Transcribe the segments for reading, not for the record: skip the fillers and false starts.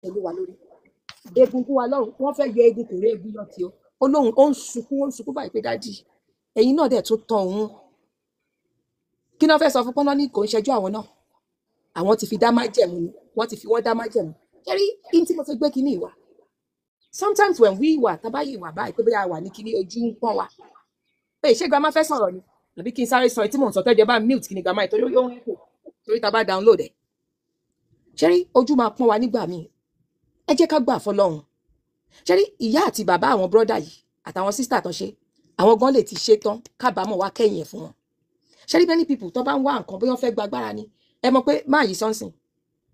pẹ̀lú wa lórí egungun wa lọ́rùn wọ́n fẹ́ yọ egun kòrò egun yọ tí ó lóhun ó ń sunkún báyìí pé dádì ẹ̀yin náà dẹ̀ tún tan òun kí náà fẹ́ sọ fún pọ́nlọ́ ní kò ń ṣẹjú àwọn náà àwọn ti fi dá májẹ̀mú ni wọ́n ti fi wọ́n dá májẹ̀mú kẹ́rí in tí mo fi gbé kinní ìwà sometimes when we wà tábáyé ìwà báyìí pé bóyá wà ní kinní ojú ń pọ́n wa pé ṣé grandma fẹ́ sọ̀rọ̀ ni àbí kí n sáré sọ tí mò ń sọ tẹ́jọ́ bá mute kinní grandma ìtorí ó ń kò torí tá bá download ẹ̀ ṣẹ́rí ojú máa pọ́n wa nígbà míì ẹ jẹ́ ká gbà fọlọ́run ṣẹ́rí ìyá àti bàbá àwọn brọ́dà yìí àtàwọn sísítà tán ṣe àwọn gan lè ti ṣe tán kábàámọ̀ wá kẹ́yìn ẹ̀ fún wọn ṣẹ́rí many people tó bá ń wá nǹkan bóyá wọ́n fẹ́ gba agbára ni ẹ mọ̀ pé máa yìí sọ́nsìn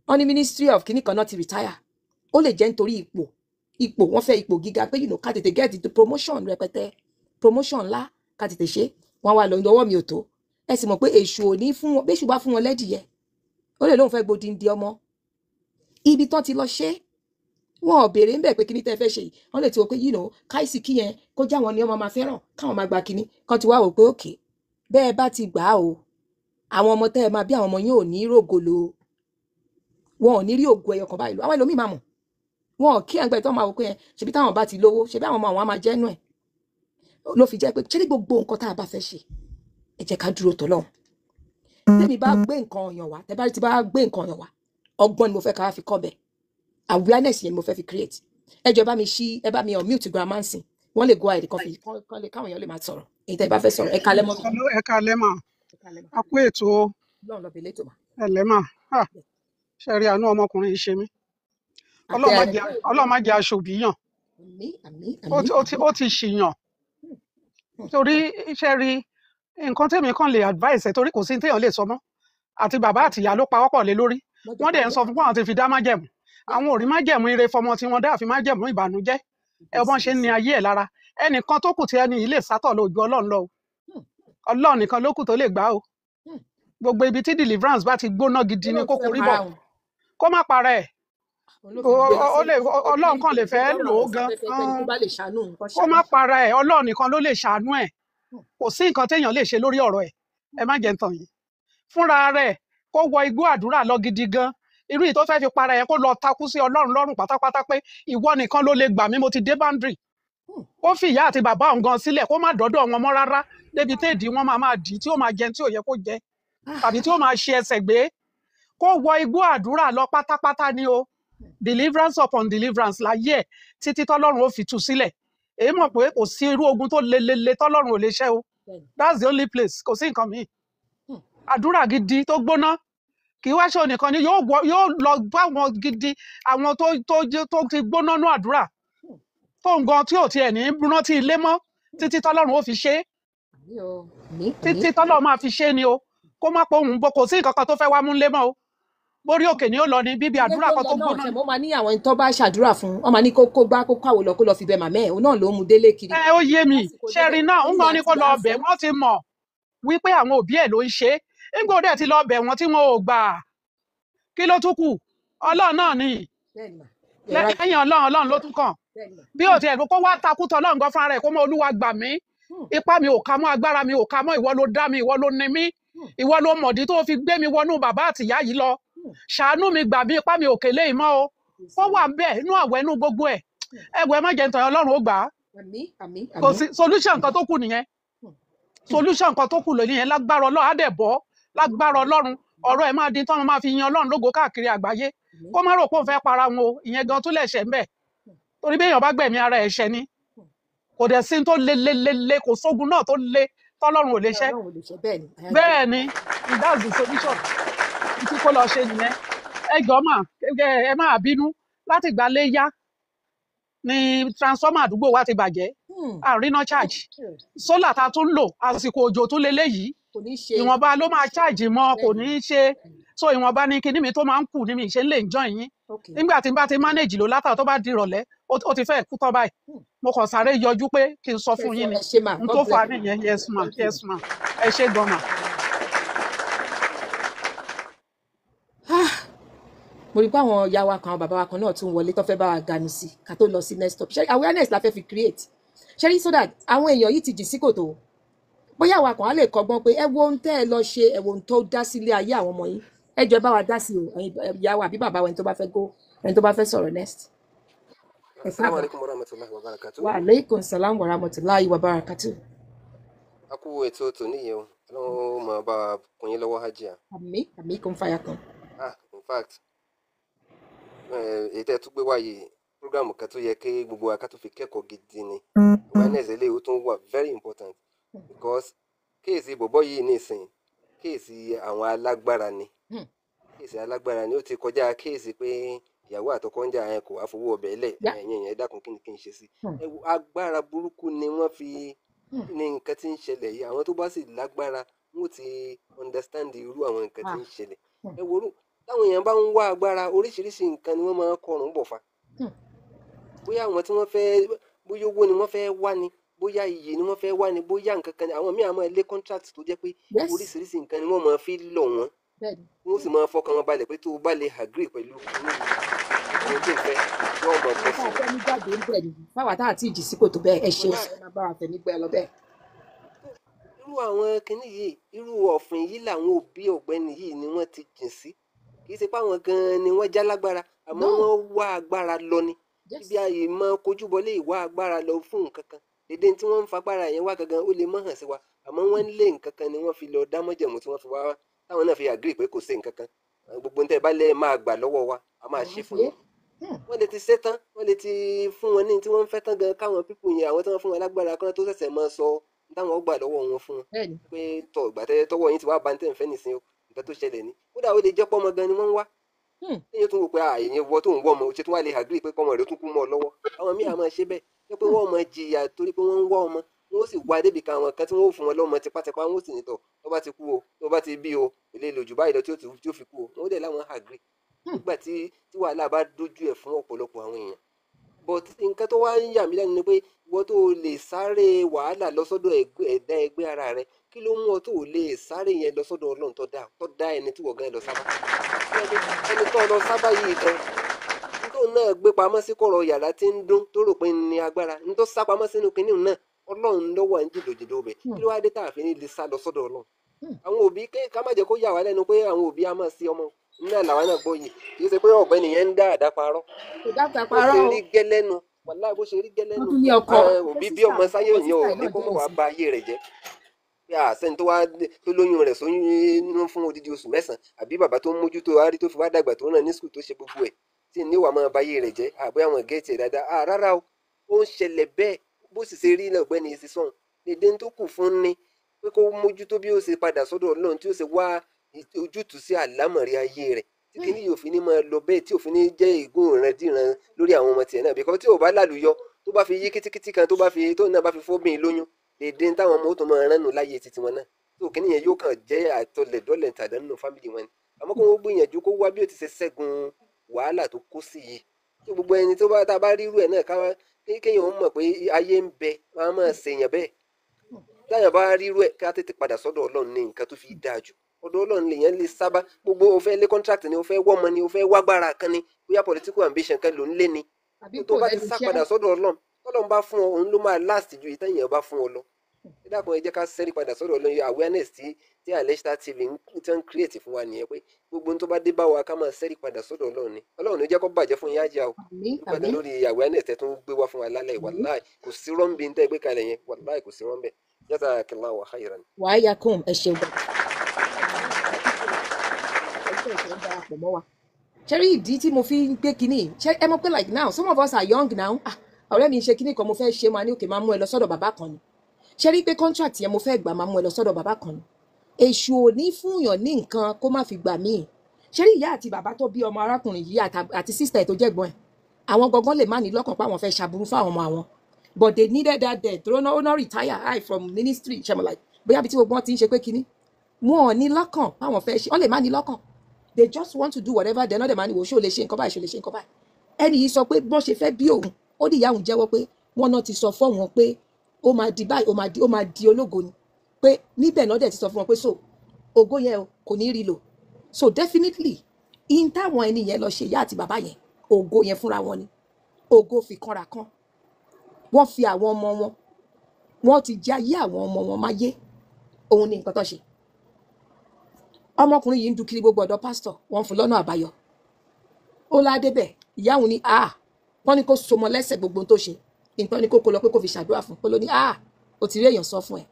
wọ́n ní ministry of kìnnì kan náà ti retire ó lè jẹ́ nítorí ipò wọ́n fẹ́ ipò gíga pé ká tètè get the promotion rẹpẹtẹ promotion ńlá ká tètè ṣe wọ́n wá lọ ọwọ́ mi ò tó ẹ sì mọ̀ pé èṣù ò ní fún wọn bí èṣù bá fún wọn lẹ́dìyẹ ó lè lóun fẹ́ gbòdìndì ọmọ ibi tán ti lọ ṣe wọn ò béèrè ń bẹ̀ pé kíní tẹ́ fẹ́ ṣe yìí wọ́n lè ti wò pé káìsì kí yẹn kó já wọn ni ọmọ máa fẹ́ràn káwọn máa gba kíní kan ti wá wò pé òkè bẹ́ẹ̀ bá ti gbà á o àwọn ọmọ tẹ́ ẹ máa bí àwọn ọmọ yín ò ní rògòlò wọn ò ní rí ògo ẹyọ kan báyìí lọ àwọn ẹlòmíì máa mọ̀ wọn ò kí ẹgbẹ́ tó máa wò pé ṣebí táwọn bá ti lówó ṣebí àwọn ọmọ àwọn á máa jẹ́nu ẹ̀ ló fi jẹ́ pé ṣé ní gbogbo nǹkan tá a bá fẹ́ ṣe ẹ jẹ́ ká dúró tọ́lọ́run tẹ́mi bá gbé nǹkan ọ̀yàn wá tẹ́ bá ti bá gbé nǹkan ọ̀yàn wá ọgbọ́n ni mo fẹ́ ká fi kọ́ bẹ̀ awareness yẹn ni mo fẹ́ fi create ẹ jọ̀ọ́ ẹ bá mi unmute grandma nsìn wọ́n lè go ahead kan fi káwọn èèyàn lè máa sọ̀rọ̀ èyí tẹ́ bá fẹ́ sọ̀rọ̀ ẹ kalẹ́ mọ́ mi. ẹ kalẹ́ mà á kú ètò ẹ lẹ́ mà ṣe rí àánú ọmọkùnrin yìí ṣe mí ọlọ́run má jẹ́ aṣòbí yàn ó ti ṣìyàn torí ṣe rí nǹkan tèmi kàn lè advice ẹ torí kò sí téèyàn lè sọ mọ́ àti bàbá àti ìyá ló pawọ́pọ̀ lé lórí wọ́n dẹ̀ ń sọ fún pé àwọn ti fi dá májẹ̀mú àwọn ò rí májẹ̀mú ire fọmọ tí wọ́n dá àfi májẹ̀mú ìbànújẹ́ ẹ bọ́n ṣe ń ní ayé ẹ̀ lára ẹnìkan tó kù tí ẹni yìí lè sátọ̀ lójú ọlọ́run lọ ọlọ́run nìkan ló kù tó lè gbà ó gbogbo ibi tí deliverance bá ti gbóná gidi ni kó korí bọ̀ kó má para ẹ̀ ọlọ́run kan lè fẹ́ lò ó gan kó má para ẹ̀ ọlọ́run nìkan ló lè ṣàánú ẹ̀ kò sí nǹkan téèyàn lè ṣe lórí ọ̀rọ̀ ẹ̀ ẹ má jẹ́ ń tàn yín fúnra rẹ̀ kó wọ igbó àdúrà lọ gidi gan irú yìí tó fẹ́ fi para ẹ̀ kó lọ takú sí ọlọ́run lọ́rùn pátápátá pé ìwọ nìkan ló lè gbà mí mo ti dé boundary kó fi ìyá àti bàbá òun gan sílẹ̀ kó má dọ́dọ̀ wọn mọ́ rárá débi téèdì wọn máa dì tí ó máa jẹun tí ò yẹ kó jẹ tàbí tí ó máa ṣe ẹsẹ̀ gbé kó wọ igbó àdúrà lọ pátápátá ni o deliverance upon deliverance láyé ẹ̀ títí tọ́lọ́run ó fi tú sílẹ̀ èyí mọ̀ pé kò sí irú ogun tó le tọ́lọ́run ò lè ṣẹ́ o that's the only place kò sí nǹkan míì àdúrà gidi tó gbóná kì í wá ṣe onìkan ni yóò lọ bá wọn gidi àwọn tó ti gbóná nú àdúrà tó ń gan tí ò tiẹ̀ ní rántí ilé mọ́ títí tọ́lọ́run ó fi ṣe títí tọ́lọ́run máa fi ṣe ni o kó má pọ̀ òun bó kò sí nǹkan kan tó fẹ́ wá mú lé mọ́ o borí òkè ni ó lọ ní bíbí àdúrà kan tó gbóná. ó máa ní àwọn tó bá ṣàdúrà fún ọ máa ní kó gbá kó káwọ lọ kó lọ fi bẹ màmá ẹ òun náà ló mú délé kiri. ó yé mi ṣẹ́rin náà ń gbọ́n ní kó lọ bẹ̀ wọ́n ti mọ̀ wípé àwọn òbí ẹ̀ ló ń ṣe é nígbà òde ti lọ bẹ̀ wọ́n tí wọ́n ò gbà kí ló tún kù ọlọ́run náà ni lẹ́yìn ọlọ́run ló tún kàn bí ó ti ẹ̀ kó wá takútọ̀ ọlọ́run gan fúnra rẹ̀ kó mọ olúwa gbà mí ipá mi ò ká mọ́ agbára mi ò ká mọ́ ìwọ ló dá mi ìwọ ló ní mí ìwọ ló mọ̀dí tó fi gbé mi wọnú bàbá àtìyá yìí lọ ṣàánú mi gbà mí ipá mi ò kélé ìmọ̀ o ó wà bẹ́ẹ̀ inú àwẹ̀ inú gbogbo ẹ̀ ẹ̀wẹ̀ má jẹ́ ń tàn ọlọ́run ó gbà á kò sí solution kan tó kù nìyẹn solution kan tó kù lónìí yẹn lágbára ọlọ́run á dẹ̀ bọ́ lágbára ọlọ́run ọ̀rọ̀ ẹ̀ máa di tọ́nu máa fi yan ọlọ́run lógo káàkiri àgbáyé kó má rò pé òun fẹ́ para wọn o ìyẹn gan tó lẹ̀ṣẹ̀ ń bẹ̀ torí bí èèyàn bá gbẹ̀mí ara ẹ̀ ṣẹ̀ ni kò dẹ̀ sí tó le kò sógun náà tó le tọ́lọ́run ò lè ṣẹ́ bẹ́ẹ̀ ni that's the solution tí kò lọ ṣe nìyẹn ẹ jọ̀ọ́ mà ẹ má bínú láti gbà lé yá ni transformer àdúgbò wa ti bàjẹ́ àríná charge solar ta tún lò àsìkò òjò tún leléyìí ìwọ̀nba ló máa charge mọ́ kò ní í ṣe so ìwọ̀nba ní kíní mi tó máa ń kù ní mi ṣe ń lè join yín nígbà tí n bá ti manage lò látà tó bá di ìrọ̀lẹ́ ó ti fẹ́ kú tán báyìí mo kàn sáré yọjú pé kí n sọ fún yín ni n tó fà á nìyẹn yes ma ẹ ṣé gan ma. mo rí pé àwọn ìyá wa kan àwọn bàbá wa kan náà tún wọlé tó fẹ́ bá wa ganu sí ká tó lọ sí next stop ṣe awareness la fẹ́ fi create ṣe rí so that àwọn èèyàn yìí ti jì sí kòtò bóyá àwa kan á lè kọ́gbọ́n pé ẹ wo ohun tẹ́ ẹ lọ ṣe ẹ wo ohun tó dá sílé ayé àwọn ọmọ yín ẹ jọ̀ọ́ bá wa dá sí o ìyá wa àbí bàbá wa ẹni tó bá fẹ́ ẹni tó bá fẹ́ sọ̀rọ̀ next. ẹ Assalamu káàbọ̀. alaikum warahmatullahi wabarakatuh. wa aleykum salam wa rahmatulahi wa barakatu. A kú ètò tòní yìí o. Ọlọ́run máa bá wa kún yín lọ́wọ́ hajj. àmì kò ń fàyà kan. In fact, èyí tẹ́ tún gbé wáyé program kan tó yẹ kí gbogbo wa ká tó fi kẹ́kọ̀ọ́ gidi ni. Awareness eléyìí ó tún wà very important because kéèsì bọ̀bọ́ yìí nìsín kéèsì àwọn alágbára ni. Kéèsì alágbára ni ó ti kọjá kéèsì pé ìyàwó àtọkọ ń jà ẹ kò wá fowó ọbẹ̀ lẹ̀ ẹ̀yìn ẹ̀ dákun kí ni kí n ṣe sí. Agbára burúkú ni wọ́n fi ní nǹkan tí ń ṣẹlẹ̀ yìí. Àwọn tó bá sì lágbára wọ́n ti understand irú àwọn nǹkan tí ń ṣẹlẹ̀. Ẹ worú táwọn èèyàn bá ń wá agbára oríṣiríṣi nǹkan ni wọ́n máa ń kọrùn bọ̀ fa. Bóyá àwọn tí wọ́n fẹ́ bóyá owó ni wọ́n fẹ́ wá ni bóyá iyì ni wọ́n fẹ́ wá ni bóyá nǹkan kan ni àwọn míì á máa lé contract tó jẹ́ pé oríṣiríṣi nǹkan ni wọ́n máa fi lọ̀ wọ́n. Wọ́n sì máa fọkàn wọn balẹ̀ pé tó o bá lè agree pẹ̀lú ohun tó ń fẹ́ wọ́n mọ̀ pọ̀ sí. àfẹ́mi jáde ń bẹ̀ nìyí fáwọn tá àti ìjì sípò tó bẹ́ẹ̀ ẹ ṣe máa bá àfẹ́mi gbẹ lọ bẹ́ẹ̀. Irú àwọn kinní yìí irú ọ̀fìn yìí làwọn òbí ọ̀gbẹ́ni yìí ni wọ́n ti jìn sí. Kì í ṣe pé àwọn gan-an ni wọ́n já lágbára àmọ́ wọ́n wá agbára lọ ni. Ibi ààyè máa kojú bọlé ìwà agbára lọ fún nǹkan kan. Dédé tí wọ́n ń fagbára yẹn wá gangan ó lè mọ̀ hàn sí wa àmọ́ wọ́n ń lé nǹkan kan ni wọ́n fi lọ dá mọ́jẹ̀mú tí wọ́n fi wá táwọn náà fi agree pé kò sí nǹkan kan. Gbogbo ní tẹ́ bá lẹ́ máa gbà lọ́wọ́ wa a máa ṣe fún yín. Wọ́n lè ti ṣe tán wọ́n lè ti fún wọn ní tí wọ́n ń fẹ́ tán gan káwọn pípù yẹn àwọn tí wọ́n fún wọn lágbára kan tó ṣẹ̀ṣẹ̀ máa sọ táwọn gbà lọ́wọ́ wọn fún wọn pé tọ̀ ìgbà tọ́wọ́ yín ti wá bá ń tẹ̀ ń fẹ́ nìsín o nǹkan tó ṣẹlẹ̀ ní kódà ó lè jẹ́ pọ́mọ gan ni wọ́n ń wá. Ẹ̀yin tún wò pé èyàn wọ tó ń wọ́ ọmọ o ṣe tún wá lè agree pé kọ́mọ rẹ̀ tún kú mọ́ ọ lọ́wọ́. Àwọn míì á máa ṣe bẹ́ẹ̀ jẹ́ pé wọ́n máa jìyà torí pé wọ́n ń wá ọmọ wọ́n sì wá débi kan àwọn kan tí wọ́n ó fún wọn lọ́mọ tipátipá wọ́n sì ní tọ̀ tó bá ti kú o tó bá ti bí o kò lè lò jù báyìí lọ tí ó fi kú o wọ́n dẹ̀ láwọn agree. Nígbà tí wàhálà bá dójú ẹ̀ fún ọ̀pọ̀lọpọ̀ àwọn èèyàn. But nǹkan tó wá ń yà mí lẹ́nu ni pé ìwọ tó lè sáré wàhálà lọ sọ́dọ̀ ẹ̀dá ẹgbẹ́ ara rẹ kí ló mú ọ tó lè sáré yẹn lọ sọ́dọ̀ Ọlọ́run tó dá ẹni tí wọ́n gan lọ sábà. Ẹni tó lọ sábà yìí gan nítorí náà gbé pamọ́ sí kọ̀rọ̀ yàrá tí ń dún tó rò pé ní agbára ní tó sá pamọ́ sínú kinní náà Ọlọ́run lọ́wọ́ ń jìdòjìdò bẹ̀ kí ló wá dé tá a fi ní lè sá lọ sọ́dọ̀ Ọlọ́run. Àwọn òbí ká má jẹ́ kó yà wá lẹ́nu pé àwọn òbí á máa sí ọmọ náà làwọn náà gbọ́ yìí kì í ṣe pé ọ̀gbẹ́ni yẹn ń dá àdá parọ́. Bó ṣe rí gẹ́lẹ́nu wàláì bó ṣe rí gẹ́lẹ́nu òbí bí ọmọ sáyé òyìn ò ní kó mọ̀ wá ba ayé rẹ̀ jẹ́. Bí àṣẹni tó lóyún rẹ̀ sóyún fún odidi oṣù mẹ́sàn-án àbí bàbá tó ń mójútó àárí tó fi wá dàgbà tó ràn ní skul tó ṣe gbogbo ẹ̀ tí ní wàá máa ba ayé rẹ̀ jẹ́ àbí àwọn gẹ́ẹ̀tì ẹ̀ dáadáa rárá o ó ń ṣẹlẹ̀ bẹ́ẹ̀ bó sì ṣe rí ọ̀gbẹ́ni yìí sísọ̀n dédé tó kù fún ni pé kó mójútó bí ó ṣe padà sọ́dọ̀ Ọlọ́run tí ó ṣe wá ojútùú sí àlámọ̀rí ayé rẹ̀ tí kìíní yóò fi ní máa lọ bẹ́ẹ̀ tí òfin ní jẹ́ ìgún ìrandíran lórí àwọn ọmọ tiẹ̀ náà bíkọ́ tí ò bá lálùyọ tó bá fi yí kítíkítí kan tó náà bá fi fóbìn lóyún dédé táwọn ọmọ ó tó máa ránu láyé títí wọn náà tó kìíní yẹn yóò kàn jẹ́ àtọlẹ̀dọ́lẹ̀ tàdán nínú fámìlì wọn ni àmọ́ kó wọ́n gbìyànjú kó wá bí ó ti ṣe ṣẹ́gun wàhálà tó kó sí yìí tí gbogbo ẹni tó bá tá a bá rírú ẹ̀ náà kéèyàn mọ̀ pé ayé ń bẹ wọn á máa ṣèyàn bẹ́ẹ̀ táyà bá rírú ẹ̀ ká tètè padà sọ́dọ̀ Ọlọ́run ní nǹkan tó fi dáa jù ọ̀dọ̀ Ọlọ́run lèèyàn lè sábà gbogbo o fẹ́ lé contract ni o fẹ́ wọ́mọ ni o fẹ́ wágbára kan ni bóyá political ambition kan ló ń lé ni tó bá ti sá padà sọ́dọ̀ Ọlọ́run bá fún ọ òun ló máa last ju ìtẹ̀yìn bá fún ọ lọ. Ẹ dákun ẹ jẹ́ ká sẹ́rí padà sọ́dọ̀ Ọlọ́run awareness tí Alesta TV ń create fún wa nìyẹn pé gbogbo ohun tó bá dé bá wa ká máa sẹ́rí padà sọ́dọ̀ Ọlọ́run ni Ọlọ́run ló jẹ́ kó bàjẹ́ fún yín ájá o nípadà lórí awareness tẹ́ tún gbé wá fún wa lálẹ́ wàláì kò sí rọ́ǹbì ń tẹ́ gbé kalẹ̀ yẹn wàláì kò sí rọ́ǹbẹ̀ jazakallahu khairan. wàá yà kún ẹ ṣeun gbà. ṣé rí ìdí tí mo fi ń gbé kinní ṣé ẹ mọ̀ pé like now some of us are young now ọ̀rẹ́ mi ń ṣe kinní kan mo fẹ́ ṣe máa ní òkè máa mú ẹ lọ sọ́dọ̀ bàbá kan ni ṣé rí pé contract yẹn mo fẹ́ gbà máa mú ẹ lọ sọ́dọ̀ bàbá kan ni èṣù ò ní fúnyàn ní nǹkan kó má fi gbà míì ṣé rí ìyá àti bàbá tó bí ọmọ arákùnrin yìí àti sísítà ẹ̀ tó jẹ́gbọ́n ẹ̀ àwọn gangan lè má ní lọ́kàn pé àwọn fẹ́ ṣàbùrú fáwọn ọmọ àwọn but they needed that debt tó náà retire high from ministry ṣe mo like bóyá bí tí gbogbo wọn ti ń ṣe pé kinní wọn ò ní lọ́kàn báwọn fẹ́ ṣe wọ́n lè má ní lọ́kàn they just want to do whatever they know dem máa ní wò ṣó lè ṣe nǹkan báyìí ṣó lè ṣe nǹkan báyìí ẹni yìí sọ pé bọ́n ṣe fẹ́ bí òun ó ní ìyá òun jẹ́wọ́ pé wọ́n náà ti sọ fún wọn pé ó máa di báyìí ó máa di ológo ni pé níbẹ̀ náà dẹ̀ ti sọ fún wọn pé so ògo yẹn kò ní rí lò so definitely in táwọn ẹni yẹn lọ ṣe ìyá àti bàbá yẹn ògo yẹn fúnra wọn ni ògo fi kanra kan wọ́n fi àwọn ọmọ wọn wọ́n ti jẹ́ ayé àwọn ọmọ wọn máa yé òun ní nǹkan tó ṣe ọmọkùnrin yìí ń dúkìrì gbogbo ọ̀dọ̀ pásítọ̀ wọ́n fún lọ́nà àbáyọ ó ládébẹ̀ ìyá òun ní wọ́n ní kó so mọ́ lẹ́sẹ̀ gbogbo tó ṣe nǹkan ní kókó lọ pé kó fi ṣàdúrà fún pé ló ní ó ti rí èèyàn sọ fún ẹ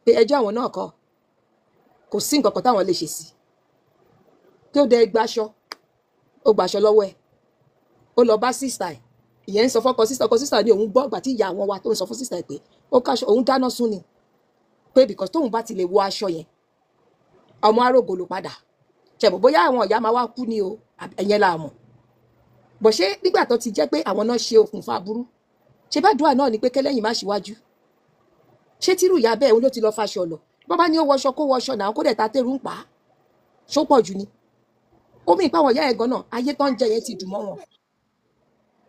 pé ẹjọ́ àwọn náà kọ́ kò sí nǹkan kan táwọn lè ṣe sí tí ó dẹ gbaṣọ ó gbaṣọ lọ́wọ́ ẹ̀ ó lọ bá sísà ẹ̀ ìyẹn ń sọ fọ́kọ sísà ní òun gbọ́ ìgbà tí ìyá àwọn wa tó ń sọ fún sísà ẹ̀ pé ó káṣọ òun dáná sún ni pé because tóun bá ti lè wọ aṣọ yẹn ọmọ arógo ló padà ṣẹ̀bọ̀ bóyá àwọn ìyá máa wá kú ni o ẹ̀yẹn la mọ̀ bọ̀ ṣé nígbà tó ti jẹ́ pé àwọn náà ṣe okùnfà burú ṣe bá dùà náà ni pé kẹ́lẹ́yìn má ṣíwájú ṣé tírú ìyá bẹ́ẹ̀ òun ló ti lọ faṣọ lọ bọ́ bá ní ó wọṣọ kó wọṣọ náà kó dẹ̀ ta tẹ́rù ń pa á ṣó pọ̀ jù ni ó mì páwọn ìyá ẹ̀gán náà ayé tó ń jẹ yẹn ti dùn mọ́ wọn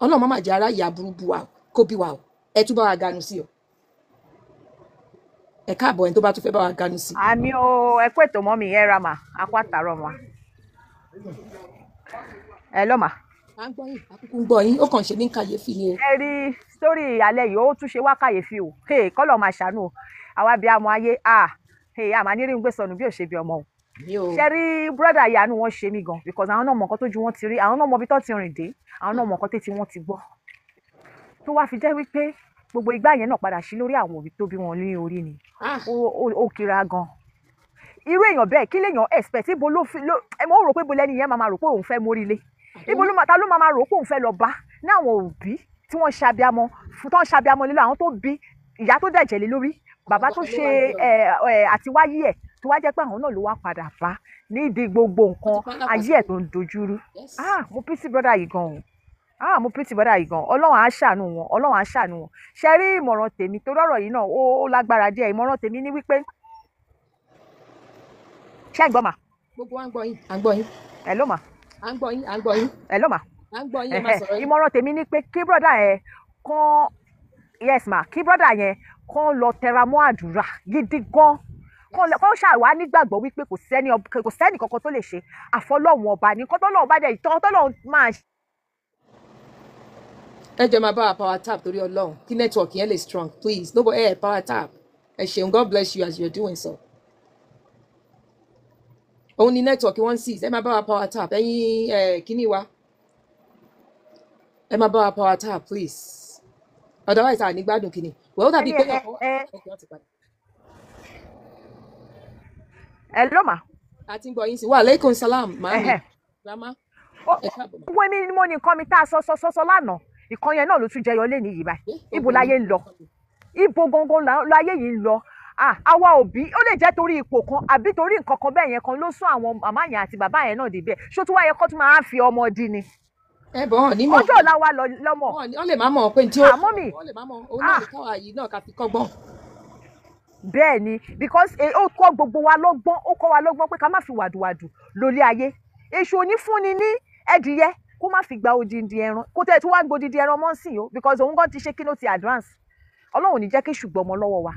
ọlọ́run má má jẹ́ ara ìyá burú bu wa kó bí wa o ẹ tún bá wa ganu sí o ẹ káàbọ̀ ẹni tó bá tún fẹ́ bá wa ganu sí. àmì o ẹ kú ètò mọ́ mi ẹ ra mà akó àtàrọ̀ mà ẹ lọ́ mà. à ń gbọ́ yín àkókò ń gbọ́ yín ó kàn ṣe ní kàyéfì ni o. ẹ rí sórí alẹ́ yìí ó tún ṣe wá kàyéfì o kọ́lọ̀ máa ṣàánú o àwa bíi amọ̀ ayé àmà ní rí ń gbé sọnù bí ò ṣe bí ọmọ o. ṣe rí bírọ́dà ìyanu wọn ṣe mí gan because àwọn náà mọ nǹkan tójú wọn ti rí àwọn náà mọ ibi tó ti rìn dé àwọn náà mọ nǹkan tétí wọn ti gbọ́ tó wá fi jẹ́ wípé gbogbo ìgbà yẹn náà padà sí lórí àwọn òbí tó bí wọn ní orí ni ó kira gan irú èèyàn bẹ́ẹ̀ kí lèèyàn expect ibo ló fi ẹ mọ̀ rò pé ibo lẹ́ni yẹn máa rò pé òun fẹ́ mórí lé ibo ló ta ló máa rò pé òun fẹ́ lọ bá ní àwọn òbí tí wọ́n ṣàbíamọ lílọ àwọn tó bí ìyá tó dẹ̀jẹ̀ lé lórí bàbá tó ṣe àtiwáyé ẹ̀ tó wá jẹ́ pé àwọn náà ló wá padà bá nídìí gbogbo nǹkan ayé ẹ̀ tó ń dojúrú mo pity brother yìí gan o mo pity brother yìí gan ọlọ́run á ṣàánú wọn ṣe rí ìmọ̀ràn tèmi torí ọ̀rọ̀ yìí náà ó lágbára díẹ̀ ìmọ̀ràn tèmi ní wípé ṣé ń gbọ́ mà. gbogbo wa ń gbọ́ yín à ń gbọ́ yín. ẹ ló mà. à ń gbọ́ yín à ń gbọ́ yín. ẹ ló mà. à ń gbọ́ yín ẹ máa sọ̀rọ̀ yín. ìmọ̀ràn tèmi ní pé kí brọ́dà yẹn kán yes ma kí brọ́dà yẹn kán lọ tẹra mọ́ àdúrà gidi gan kán ṣàwá nígbàgbọ́ wípé kò sẹ́ni kankan tó lè ṣe àfọlọ́hún ọba ní kọ́ tọ́lọ́hún bá dẹ̀ ìtọ́ tọ́lọ́hún máa. ẹ jẹ́ máa bá wa power tap torí ọlọ́run kí network yẹn lè strong please nobody power tap ẹ ṣeun God bless you as you are doing so. òun ni network 16 ẹ máa bá wa power tap ẹ̀yin kíní wa ẹ máa bá wa power tap please otherwise à ní gbádùn kíní wẹ́ẹ́ ó dàbí pé ẹ ló mà. a ti ń gbọ́ yín sí wa aleykum salam maami grandma ẹ káàbọ̀ ma. owó èmi ni mo ní nǹkan mi tá a sọ lánàá ìkan yẹn náà ló tún jẹyọ lé ní yìí báyìí ibo láyé ń lọ ibo gangan láyé yìí ń lọ àwa òbí ó lè jẹ́ torí ipò kan àbí torí nǹkan kan bẹ́ẹ̀ yẹn kan ló sún àwọn màmá yẹn àti bàbá yẹn náà débẹ̀ ṣó tún wáyé kó tún máa fi ọmọ dí ni. ẹ bọ̀ hàn ní mọ̀ ọjọ́ ọ̀la wa lọ́mọ. wọ́n lè má mọ̀ pé tí ó àmọ́ mi wọ́n lè má mọ̀ òun náà lè káwa yìí náà ká fi kọ́gbọ́n. bẹ́ẹ̀ ni because ó kọ́ gbogbo wa lọ́gbọ́n ó kọ́ wa lọ́gbọ́n pé ká má fi wàdùwàdù lórí ayé èṣù ò ní fúnni ní ẹdìyẹ kó má fi gba odindi ẹran kó tẹ̀ tí wàá gbodindi ẹran mọ́ sí o because òun gan ti ṣe kí ló ti advance ọlọ́run ò ní jẹ́ kí èṣù gbọmọ lọ́wọ́ wa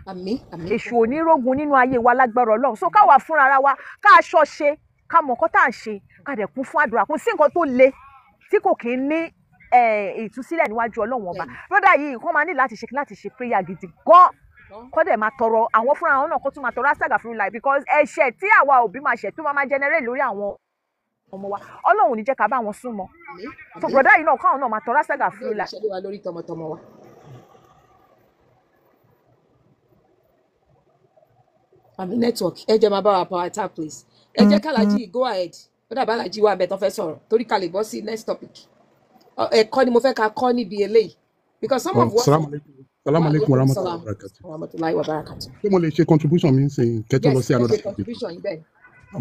èṣù ò ní rógun nínú ayé wa lágbára ọlọ́run so káwa fúnra ara wa ká aṣọ ṣe ká mọ̀ nǹkan tá à ń ṣe ká dẹ̀ kún fún àdúrà kún sí nǹkan tó le tí kò kí ń ní ìtúsílẹ̀ níwájú ọlọ́run ọba brother yìí nǹkan máa ní láti ṣe prayer gidi gan kó dẹ̀ máa tọrọ àwọn fúnra àwọn náà kó tún máa tọrọ astaghfirullah because ẹ̀ṣẹ̀ tí àwa òbí máa ṣẹ̀ tó máa generate lórí àwọn ọmọ wa ọlọ́run ò ní jẹ́ ká bá wọn súnmọ́ so brother yìí náà káwọn náà máa tọrọ astaghfirullah. lórí tọmọtọmọ wa. àmì network ẹ jẹ́ máa bá wa power tap please ẹ jẹ́ kálájì go ahead ó dàbí alájí wa abẹ tán fẹ́ sọ̀rọ̀ torí ká lè bọ́ sí next topic ẹ̀kọ́ ni mo fẹ́ ká kọ́ níbi eléyìí because some of what. Salaam alaikum warahmatullahi wabarakatuh. Ṣé mo lè ṣe contribution mi sí kẹ́tọ́ lọ sí another topic?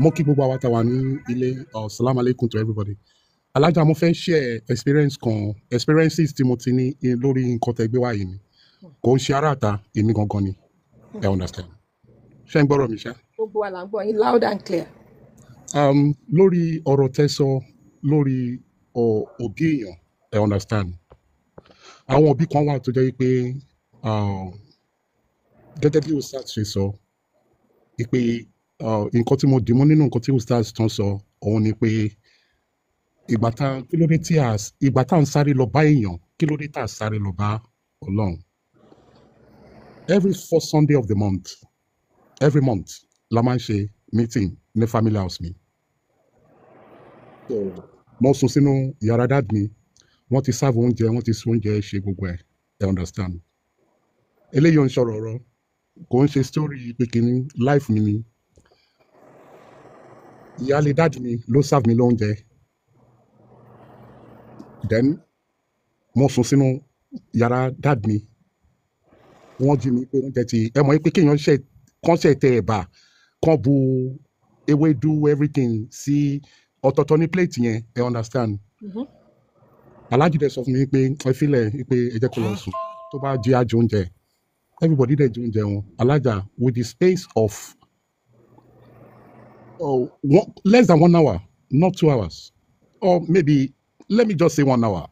Mo kí gbogbo àwa tá wà ní ilé salaam alaikum to everybody. Alájà mo fẹ́ share experiences tí mo ti ní lórí nǹkan tẹ́ gbé wá yìí ni. Kò ń ṣe aráàta èmi gangan ni. I understand. Ṣé ń gbọ́rọ̀ mi ṣá? Gbogbo wa là ń gbọ́ yín loud and clear. Lórí ọ̀rọ̀ tẹ́ sọ lórí òbí èèyàn I understand. Àwọn òbí kan wà tó jẹ́ pé gẹ́gẹ́ bí ustaz ṣe sọ pé nǹkan tí mo dì mú nínú nǹkan tí ustaz tán sọ òun ni pé ìgbà tá à ń sáré lọ bá èèyàn kí ló dé tá à sáré lọ bá Ọlọ́run. Every first Sunday of the month every month la máa ń ṣe meeting ní family house mi. So mo sùn sínú yàrá dad mi wọ́n ti serve oúnjẹ wọ́n ti sún oúnjẹ ṣe gbogbo ẹ̀ ẹ understand eléyìí ò ń sọ̀rọ̀ ọ̀rọ̀ kò ń ṣe story pé kínní life mi ni ìyáálé dad mi ló serve mi lóúnjẹ then mo sùn sínú yàrá dad mi wọ́n jí mi pé oúnjẹ ti ẹ mọ̀ pé kéèyàn kàn ṣe tẹ ẹ̀bà kàn bu ewédú everything sí ọ̀tọ̀ọ̀tọ̀ ní plate yẹn ẹ understand aláàjì dẹ̀ sọ fún mi pé ẹ filẹ̀ pé ẹ jẹ́ kó lọ sùn tó bá jí àjò oúnjẹ everybody dẹ̀ jí oúnjẹ wọn alájà with the space of less than 1 hour not 2 hours or maybe let me just say 1 hour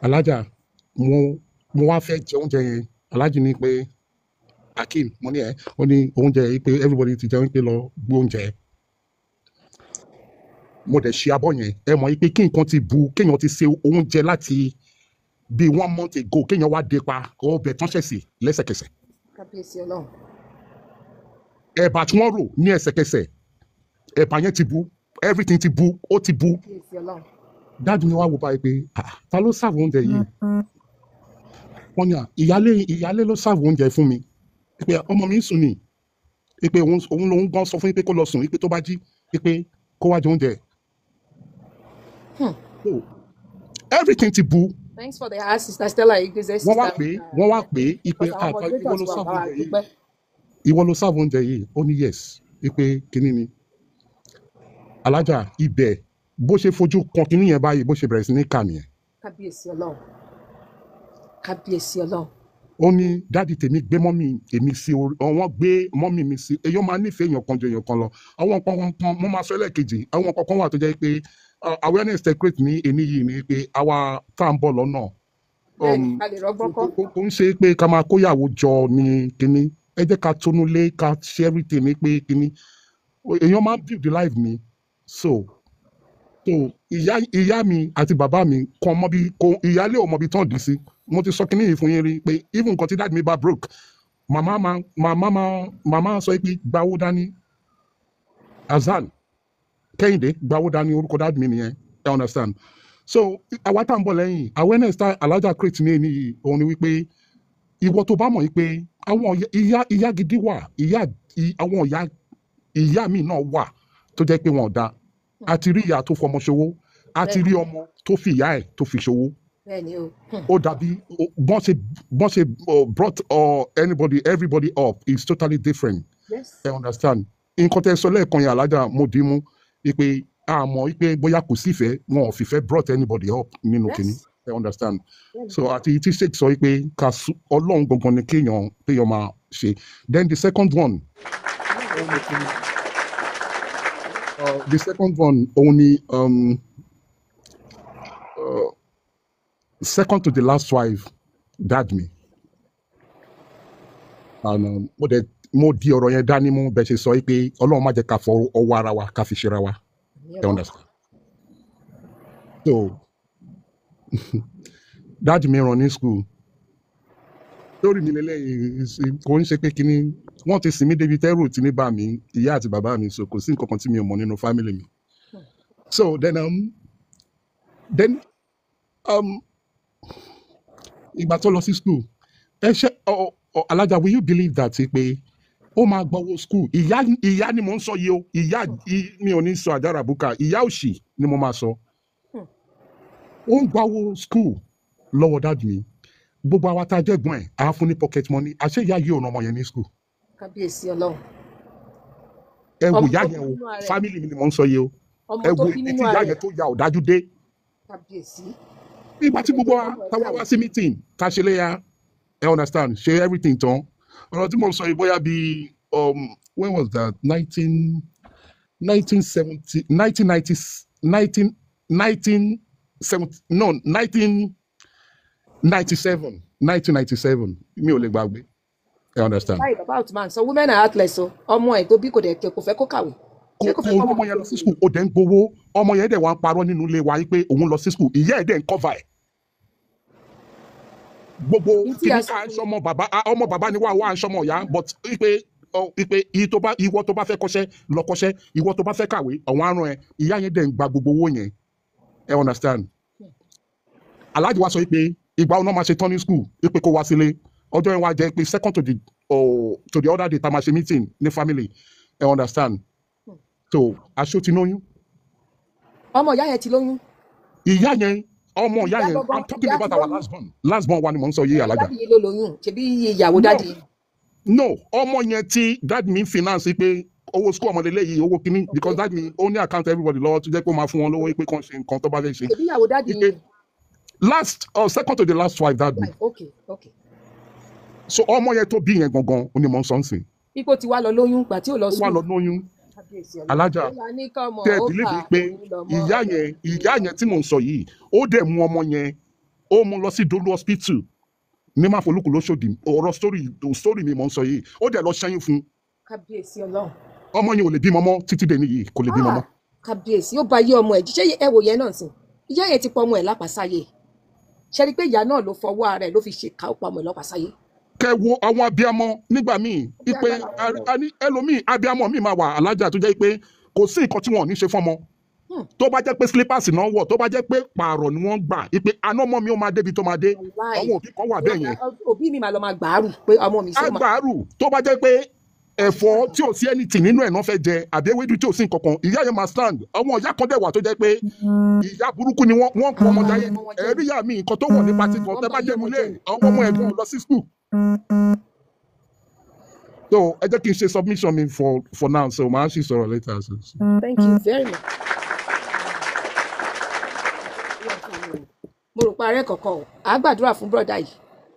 alájà mo wá fẹ́ jẹ oúnjẹ yẹn aláàjì ní pé Akeem mo ní ẹ ó ní oúnjẹ yìí pé everybody ti jẹun pé lọ gbé oúnjẹ mo dẹ̀ ṣe abọ́ yẹn ẹ mọ̀ pé kí nǹkan ti bu kéèyàn ti ṣe oúnjẹ láti bí 1 month ago kéèyàn wá dé pa ọbẹ̀ tán ṣẹ̀ṣì lẹ́sẹ̀kẹsẹ̀ kábíyèsí Ọlọ́run. ẹ̀bà tí wọ́n rò ní ẹsẹ̀kẹsẹ̀ ẹ̀bà yẹn ti bu everything ti bu ó ti bu kábíyèsí Ọlọ́run. dáàdì mi wá wò báyìí pé ta ló sáàbù oúnjẹ yìí wọ́n ní ìyálé ló sáàbù oúnjẹ fún mi pé ọmọ mi ń sùn ní pé òun lòun gan sọ fún yín pé kó lọ sùn pé tó bá jí pé kó wá jẹ oúnjẹ. So, everything ti bu. Thanks for the ask, Sister Stella. wọ́n wá pé ipe ìwọ ló sáàbù oúnjẹ yìí ìwọ ló sáàbù oúnjẹ yìí ó ní yes ipe kínní ni alájà ibẹ̀ bó ṣe fojú kan kínní yẹn báyìí bó ṣe bẹ̀rẹ̀ sí ní kà nìyẹn. kábíyèsí Ọlọ́run. kábíyèsí Ọlọ́run. ó ní dáàdi tèmi gbé mọ́mì èmi sí orí wọ́n gbé mọ́mì mi sí èyí ó máa nífẹ̀ẹ́ èèyàn kan ju èèyàn kan lọ àwọn kan mo máa sọ ẹlẹ́ẹ̀kejì àwọn kan wà tó jẹ́ pé awareness secret ní èní yìí ni pé àwa tá à ń bọ̀ lọ́nà kò ń ṣe pé ká máa kóyàwó jọ ní kínní ẹ jẹ́ ká tónú lé ká ṣe everything ní pé kínní èèyàn máa build the life mi so ìyá mi àti bàbá mi kan mọ bí ìyálé ò mọ bí tán dì sí mo ti sọ kínní yìí fún yín rí pé even nǹkan tí dáàdì mi bá broke màmá sọ pé gbawó dání Azan Kẹ́hìndé gbawó dání orúkọ dáàdì mi nìyẹn I understand so àwa tá à ń bọ̀ lẹ́yìn awareness tá alájà create ní èyí òun ni wípé ìwọ tó bá mọ̀ wípé àwọn ìyá gidi wà àwọn ìyá mi náà wà tó jẹ́ pé wọn ò dáa a ti rí ìyá tó fọmọ ṣòwò a ti rí ọmọ tó fi ìyá ẹ̀ tó fi ṣòwò ó dàbí bọ́n ṣe brought everybody up is totally different. Yes. I understand nǹkan tẹ́ sọ lẹ́ẹ̀kan yẹn alájà mo dì í mú pé àmọ́ pé bóyá kò sífẹ̀ẹ́ wọn ò fìfẹ́ brought anybody up nínú kìíní I understand so àti tí sheik sọ pé ká ọlọ́run gangan ni kéèyàn máa ṣe then the second one òun ni second to the last wife dad mi and mo di ọ̀rọ̀ yẹn dání mú bẹ́ẹ̀ ṣe sọ pé ọlọ́run má jẹ́ ká fọ ọwọ́ ara wa ká fi ṣera wa I understand so dad mi ràn ní school lórí mi lélẹ́yìn kò ń ṣe pé kínní wọ́n ti sìn mí débi tẹ́rù tí ní bá mi ìyá àti bàbá mi so kò sí nǹkan kan tí mi ò mọ̀ nínú family mi so then ìgbà tó lọ sí school ẹ ṣe alájà will you believe that pé ó máa gbọ́wọ́ school ìyá ni mò ń sọ yìí o ìyá mi ò ní sọ àjàrà bùkà ìyá òṣì ni mo máa sọ ó ń gbọ́wọ́ school lọ́wọ́ dad mi gbogbo àwa tá a jẹ́ ẹ̀gbọ́n ẹ̀ á fún ní pocket money àṣẹ ìyá yìí ò ràn ọmọ yẹn ní school. kábíyèsí Ọlọ́run. ẹ wo ìyá yẹn o family mi ni mò ń sọ yìí o ẹ wo ibi tí ìyá yẹn tó ya ọ̀dájú dé. kábíyèsí. nígbà tí gbogbo wa táwa wá sí meeting ká ṣe léya ẹ understand ṣe everything tán ọ̀rọ̀ tí mo sọ yìí bóyá bíi when was that 1997 mi ò lè gbàgbé I understand. báyìí bàbá Otman sọ women are heartless o ọmọ ẹ̀ tó bí kò dẹ̀ kò fẹ́ kó kàwé. kò ọmọ yẹn lọ sí school ó dẹ̀ ń gbowó ọmọ yẹn dẹ̀ wá ń parọ́ nínú ilé wa pé òun lọ sí school ìyá ẹ̀ dẹ̀ ń cover ẹ̀. gbogbo kìíní ká ọmọ bàbá ni wà ń ṣọmọ ìyá but pé pé ìwọ tó bá fẹ́ kọ́ṣẹ́ lọ kọ́ṣẹ́, ìwọ tó bá fẹ́ kàwé àwọn aràn ẹ, ìyá yẹn dẹ̀ ń gba gbogbo owó yẹn, ẹ understand. Aláàjì wa sọ pé ìgbà ọ̀nà máa ṣe turning school pé kó wá sílé, ọjọ́ yẹn wá jẹ́ pé second to the other day tá máa ṣe meeting ní family, ẹ understand. So aṣọ ti lóyún. Ọmọ ìyá yẹn ti lóyún. Ìyá yẹn ọmọ ìyá yẹn, I'm talking about our last born wa ni mò ń sọ yìí Alájà. Dádì yìí ló lóyún, ṣebí ìyàwó dádì. No, ọmọ yẹn tí dádì mi finance pé owó school ọmọdé léyìí owó kìíní because dádì mi ó ní account everybody lọ́wọ́ tó jẹ́ pé ó máa fún wọn lówó pé kàn ṣe nǹkan tó bá fẹ́ ṣe. Ṣebí ìyàwó dádì yìí. Last second to the last wife dádì. Okay. So ọmọ yẹn tó bí yẹn gangan ó ní mò ń sọ ń sìn. Ipò tí wá lọ lóyún gbà tí ò lọ school. Wá lọ lóyún. Alájà tẹ believe pé ìyá yẹn tí mò ń sọ yìí ó dẹ̀ mú ọmọ yẹn ó mú lọ sí Dolu hospital ní Máfolúkú lóṣòdì, ọ̀rọ̀ story mi mò ń sọ yìí, ó dẹ̀ lọ ṣẹ́yìn fún. Kábíyèsí Ọlọ́run. Ọmọ yẹn ò lè bímọ mọ́ títí dé níyì kò lè bímọ mọ́. Kábíyèsí ó bá yé ọmọ ẹ̀ jíṣẹ́ ẹ wò yẹn náà sìn, ìyá yẹn ti pọ ọmọ ẹ̀ lápasáyé, ṣe rí pé ìyá náà ló fọwọ́ ara ẹ̀ ló fi ṣe ká ó pa ọmọ ẹ̀ lápasáyé. Kẹ wo àwọn abiyamọ nígbà míì ipe ẹlòmíì abiyamọ míì máa wà Alájà tó jẹ́ pé kò sí nǹkan tí wọn ò ní ṣe fọ́mọ. Tó bá jẹ́ pé slippers náà wọ̀, tó bá jẹ́ pé pààrọ̀ ni wọ́n gbà ipe àná ọmọ mi ó máa débi tó máa dé, àwọn òbí kan wà bẹ́ẹ̀ yẹn. Òbí mi máa lọ máa gbàárù pé ọmọ mi sọ ma. Agbàárù tó bá jẹ́ pé ẹ̀fọ́ tí ò sí anything nínú ẹ̀ náà fẹ́ jẹ àbí ewédú tí ò sí nǹkan kan, ìyá yẹn máa stand. Àwọn ìyá kan dẹ̀ wà tó jẹ́ pé ìyá burúkú ni wọ́n pọ̀ ọmọ jáyé. Ẹ̀rí ìyá mi nǹkan tó wọ̀ ní pati kan tẹ́ bá jẹ́ mi lé àwọn ọmọ ẹ̀gbọ́n lọ sí school. So I just can say submission me for now. So my actually sọ̀rọ̀ later. So. Thank you very much. Mo rò pé ààrẹ kọ̀ọ̀kan o, à á gbàdúrà fún bọ́dà yìí,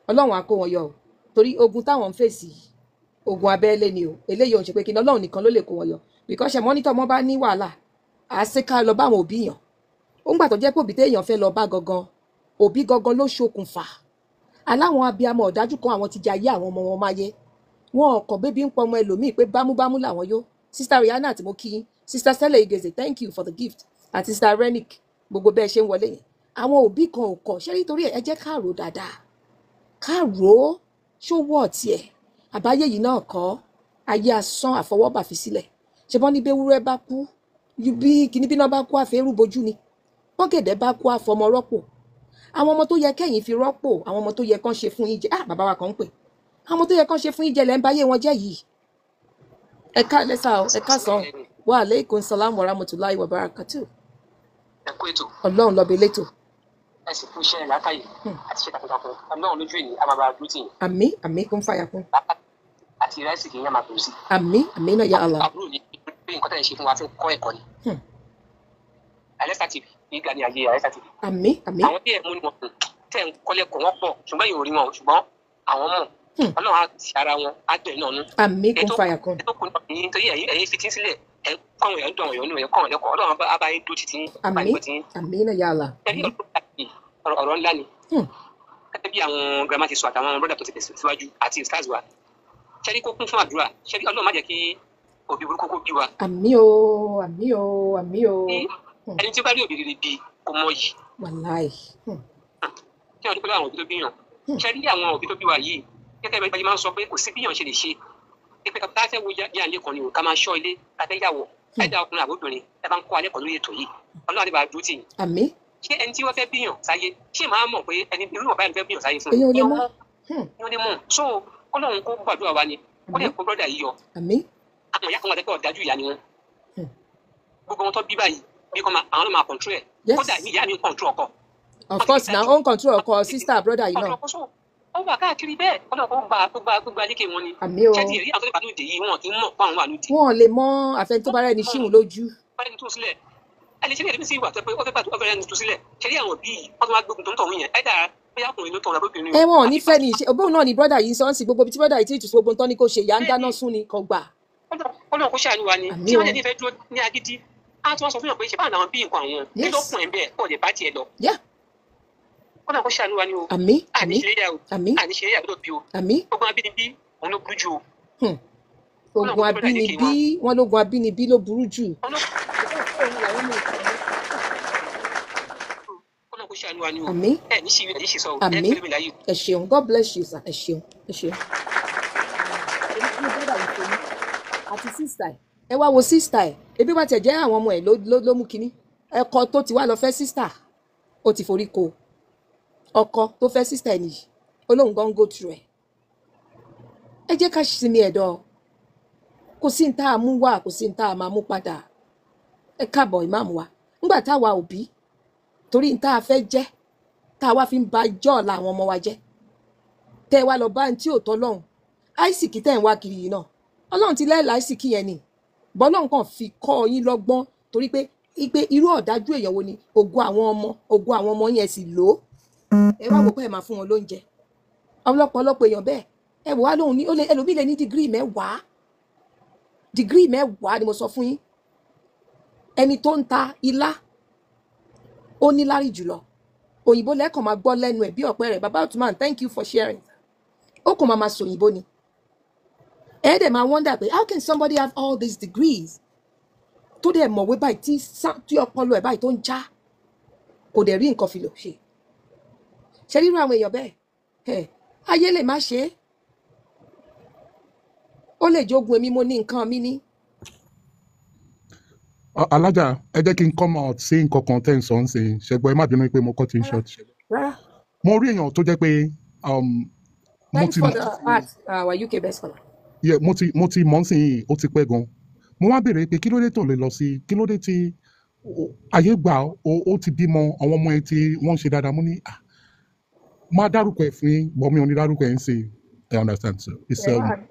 Ọlọ́run á kó wọn yọ o, torí ogun táwọn ń fèsì ogun abẹ́lé ni o, eléyìí ò ń ṣe pé kí ni Ọlọ́run nìkan ló lè kó wọn yọ, because mọ́nítọ̀ ọmọ bá ní wàhálà, à á ṣe ká lọ bá àwọn òbí yàn, ó ń gbà tó jẹ́ pé òbí téèyàn fẹ́ lọ bá gangan, òbí gangan ló ṣokùnfà, aláwọn abiyamọ ọ̀dájú kan àwọn ti jẹ ayé àwọn ọmọ wọn máyé, wọn ọkọ̀ bébí ń pọ ọmọ ẹlòmíì pé bámúbámú làwọn yó. Sister Rihanna àti mo kí yín, Sister Stella Igeze, thank you for the gift, àti Sister Renick, gbogbo bẹ́ẹ̀ ṣe ń wọlé yẹn. Àwọn òbí kan ò kọ̀, ṣé nítorí ẹ jẹ́ ká rò dáadáa, ká rò ó ṣó wọ̀ tiẹ̀, àbáyé yìí náà kọ́, ayé asán àfọwọ́bà fi sílẹ̀, ṣe bọ́n ní bẹ́wúrẹ́ bá kú, bí kìíní bí náà bá kú àfẹ́rù bojú ni, bọ́gẹ̀dẹ̀ bá kú àfọmọ rọ́pò, àwọn ọmọ tó yẹ kẹ́yìn fi rọ́pò, àwọn ọmọ tó yẹ kán ṣe fún yín jẹ, bàbá wa kan ń pè, àwọn tó yẹ kán ṣe fún yín jẹ lẹ́ ń báyé wọn jẹ́ yìí. Ẹ ká lẹ́sà ẹ ká sàn wa aleykum salaam wa rahmatulahi wa barakatuh. Ẹ kú ètò. Ọlọ́run lọ́ọ́ bẹ létò. Ẹ sì fún iṣẹ́ làákàyè àti iṣẹ́ takuntakun. Ọlọ́run lójú èyí a máa bá a dúró tì yín. Àmín kún fàyà kún. Àti ìrẹsì kì í yàn máa bẹ̀rù sí. Àmín náà ya Allah. Àbúrò ní pé nǹkan tẹ̀ ń ṣe fún wa fi ń kọ́ ẹ̀kọ́ ni. Alẹ́sà TV nígbà ní ayé Alẹ́sà TV. Àmín. Àwọn bí ẹ̀ mú ni wọn tẹ̀ ń kọ́lẹ́kọ̀ọ́ wọn pọ̀ ṣùgbọ́n yóò rí wọn ṣùgbọ́n àwọn mọ̀. Ọlọ́run á ti ara wọn á gbẹ̀ náà nú. Àmín kún fàyà kún. Ètò kùn náà ní nítorí ẹ̀yin fi tí ń sílẹ̀ ẹ̀ kọ́ àwọn èèyàn dùn àwọn èèyàn nù ẹ̀ kọ́ àwọn lẹ́kọ̀ọ́ Ọlọ́run á bá yín dó títí àmín náà ya Allah. Ọ̀rọ̀ ńlá ni. Gẹ́gẹ́ bí àwọn girama ti sọ àtàwọn brọ́dà tó ti tẹ̀sí síwájú àti stars wa. Ṣẹ́rí kó kún fún àdúrà. Ṣẹ́rí Ọlọ́run má jẹ́ kí òbí burúkú kó bí wa. Àmín o. Ẹni tí ó bá rí òbí rere bí kò mọ yìí. Wàláì. Kí wọ́n dúpẹ́ lọ́wọ́ àwọn òbí tó bí yàn. Ṣẹ́rí àwọn òbí tó bí wa yìí gẹ́gẹ́ bí ẹgbẹ́ máa ń sọ pé kò sí bí yàn ṣe lè ṣe. Pé ká fẹ́ wo yá ilé kan ni o, ká máa ṣọ́ ilé, ká fẹ́ yàwọ̀. Ẹ̀dá ọkùnrin àbóbìnrin ẹ bá ń kọ́ alẹ́ kan lórí ètò yìí. Ọlọ́run àdébà dúró tì yín. Àmín. Ṣé ẹni tí wọ́n fẹ́ bíyàn sáyé ṣé máa mọ̀ pé ẹni irú ọ̀bá ẹni fẹ́ bíyàn sáyé fún un? Èyí ò lè mọ̀. So Ọlọ́run kó gbàdúrà wa ni kó lè kó brọ́dà yìí yọ. Àmín. Àwọn ìyá kan wà tẹ́kọ̀ dájú ìyá ni wọn. Gbogbo wọn tó bí báyìí bí kò máa àwọn náà máa control ẹ̀. Kódà ìyá mi ń control ọkọ. Of course na ó ń control ọkọ sister brother yìí náà. Ó wà káàkiri bẹ́ẹ̀ Ọlọ́run kó gbogbo alékè wọn ni. Àmín o. Ṣé ti rí àwọn tó lè bá lóde yìí wọn kì í mọ̀ fún àwọn àlùdí. Wọn lè mọ àfẹn tó bá rẹ̀ ní ṣíwùn lójú. Ẹni ṣe ní ẹ̀dẹ́gbẹ́ sí ìwà tó pé ó fẹ́ gbàdúrà ẹni tó sílẹ̀ ṣe rí àwọn bíi wọ́n tó wá gbógun tó ń tọ̀hún yẹn ẹ̀dá bóyá ọkùnrin ló tọ̀hún lábóbìnrin. Wọn ò ní fẹ́ ni ìṣe òbóun náà ni brọ́dà yìí sọ ń sí gbogbo tí brọ́dà yìí tí ìtùsí gbogbo tán ni kò ṣe ìyá ń dáná sún ni kò gbà. Ọlọ́run kó ṣàánú wa ni tí wọ́n lè ní fẹ́ dúró ní agídí á tún wọ́n sọ fún yàn pé ṣe báwọn àwọn bí nǹkan àwọn kí ló kùn ẹ̀ bẹ́ẹ̀ kọ́ lè bá tiẹ̀ lọ. Ọlọ́run kó ṣàánú wa ni o àníṣe àbúrò bí o ogun abínibí òun ló burú jù o. Ogun abínibí wọn lógun abínibí ló burú jù. Àmín. Àmín. Ẹ ṣeun. God bless you sir. Ẹ ṣeun. àti sísà ẹ wá wo sísà ẹ ebi bá tiẹ̀ jẹ́ àwọn ọmọ ẹ ló mú kinní ẹ̀kọ́ tó ti wá lọ fẹ́ sísà ó ti forí ko ọkọ tó fẹ́ sísà ẹ nìyí olóhùn gan go through ẹ jẹ́ ká sinmi ẹ̀dọ̀ kò sí ní tá a mú wá kò sí ní tá a máa mú padà ẹ káàbọ̀ ìmáàmù wa nígbà táwa òbí torí ní tá a fẹ́ jẹ́ tá a wá fi ń ba ijọ́ ọ̀la àwọn ọmọ wa jẹ́ tẹ́ ẹ wá lọ bá ní tí ò tọ́ lọ́hùn àìsìkí tẹ́ ẹ̀ ń wá kiri yìí náà ọlọ́run ti lẹ́ẹ̀lá àìsìkí yẹn ni bọ́lọ́run kàn fi kọ́ yín lọ́gbọ́n torí pé irú ọ̀dájú èèyàn wo ni ògo àwọn ọmọ yẹn sì lò ó ẹ wá wò pé ẹ máa fún wọn lóúnjẹ ọlọ́pọ̀lọpọ̀ èèyàn bẹ́ẹ̀ ẹ wò wá lóhùn ní ẹlòmíì lè ní dìgírì mẹ́wàá ni mo sọ fún yín ẹni tó ń ta ilá ó ní lárí jùlọ òyìnbó lẹ́kàn máa gbọ́ lẹ́nu ẹ̀ bí ọ̀pẹ rẹ̀ baba Ottoman thank you for sharing ó kàn máa sọ òyìnbó ni ẹ dẹ̀ máa wonder pé how can somebody have all these degrees tó dẹ̀ mọ̀wé báyìí tí ọpọlọ ẹ̀ báyìí tó ń já kò dẹ̀ rí nǹkan fi lò ṣe rírú àwọn èèyàn bẹ́ẹ̀ ayé lè má ṣe é ó lè jogun èmi mo ní nǹkan mi ní. Alájà ẹ jẹ́ kí n come out sí nǹkan kan tẹ́ ń sọ ń sìn ṣẹ́gbọ́n ẹ má bínú pé mo cut in short. Mo rí èèyàn tó jẹ́ pé thanks for the art our UK best scholar. Yeah, mo ti mọ̀ ń sìn yìí ó ti pẹ́ gan. Mo wá béèrè pé kí ló dé tó lè lọ sí kí ló dé tí ayé gbà ó ti bímọ àwọn ọmọ ẹ tí wọ́n ń ṣe dáadáa mo ní máa dárúkọ ẹ̀ fún yín bọ́ mi ò ní dárúkọ ẹ̀ ń sìn I understand so.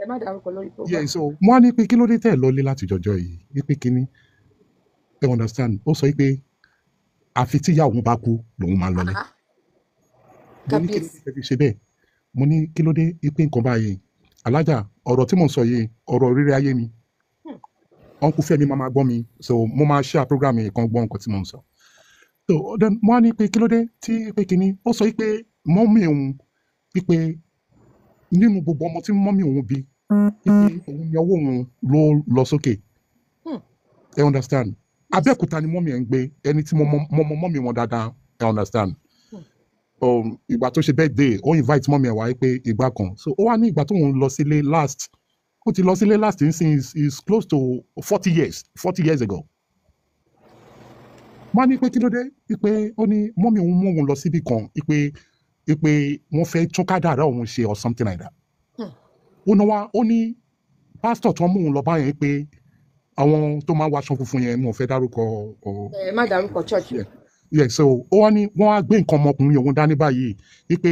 ẹ má dárúkọ lórí program. Yeah, so mo wá ní pé kí ló dé tẹ̀ lọ́lé láti jọjọ́ yìí wípé kíní ẹ understand ó sọ pé àfi tí ìyá òun bá kú lòun máa lọlé mo ní kí ló dé fi ṣe bẹ́ẹ̀ mo ní kí ló dé pé nǹkan báyìí Alájà ọ̀rọ̀ tí mò ń sọ yìí ọ̀rọ̀ rírí ayé mi uncle Fẹ́mi máa gbọ́ mi so mo máa share program yìí kan gbọ́ nǹkan tí mò ń sọ so then mo wá ní pé kí ló dé tí pé kíní ó sọ pé mọ́mí òun pé nínú gbogbo ọmọ tí mọ́mí òun bí pé òun ni ọwọ́ òun ló lọ sókè ẹ understand Abẹ́òkúta ni mọ́mí ẹ̀ ń gbé ẹni tí mo mọ mọ́mí wọn dáadáa I understand ìgbà tó ṣe birthday ó invite mọ́mí ẹ̀ wá pé ìgbà kan so ó wá ní ìgbà tó ń lọ sílé last ó ti lọ sílé last is close to 40 years ago wọ́n á ní pé kí ló dé pé ó ní mọ́mí òun mú òun lọ síbì kan pé wọ́n fẹ́ tún kádàrá òun ṣe or something like that ó ní pásítọ̀ tó ń mú òun lọ báyẹn pé àwọn tó máa ń waṣọ funfun yẹn mo fẹ́ dárúkọ. ẹ má dárúkọ church. Yeah, so ó wá ní wọ́n á gbé nǹkan ọmọkùnrin òun dání báyìí wípé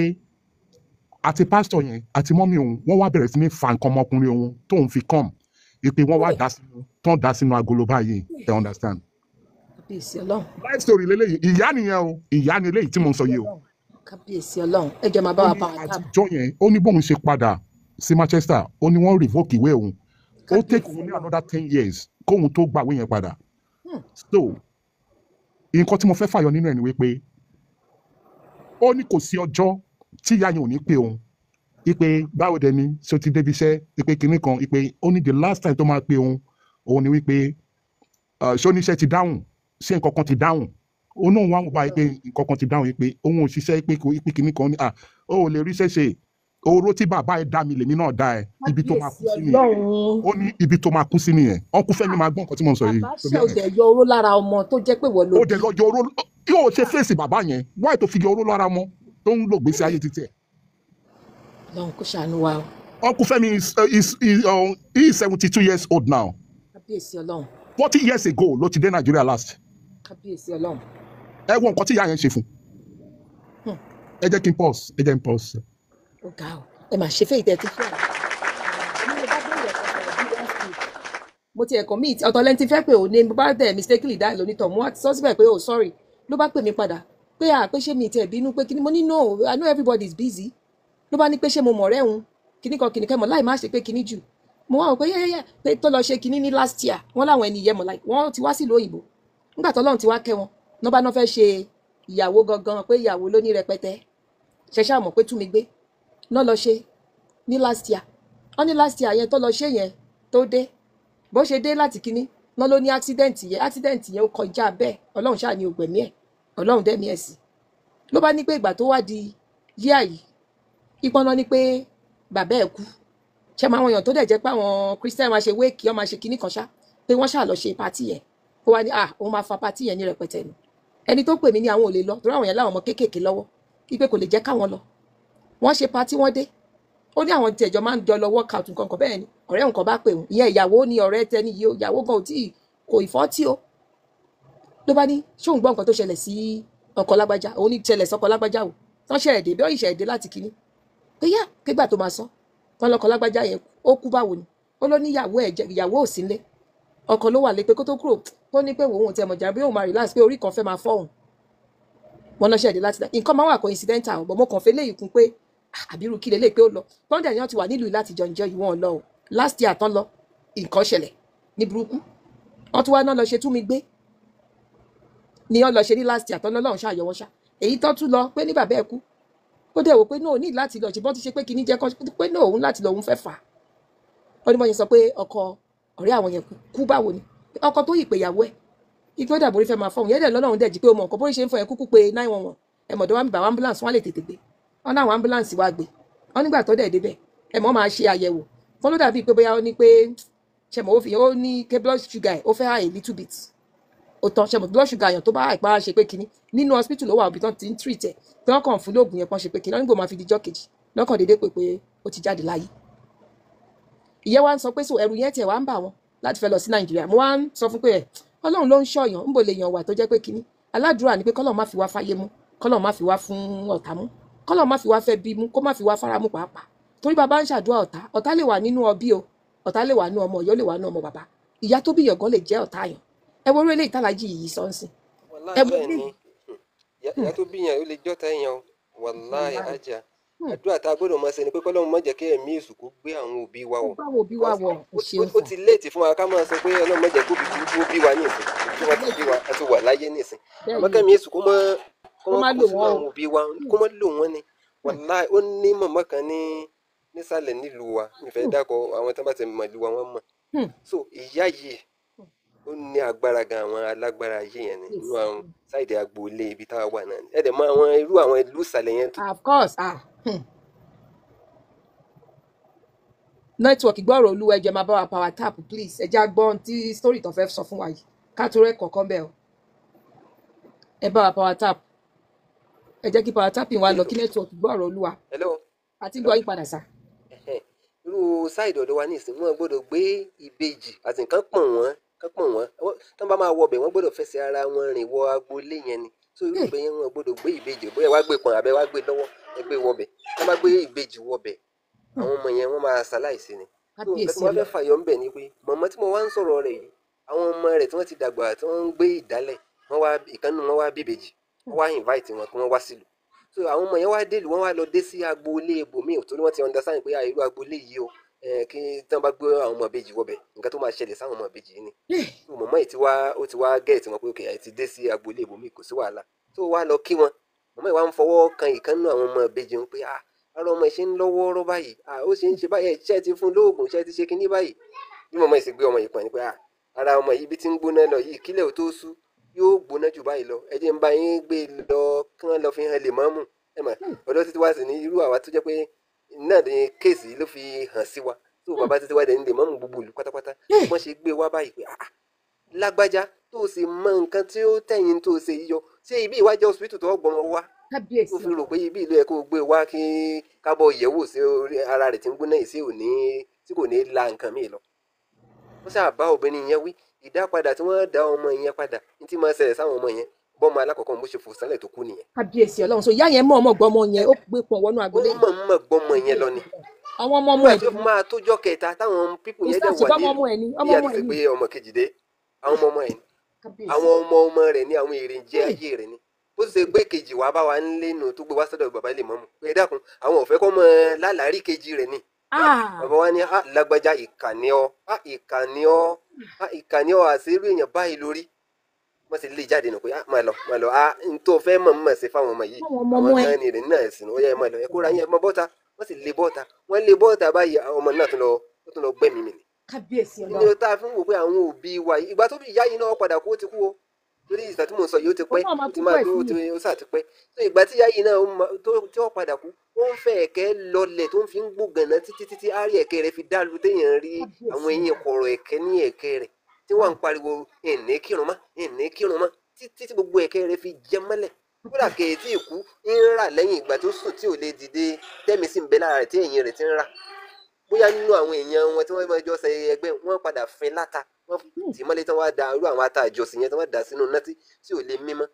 àti pásítọ̀ yẹn àti mọ́mí òun wọ́n wá bẹ̀rẹ̀ sí ní fa nǹkan ọmọkùnrin òun tóun fi come wípé wọ́n wá dá sínú agolo báyìí you understand. kábíyèsí Ọlọ́run. life story lélẹ́yìí ìyá nìyẹn o ìyá ni eléyìí tí mo ń sọ yìí o. kábíyèsí Ọlọ́run ẹ jẹ́ máa bá wa bá wa káàbọ̀. àtijọ́ yẹn ó ní bóun ṣe padà sí Manchester ó ní wọ́n revoke ìwé òun ó take òun ní another 10 years kóhun tó gbàwé yẹn padà so nǹkan tí mo fẹ́ fàyọ nínú ẹ̀ ni wípé ó ní kò sí ọjọ́ tí ìyá yẹn ò ní pé òun ipe báwo dẹ̀ ni ṣé o ti débi iṣẹ́ ipe kinní kan ipe ó ní the last time tó máa pé òun ni wípé ṣé oníṣẹ́ ti dáhùn ṣé nǹkan kan ti dáhùn òun náà wọ́n wá pé nǹkan kan ti dáhùn ipe òun ò ṣiṣẹ́ ipe kinní kan ní ó lè ríṣẹ́ ṣe oró tí bàbá ẹ dá mi lèmi náà dá ẹ ibi tó máa kú sí nìyẹn ó ní ibi tó máa kú sí nìyẹn ọkùn Fẹ́mi máa gbọ́ nǹkan tí mo ń sọ yìí. bàbá ṣe òde yọ oró lára ọmọ tó jẹ́ pé wọ́n ló. òde lọ yọ oró yóò ṣe fèsì bàbá yẹn wáyé tó fi yọ oró lára ọmọ tó ń lò gbèsè ayé títí ẹ. lọ́hùn kó ṣàánú wa o. ọkùn Fẹ́mi is 72 years old now. kábíyèsí Ọlọ́run. 40 years ago ló ti dé Nigeria last. kábíyèsí Ọlọ́run. ẹ wo nǹkan tí ìyá yẹn ṣe fún. ẹ jẹ́ kí n pause. ó ga o ẹ máa ṣe fẹ́ ìtẹ́ tó fẹ́ mo ti ẹ̀kọ́ míì ọ̀tọ̀ lẹ́ni tí fẹ́ pé òun ní bá tẹ̀ mistakenly dá lónítọ̀ mo wá sọ síbẹ̀ pé oh sorry ló bá pè mí padà pé pé ṣé mi tẹ̀ bínú pé kíní mo ní no I know everybody is busy ló bá ní pé ṣé mo mọ̀ rẹ́ òun kíní kan kíní kẹ́mọ̀ láì má ṣe pé kíní jù mo wá wò pé yẹ́yẹ́ pé tó lọ ṣe kíní ní last year wọ́n láwọn ẹni yẹ mọ̀ like wọ́n ti wá sílùú òyìnbó nígbà tó Ọlọ́run ti wá kẹ́ wọn náà bá náà fẹ́ ṣe ìyàwó gangan pé ìyàwó ló ní rẹpẹtẹ ṣẹṣẹ àmọ̀ pé tú mi gbé náà lọ ṣe ní last year wọ́n ní last year yẹn tó lọ ṣe yẹn tó dé bó ṣe dé láti kíní náà ló ní accident yẹn ó kọjá bẹ́ẹ̀ Ọlọ́run ṣáà ní ògbẹ̀mí ẹ̀ Ọlọ́run dẹ́mi ẹ̀ sí ló bá ní pé ìgbà tó wá di yíà yìí ìpọnà ni pé bàbá ẹ̀ kú ṣe máa wọn èèyàn tó dẹ̀ jẹ́ pé àwọn Christian máa ṣe wéèkì ọ́ máa ṣe kinní kan ṣá pé wọ́n ṣáà lọ ṣe pátì yẹn ó wá ní òun máa fa pátì yẹn ní rẹpẹtẹ ni ẹni tó pè mí ní àwọn ò lè lọ torí àwọn yẹn láwọn ọmọ kéékèèké lọ́wọ́ wípé kò lè jẹ́ káwọn lọ wọ́n ṣe pátì wọ́n dé ó ní àwọn tẹ̀jọ́ máa ń jọ lọ workout nǹkan kan bẹ́ẹ̀ ni ọ̀rẹ́ nǹkan bá pè wọ́n ìyẹn ìyàwó ni ọ̀rẹ́ tẹni yìí ó ìyàwó gan ò tí kò ìfọ́tí o ló bá ní ṣóun gbọ́ nǹkan tó ṣẹlẹ̀ sí ọkọ lágbájá òun ní ṣẹlẹ̀ sọ́kọ lágbájá o tán ṣe ẹ̀dẹ̀ bí ó ìṣẹ̀ ẹ̀dẹ̀ láti kíní pé yá kégbà tó máa sọ tán lọ́kọ lágbájá yẹn ó kú báwo ni ó ló ní ìyàwó ò sí nílé ọkọ ló wà lé pé kó tó kúrò tó ní pé òun tẹ mọ̀jà bí òun máa relax pé orí kan fẹ́ máa fọ́ òun wọn lọ ṣe ẹ̀dẹ̀ láti dá nǹkan máa wà coincidental ọ̀bọ̀ mo kàn fẹ́ léyìí kún pé àbírú kí lélẹ́yìí pé ó lọ pọ́ńdà ni wọ́n ti wà nílùú láti jọ ìjọ ìwọ̀n lọ o last year tán lọ nǹkan ṣẹlẹ̀ ní burúkú wọ́n tún wá náà lọ ṣe tú mi gbé ni wọ́n lọ ṣe ní last year tán lọ́lọ́run ṣàyọ̀ wọn ṣá èyí tán tún lọ pé ní bàbá ẹ̀ kú ó dẹ̀ wò pé náà ní láti lọ ṣùgbọ́n ti ṣe pé kíní jẹ́ kọ́ pé náà òun láti lọ òun fẹ́ fà á ó ní wọ́n yẹn sọ pé ọkọ ọ̀rẹ́ àwọn yẹn kú báwo ni ọkọ tó yìí pé ìyàwó ẹ̀ igbó dàbórí fẹ́ máa fọ́hùn yẹn dẹ̀ lọ́lọ́run dẹ̀ jí pé o mọ̀ nǹkan bórí ṣe ń fọ ẹ̀ kúkú pé 911 ẹ̀mọ̀dọ́ wa ń bá ambulance wọn lè tètè gbé wọn náà àwọn ambulance wa gbé wọn nígbà tó dẹ̀ débẹ̀ ẹ̀mọ́ máa ṣe àyẹ̀wò fún ló dàbí pé bóyá ó ní pé ṣẹ̀mọ̀ ó fi ó ní ké blood sugar ẹ̀ ó fẹ́ high a little bit ó tán ṣẹ̀mọ̀ blood sugar yàn tó bá àìpá ṣe pé kíní nínú hospital ló wà òbí tán ti ń treat ẹ̀ tí wọ́n kàn fún lóògùn yẹn kan ṣe pé kíní wọ́n nígbò máa fi dijọ́ kejì lọ́kàn déédéé pé ó ti jáde láyé ìyẹn wá ń sọ pé so ẹrù yẹn tiẹ̀ wá ń bà wọ́n láti fẹ́ lọ sí Nàìjíríà mo wá ń sọ fún pé Ọlọ́run ló ń ṣọ̀yàn ń bò lè yàn wà tó jẹ́ pé kíní aládùúrà ni pé kọ́lọ́run má fi wá fáyé mú kọ́lọ́run má fi wá fún ọ̀tá mú kọ́lọ́run má fi wá fẹ́ bí mú kó má fi wá fara mú pàápàá torí bàbá ń ṣàdúrà ọ̀tá lè wà nínú ọbí o ọ̀tá lè wà nínú ọmọ Ọ̀yọ́ lè wà nínú ọmọ bàbá ìyá tó bí yọ̀gán lè jẹ́ ọ̀tá yàn ẹ wo orí eléyìí tàlájì yìí sọ́nsìn ẹ wo eléyìí. ìyá tó bí yàn ó lè jọ́ta yàn o wàláhì ajá àdúrà tá a gbọ́dọ̀ máa ṣe ni pé kọ́lọ́run má jẹ́ kí ẹ̀mí èṣù kó gbé àwọn òbí wa wọ̀ ó ti léètì fún wa ká máa sọ pé Ọlọ́run má jẹ́ kó bí wa ní ìsìn tí wọ́n ti bí wa àti wà láyé ní ìsìn àmọ́ kẹ́mi èṣù kó má lò wọ́n àwọn òbí wa kó má lò wọ́n ni wàláhì ó ní màmá kan nísàlẹ̀ nílùú wa nífẹ̀ẹ́ dákọ̀ àwọn tí wọ́n bá ti mọ̀ ìlú wa wọ́n mọ̀ so ìyá yìí ó ní agbára gan àwọn alágbára ayé yẹn ni inú àwọn sáìdì agboolé ibi táwa wà náà ni ẹ̀dẹ̀ mọ àwọn irú àwọn ìlú ìsàlẹ̀ yẹn tó. of course nẹ́tíwọ̀kì gbọ́rọ̀ olúwa ẹ̀jẹ̀ máa bá wa power tap please ẹ̀jẹ̀ agbọ́n tí story tó fẹ́ sọ fún wa yìí ká tó rẹ́ kọ̀ọ̀kan bẹ́ẹ̀ o ẹ bá wa power tap ẹ jẹ́ kí power tapping wa lọ kí nẹ́tíwọ̀kì gbọ́rọ̀ olúwa àti gbọ́ yí padà sá. irú sáìdì ọ̀dọ̀ wa ní ìsìn wọn gbọ́dọ̀ gbé ìbejì àti nǹkan pọ̀n wọ́n tó bá máa wọbẹ̀ wọ́n gbọ́dọ̀ fẹsẹ̀ ara wọn rìn wọ agboolé yẹn ni tó irú ìgbẹ́ yẹn wọn gbọ́dọ̀ gbé ìbejì bóyá wàá gbé pọ̀n àbẹ́ wàá gbé lọ́wọ́ ẹ gbé wọbẹ̀ tó bá gbé ìbejì wọbẹ̀ àwọn ọmọ yẹn wọ́n máa ṣaláìsí ni tó nǹkan tí wọ́n fẹ́ fàyọ ń bẹ̀ ni pé mọ̀mọ́ tí mo wá ń sọ̀rọ̀ rẹ̀ yìí àwọn ọmọ rẹ̀ tí wọ́n ti dàgbà tí wọ́n ń gbé ìdálẹ̀ ìkànnì wọn wá bíbejì wọ́n wá invite wọn kí wọ́n wá sílùú so àwọn ọmọ yẹn wá délùú wọ́n wá lọ dé sí agboolé ibòmíì torí wọ́n ti understand pé irú agboolé yìí o kí tí wọ́n bá gbé àwọn ọmọ ìbejì wọbẹ̀ nǹkan tó máa ṣẹlẹ̀ sáwọn ọmọ ìbejì yìí ni mọ̀mọ́ yìí ó ti wá gẹ̀ẹ́tì wọn pé òkè àti dé sí agboolé ibòmíì kò sí wàhálà tó wá lọ kí wọn mọ̀mọ́ yìí wá ń fọwọ́ kan ìkànnì àwọn ọmọ ìbejì wọn pé ara ọmọ ìṣe ń lọ́wọ́ ọ̀rọ̀ báyìí ó ṣe ń ṣe báyìí ṣe ti fún lóògùn ṣe ti ṣe kinní báyìí bí mọ̀mọ́ yìí sì gbé ọmọ yìí pọ̀ ní pé ara ọmọ yìí bí ti ń gbóná lọ yìí kílẹ̀ ò tó sú yóò gbóná jù báyìí lọ ẹ jẹ́ ń bá yín gbé lọ kí wọ́n lọ fi hàn lè mọ́mù ẹ mọ̀ ọ̀dọ́ títí wá sí ní irú àwa tó jẹ́ pé náà ní kéèsì ló fi hàn sí wa tó bàbá títí wá dẹ̀ ń lè mọ́mù gbogbo ìlú pátápátá wọ́n ṣe gbé wá báyìí pé lágbájá tó sì mọ nǹkan tí ó tẹ̀yìn tó ṣe yíyọ ṣé ibi ìwájú hospital tó gbọmọ wá ó fi rò pé ibi ìlú ẹ kó gbé wá kí kábọ̀ ìyẹ̀wò sí ara rẹ̀ tí ń gbóná yìí tí kò ní la nǹkan míì lọ. wọ́n sábà bá obìnrin yẹn wí ìdápadà tí wọ́n dá ọmọ yẹn padà ní tí máa ṣẹlẹ̀ sáwọn ọmọ yẹn bọ́mọ alákọ̀ọ́kọ́ bó ṣe fò sálẹ̀ tó kú nìyẹn. kábíyèsí Ọlọ́run so ìyá yẹn mọ̀ ọmọ gbọ́mọ yẹn ó gbé pọ̀ wọnú agbolé. ó mọ̀ gbọ́mọ yẹn lọ ni. àwọn ọmọ ẹ̀ tó máa tójọ́ kẹta táwọn pípù yẹn dẹ̀ wà ní ìyá ti fi pé ọmọ kejì dé àwọn ọmọ ẹ̀ ni àwọn ọmọ rẹ̀ ní àwọn èrè jẹ́ ayé rẹ̀ ni ó sì ṣe gbé kejì wá bá wa ń lẹ́nu tó gbé wá sọ́dọ̀ bàbá lè mọ́mù pé dákun àwọn ò fẹ́ kọ́ mọ lálàárí kejì rẹ̀ ni bàbá wa ní lágbájá ìkànnì ọ́ àṣírí èèyàn báyìí lórí wọ́n sì lè jáde nù pé máa lọ n tó fẹ́ mọ̀ sí fáwọn ọmọ yìí àwọn kan ní rẹ̀ náà ẹ̀sìn ó yẹ máa lọ ẹ kóra yẹn mọ́ bọ́ta wọ́n sì lè bọ́ta wọ́n lè bọ́ta báyìí ọmọ náà tún lọ gbẹ̀mí mi ni. kábíyèsí Ọlọ́run ní o tá a fi ń wò pé àwọn òbí wa ìgbà tó bí ìyá yìí náà padà kú ó ti kú o torí ìgbà tí mò ń sọ yìí ó ti pẹ́ ó ti máa tó ó sà ti pẹ́ tó ìgbà tí yáyì náà tí ó padà kú ó ń fẹ́ ẹ̀kẹ́ lọlẹ̀ tó ń fi ń gbògànná títí àárí ẹ̀kẹ́ rẹ̀ fi dálu téèyàn rí àwọn eyín kọ̀rọ̀ ẹ̀kẹ́ ní ẹ̀kẹ́ rẹ̀ tí wọ́n ń pariwo ìní kírun mọ́ títí gbogbo ẹ̀kẹ́ rẹ̀ fi jẹ mọ́lẹ̀ kódà kèétí ìkú ń rà lẹ́yìn ìgbà tó sùn tí ò lè dìde tẹ́mi sì ń bẹ lára rẹ̀ tí ẹ̀yìn rẹ̀ ti ń rà bóyá nínú àwọn èèyàn wọn tí wọ́n máa jọ ṣe ẹgbẹ́ wọn padà fin láta wọ́n tì mọ́lẹ̀ tí wọ́n á da irú àwọn ata àjọsìn yẹn tí wọ́n dà sínú nátí tí ò lè mímọ́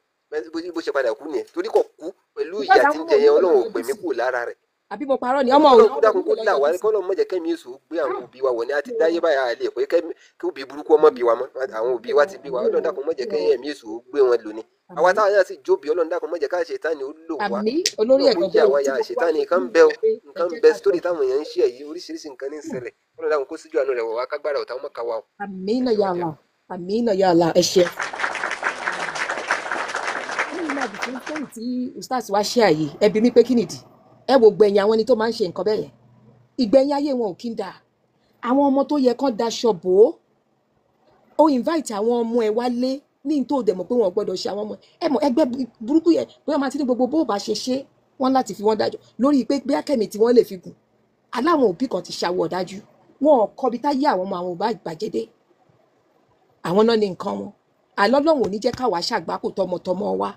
bó ṣe padà kú nìyẹn torí kò kú pẹ̀lú ìyà tí ń jẹ yẹn Ọlọ́run ò pè mí kú lára rẹ̀. àbí mo parọ́ ni ọmọ òun dákun kó là wá kọ́ lọ́mọ jẹ́ kẹ́mi èso gbé àwọn òbí wa wọ̀ ní àti dáyé báyà àlè pé kí òbí burúkú ọmọ bí wa mọ́ àwọn òbí wa ti bí wa Ọlọ́run dákun mọ́ jẹ́ kẹ́mi èso gbé wọn lò ní àwa táwọn náà sì jóbi Ọlọ́run dákun mọ́ jẹ́ ká ṣètánì ó lò wá olórí ẹ̀gbọ́n jẹ́ àwa ya ṣètánì nǹkan bẹ sítórì táwọn èèyàn ń ṣe èyí oríṣiríṣi nǹkan ní ìṣẹ̀lẹ̀ Ọlọ́run dákun kó síjú àánú rẹ̀ wọ̀ wá kágbára ọ̀tá ọmọ káwa o. Àmín ya Allah, àmín ya Allah, ẹ ṣé. tí ustaz wá ṣe àyè ẹbí mi pé kí nìdí ẹ wò gbẹ̀yìn àwọn ẹni tó máa ń ṣe nǹkan bẹ́ẹ̀ yẹn ìgbẹ̀yìn ayé wọn ò kí ń dáa àwọn ọmọ tó yẹ kán daṣọ bò ó invite àwọn ọmọ ẹ wálé ní tó dẹ̀ mọ̀ pé wọn ò gbọ́dọ̀ ṣe àwọn ọmọ ẹ mọ̀ ẹgbẹ́ burúkú yẹn bóyá máa ti ní gbogbo bó bá ṣe ṣe wọ́n láti fi wọ́n dájọ́ lórí pé bí akẹ́mi tí wọ́n lè fi gùn aláwọn òbí kan ti ṣàwọ̀ ọ̀dájú wọn ò kọbi táyé àwọn ọmọ àwọn ò bá gbàjẹ́dé àwọn náà ní nǹkan wọn àlọ́lọ́wọ̀n ò ní jẹ́ káwa ṣàgbákò tọmọtọmọ wa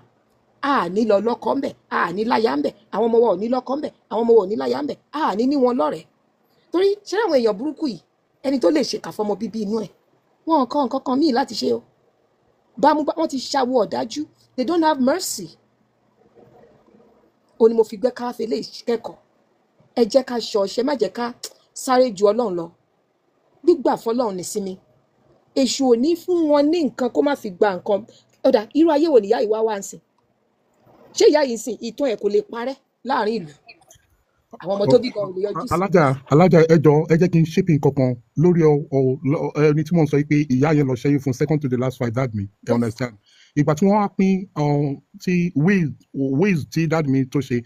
a ní lọ lọ́kọ ńbẹ̀ a ní láyà ńbẹ̀ àwọn ọmọ wa ò ní lọ́kọ ńbẹ̀ àwọn ọmọ wa ò ní láyà ńbẹ̀ a ní wọn lọ́rẹ̀ẹ́ torí ṣé àwọn èèyàn burúkú yìí ẹni tó lè ṣèkà fọmọ bíbí inú ẹ̀ wọn kàn nǹkan kan míì láti ṣe o bámúbá wọn ti ṣàwọ̀ ọ̀dájú they don't have mercy ó ní mo fi gbẹ́ káfí lè kẹ́kọ̀ọ́ ẹ jẹ́ ká ṣọ ṣe má jẹ́ ká sáré ju Ọlọ́run lọ gbígbà fọ́lọ́run ní sinmi èṣù ò ní fún wọn ní nǹkan kó má fi gba nǹkan ọ̀dà irú ayé wo nìyá ìwá wa ń sìn ṣé ìyá yìí sìn ìtàn ẹ̀ kò lè parẹ́ láàrin ìlú àwọn ọmọ tó bí kan ò lè yọjú sí. alájà ẹjọ ẹ jẹ́ kí n ṣépè kankan lórí ẹni tí mò ń sọ pé ìyá yẹn lọ ṣẹ́yìn fún second to the last fight dad mi you understand ìgbà tí wọ́n wá pín ti ways tí dad mi tó ṣe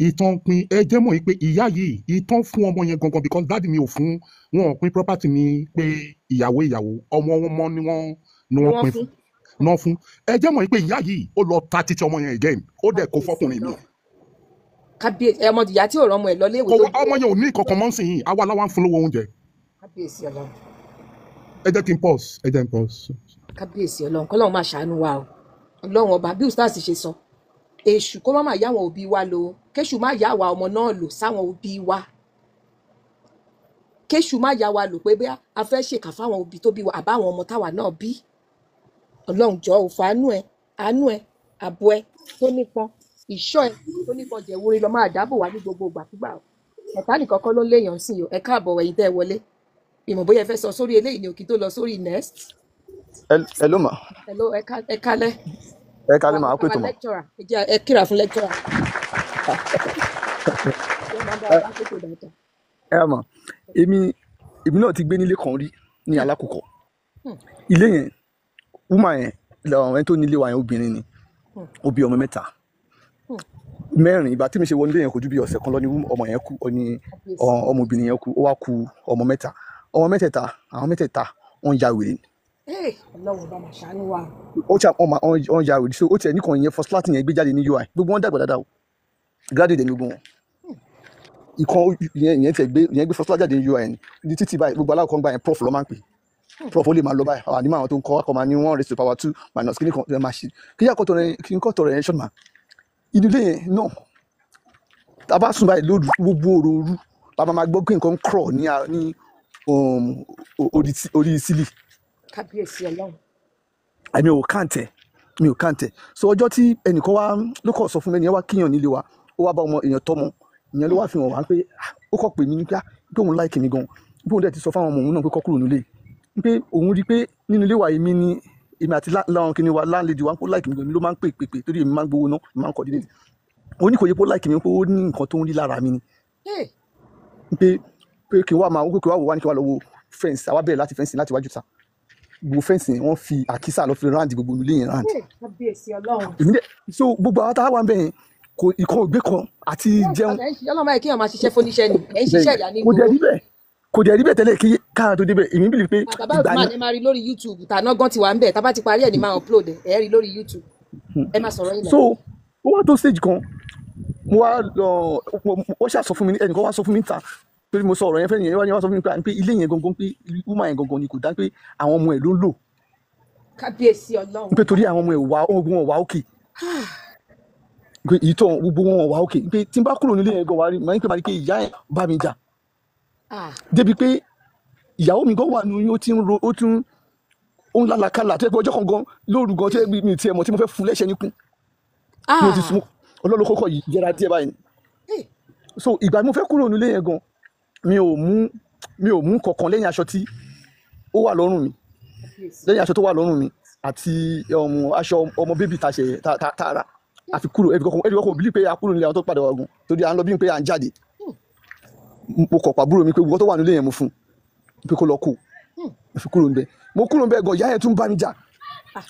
ìtàn pín ẹ jẹ́ mọ̀ pé ìyá yìí ìtàn fún ọmọ yẹn gangan because dad mi ò fún wọn pín property mi pé ìyàwó ọmọ wọn ni wọ́n pín náà fún ẹ jẹ́ mọ̀ pé ìyá yìí ó lọ ta títí ọmọ yẹn again ó dẹ̀ kó fọkùnrin mi. kábíyèsí ọmọ ìyá tí ò rọmọ ẹ lọ léwu tó ọmọ yẹn ò ní ìkọ̀kọ̀ mọ́ sí yìí àwa làwọn ń fún lówó oúnjẹ. kábíyèsí Ọlọ́run. ẹ jẹ́ kí n pause ẹ jẹ́ n pause. kábíyèsí Ọlọ́run kọ́lọ́run máa ṣàánú wa o Ọlọ́run ọba bí ustaz ṣe sọ èṣù kó má yá àwọn òbí wa lò kéṣù má yá àwa ọmọ náà lò sáwọn òbí wa kéṣù má yá wa lò pé bí a fẹ́ ṣèkà fáwọn òbí tó bí wa àbáwọn ọmọ táwa náà bí Ọlọ́run jọ ò fàánú ẹ àánú ẹ àbọ̀ ẹ tó nípọn ìṣọ́ ẹ tó nípọn jẹ̀wúrí lọ máa dáàbò wá ní gbogbo ìgbàkúgbà ẹ̀ka nìkan kọ́ ló ń léèyàn sí o ẹ káàbọ̀ ẹ̀yin tẹ́ ẹ wọlé ìmọ̀ bóyá ẹ fẹ́ sọ sórí eléyìí ni òkì tó lọ sórí next. hello ma. hello ẹ kálẹ́. ẹ kálẹ́ ma á pè tó ma. ẹ kíra fún lecturer. ẹ mọ̀ èmi náà ti gbé nílé kan rí ní Alákùkọ ilé yẹn woman yẹn ẹni tó nílé wa yẹn obìnrin ni ó bí ọmọ 3 mẹ́rin ìgbà tí mi ṣe wọlé yẹn kò ju bí ọ̀sẹ̀ kan lọ ní ọmọ yẹn kú ní ọmọbìnrin yẹn kú ó wá kú ọmọ 3 ọmọ mẹ́tẹ̀ẹ̀ta àwọn mẹ́tẹ̀ẹ̀ta wọ́n ya wèrè ni. Ọlọ́run bá máa ṣàánú wa. wọ́n ya wèrè so ó tiẹ̀ nìkan yẹn first class yẹn gbé jáde ní UI gbogbo wọn dàgbà dáadáa o graduate ní gbogbo wọn ìkan yẹn tiẹ̀ gbé first class jáde ní UI ní títí báyìí gbogbo aláwọ̀ kan gbà yẹn prof ló máa ń pè prof ó lè máa lọ báyìí àwọn àdìmọ̀ àwọn tó ń kọ́ akọ̀ máa ní 1 raised to power 2 minus kí ni kan máa ṣe kí yà kọ́ tọrọ yẹn ṣọ́nà inú ilé yẹn náà tá a bá sùn báyìí lóru gbogbo òru la máa gbọ́ pé nǹkan ń kọ̀ ní orí sílì. kábíyèsí Ọlọ́run. mi ò kàǹtẹ̀ so ọjọ́ tí ẹnìkan wá ló kọ̀ sọ fún mi ẹnìyẹn wá kíyàn nílé wa ó wá bá ọmọ èèyàn tọmọ ìyẹn ló wá fi hàn wá pé ó kọ̀ pè mí ní pé òun láìkì mi gan bí òun dẹ̀ ti sọ fáwọn ọmọ òun náà pé kọ́ kúrò nílé pé òun rí pé nínú ilé wa èmi àti láwọn kìnìún wa láńlẹ́dì wa ń kó láìkì mi gan mi ló máa ń pè torí èmi máa ń gbowó náà máa ń kọ́ dídé ó ní kò yẹ kó láìkì mi pé ó ní nǹkan tó ń rí lára mi ni pé kí n wá máa wò wá ní kí n wá lọ wo fẹ́ǹsì àwa bẹ̀rẹ̀ láti fẹ́ǹsì láti wájú ta gbogbo fẹ́ǹsì yẹn wọ́n fi àkísà lọ fi ráǹdì gbogbo ilé yẹn ráǹdì. so gbogbo àwọn tá a wà ń bẹ̀ yẹn ìkan ògbé kan àti jẹun. Ọlọ́run máa kí èèyàn máa ṣiṣẹ́ fóníṣẹ́ ni ẹ̀ ń ṣiṣẹ́ ìyá ní kò dẹ̀ rí bẹ́ẹ̀ tẹ́lẹ̀ kí káà tó débẹ̀ èmi bìlì pé bàbá Usman ẹ máa rí lórí YouTube tàná gan ti wà ń bẹ̀ tá bá ti parí ẹ̀ ní máa upload ẹ̀ rí lórí YouTube ẹ máa sọ̀rọ̀ yìí lọ. so ó wá tó stage kan mo wá ó ṣàsọ fún mi ẹnìkan wá sọ fún mi ta torí mo sọ ọ̀rọ̀ yẹn fẹ́ yẹn wá sọ fún mi pé ilé yẹn gangan pé woman yẹn gangan ni kò dá pé àwọn ọmọ ẹ̀ ló ń lò. kábíyèsí Ọlọ́run. pé torí àwọn ọmọ ẹ̀ wà òkè pé ìtọ̀ gbogbo wọn wà òkè pé tí n bá kúrò nílé yẹn gan wà rí màá ní pé ìyá ẹ̀ bá mi jà débi pé ìyàwó mi gan wà ní ó tún ó ń lálàkàlà tó yẹ pé ọjọ́ kan gan lóru gan tó yẹ mi tiẹ̀ mọ̀ tí mo fẹ́ fún lẹ́sẹ̀ níkùn mi ò ti sún ọlọ́run kọ́kọ́ yẹra díẹ̀ báyìí so ìgbà mo fẹ́ kúrò nílé yẹn gan mi ò mú kankan lẹ́yìn aṣọ tí ó wà lọ́rùn mi lẹ́yìn aṣọ tó wà lọ́rùn mi àti aṣọ ọmọ bébì tààrà àfi kúrò ẹbí kọkàn bí pé a kúrò nílé àwọn tó padà wà gùn torí à ń lọ bí pé à ń jáde mo kọ̀ pàbúrò mi pé gbogbo tó wà nílé yẹn mo fún pé kó lọ kó mo fi kúrò níbẹ̀ mo kúrò níbẹ̀ gan ìyá yẹn tún bá mi jà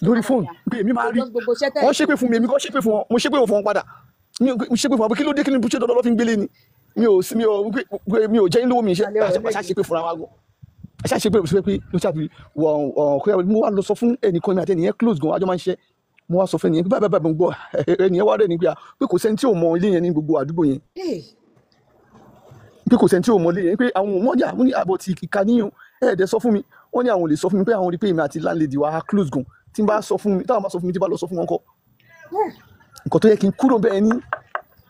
lórí fóònù pé èmi máa rí wọ́n ṣépè fún mi èmi kọ́ ṣépè fún wọn mo ṣépè fún wọn padà mo ṣépè fún wọn pé kí ló dé kí ni bùṣẹ́ dọ́dọ́ lọ́ fi ń gbélé ni mi ò jẹ́ lówó mi ṣe àṣàṣepè fúnra wa gan àṣàṣepè pé ló ṣàfi wọ́n mo wá lọ sọ fún ẹnìkan mi àti ẹnìyẹn close gan àjọ máa ń ṣe mo wá sọ fún ẹnìyẹn pé báyìí báyìí mo gbọ́ ẹnìyẹn wá rẹ̀ ní pé kò sẹ́ni tí ò mọ ilé yẹn ní gbogbo àdúgbò yẹn pé kò sẹ́ni tí ò mọ ilé yẹn pé àwọn òmòdì àmúni àbọ̀ ti kíka níyàn ẹ̀ẹ́dẹ̀ sọ fún mi wọ́n ní àwọn ò lè sọ fún mi pé àwọn rí pé èmi àti landlady wa close gan tí n bá sọ fún mi táwọn bá sọ fún mi tí bá lọ sọ fún wọn kọ́ nǹkan tó yẹ kí n kúrò bẹ́ẹ̀ ni